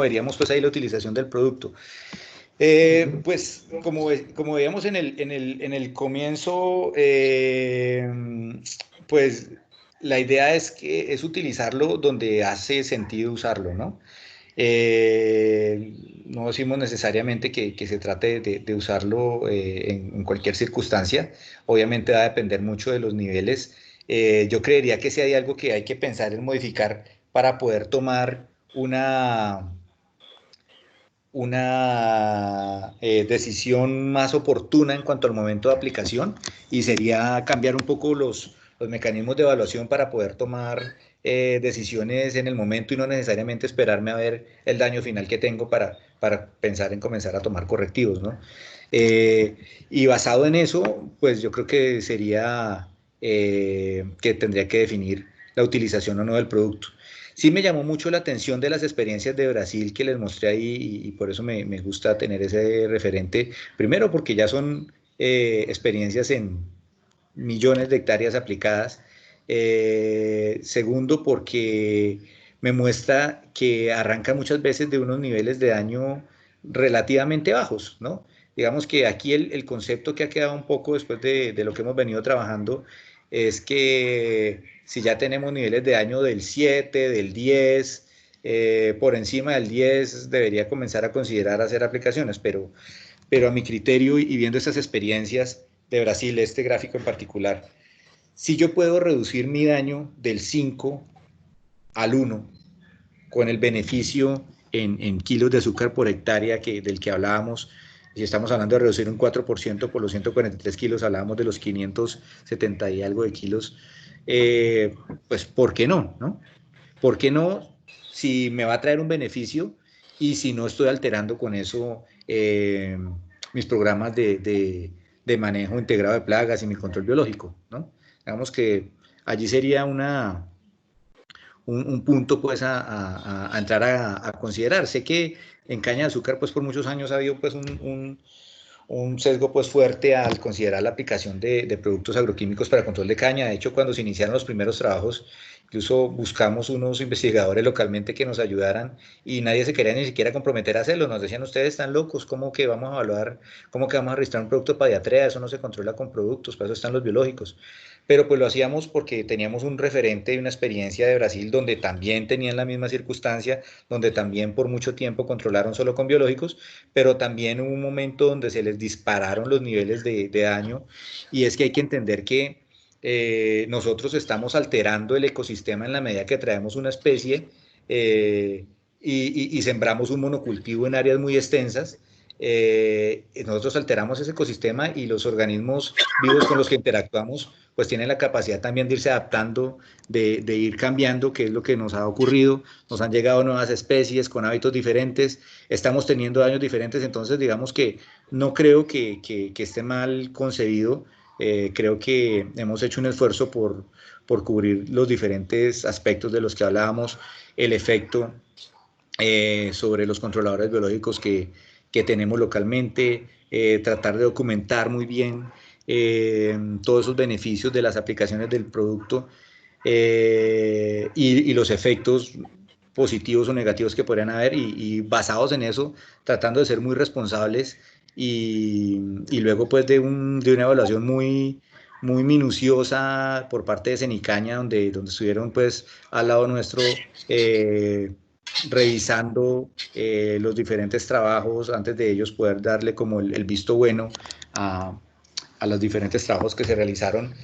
veríamos pues ahí la utilización del producto. Pues como veíamos en el comienzo, pues la idea es utilizarlo donde hace sentido usarlo, ¿no? No decimos necesariamente que se trate de usarlo en cualquier circunstancia. Obviamente va a depender mucho de los niveles. Yo creería que si hay algo que hay que pensar en modificar para poder tomar una decisión más oportuna en cuanto al momento de aplicación, y sería cambiar un poco los mecanismos de evaluación para poder tomar decisiones en el momento y no necesariamente esperarme a ver el daño final que tengo para pensar en comenzar a tomar correctivos, ¿no? Y basado en eso, pues yo creo que sería que tendría que definir la utilización o no del producto. Sí me llamó mucho la atención de las experiencias de Brasil que les mostré ahí, y por eso me gusta tener ese referente. Primero porque ya son experiencias en millones de hectáreas aplicadas. Segundo porque me muestra que arranca muchas veces de unos niveles de daño relativamente bajos, ¿no? Digamos que aquí el concepto que ha quedado un poco después de lo que hemos venido trabajando es que si ya tenemos niveles de daño del 7, del 10, por encima del 10 debería comenzar a considerar hacer aplicaciones, pero a mi criterio y viendo estas experiencias de Brasil, este gráfico en particular, si yo puedo reducir mi daño del 5 al 1 con el beneficio en kilos de azúcar por hectárea del que hablábamos, si estamos hablando de reducir un 4% por los 143 kilos, hablábamos de los 570 y algo de kilos, pues ¿por qué no? ¿Por qué no si me va a traer un beneficio y si no estoy alterando con eso mis programas de manejo integrado de plagas y mi control biológico, ¿no? Digamos que allí sería un punto pues a entrar a considerar. Sé que en caña de azúcar pues por muchos años ha habido pues un sesgo pues fuerte al considerar la aplicación de productos agroquímicos para control de caña. De hecho, cuando se iniciaron los primeros trabajos, incluso buscamos unos investigadores localmente que nos ayudaran y nadie se quería ni siquiera comprometer a hacerlo. Nos decían, ustedes están locos, ¿cómo que vamos a evaluar, cómo que vamos a registrar un producto para diatrea? Eso no se controla con productos, para eso están los biológicos. Pero pues lo hacíamos porque teníamos un referente y una experiencia de Brasil donde también tenían la misma circunstancia, donde también por mucho tiempo controlaron solo con biológicos, pero también hubo un momento donde se les dispararon los niveles de daño, y es que hay que entender que nosotros estamos alterando el ecosistema en la medida que traemos una especie y sembramos un monocultivo en áreas muy extensas. Nosotros alteramos ese ecosistema y los organismos vivos con los que interactuamos pues tienen la capacidad también de irse adaptando, de ir cambiando, que es lo que nos ha ocurrido. Nos han llegado nuevas especies con hábitos diferentes, estamos teniendo daños diferentes, entonces digamos que no creo que esté mal concebido. Creo que hemos hecho un esfuerzo por cubrir los diferentes aspectos de los que hablábamos, el efecto sobre los controladores biológicos que tenemos localmente, tratar de documentar muy bien todos esos beneficios de las aplicaciones del producto y los efectos positivos o negativos que podrían haber, y basados en eso, tratando de ser muy responsables y luego pues de una evaluación muy minuciosa por parte de Cenicaña, donde estuvieron pues al lado nuestro revisando los diferentes trabajos antes de ellos poder darle como el visto bueno a los diferentes trabajos que se realizaron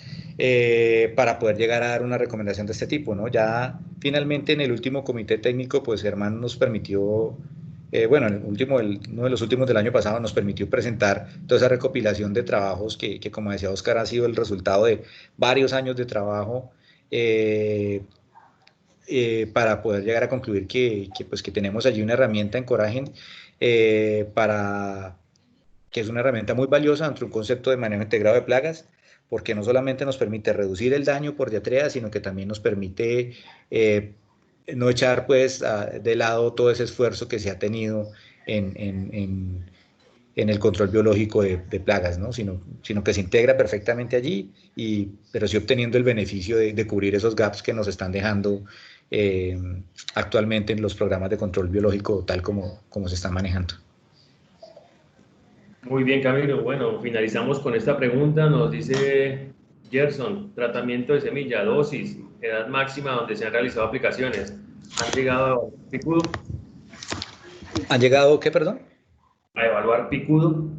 para poder llegar a dar una recomendación de este tipo, ¿no? Ya finalmente en el último comité técnico, pues Germán nos permitió, bueno, uno de los últimos del año pasado, nos permitió presentar toda esa recopilación de trabajos que como decía Oscar, ha sido el resultado de varios años de trabajo para poder llegar a concluir que tenemos allí una herramienta en Coragen que es una herramienta muy valiosa dentro de un concepto de manejo integrado de plagas porque no solamente nos permite reducir el daño por diatrea, sino que también nos permite no echar pues de lado todo ese esfuerzo que se ha tenido en el control biológico de plagas, ¿no? Sino que se integra perfectamente allí, pero sí obteniendo el beneficio de cubrir esos gaps que nos están dejando actualmente en los programas de control biológico tal como se están manejando. Muy bien, Camilo. Bueno, finalizamos con esta pregunta. Nos dice Gerson, tratamiento de semilla, dosis, edad máxima donde se han realizado aplicaciones. ¿Han llegado a picudo? ¿Han llegado qué, perdón? A evaluar picudo.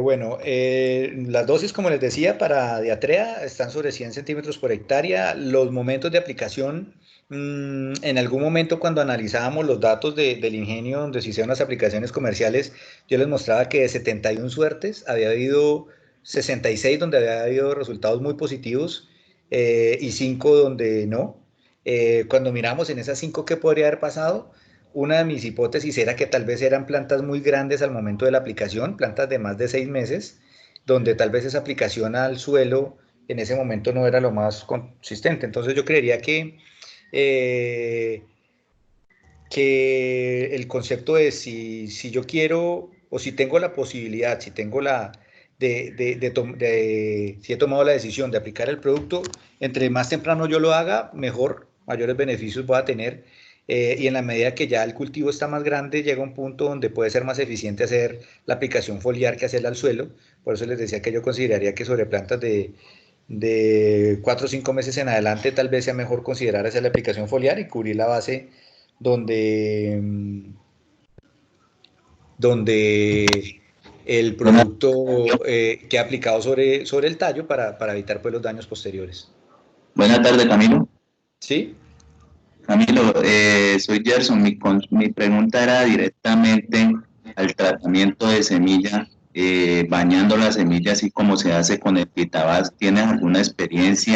Bueno, las dosis, como les decía, para diatrea están sobre 100 centímetros por hectárea. Los momentos de aplicación, en algún momento cuando analizábamos los datos del ingenio donde se hicieron las aplicaciones comerciales, yo les mostraba que de 71 suertes había habido 66 donde había habido resultados muy positivos y 5 donde no. Cuando miramos en esas 5 qué podría haber pasado, una de mis hipótesis era que tal vez eran plantas muy grandes al momento de la aplicación, plantas de más de 6 meses, donde tal vez esa aplicación al suelo en ese momento no era lo más consistente. Entonces yo creería que el concepto de si yo quiero o si tengo la posibilidad, si tengo si he tomado la decisión de aplicar el producto, entre más temprano yo lo haga, mejor, mayores beneficios voy a tener. Y en la medida que ya el cultivo está más grande, llega un punto donde puede ser más eficiente hacer la aplicación foliar que hacerla al suelo. Por eso les decía que yo consideraría que sobre plantas de 4 o 5 meses en adelante tal vez sea mejor considerar hacer la aplicación foliar y cubrir la base donde el producto que ha aplicado sobre el tallo para evitar pues los daños posteriores. Buenas tardes, Camilo. ¿Sí? Camilo, soy Gerson. Mi pregunta era directamente al tratamiento de semilla, bañando la semilla así como se hace con el Pitabas. ¿Tienes alguna experiencia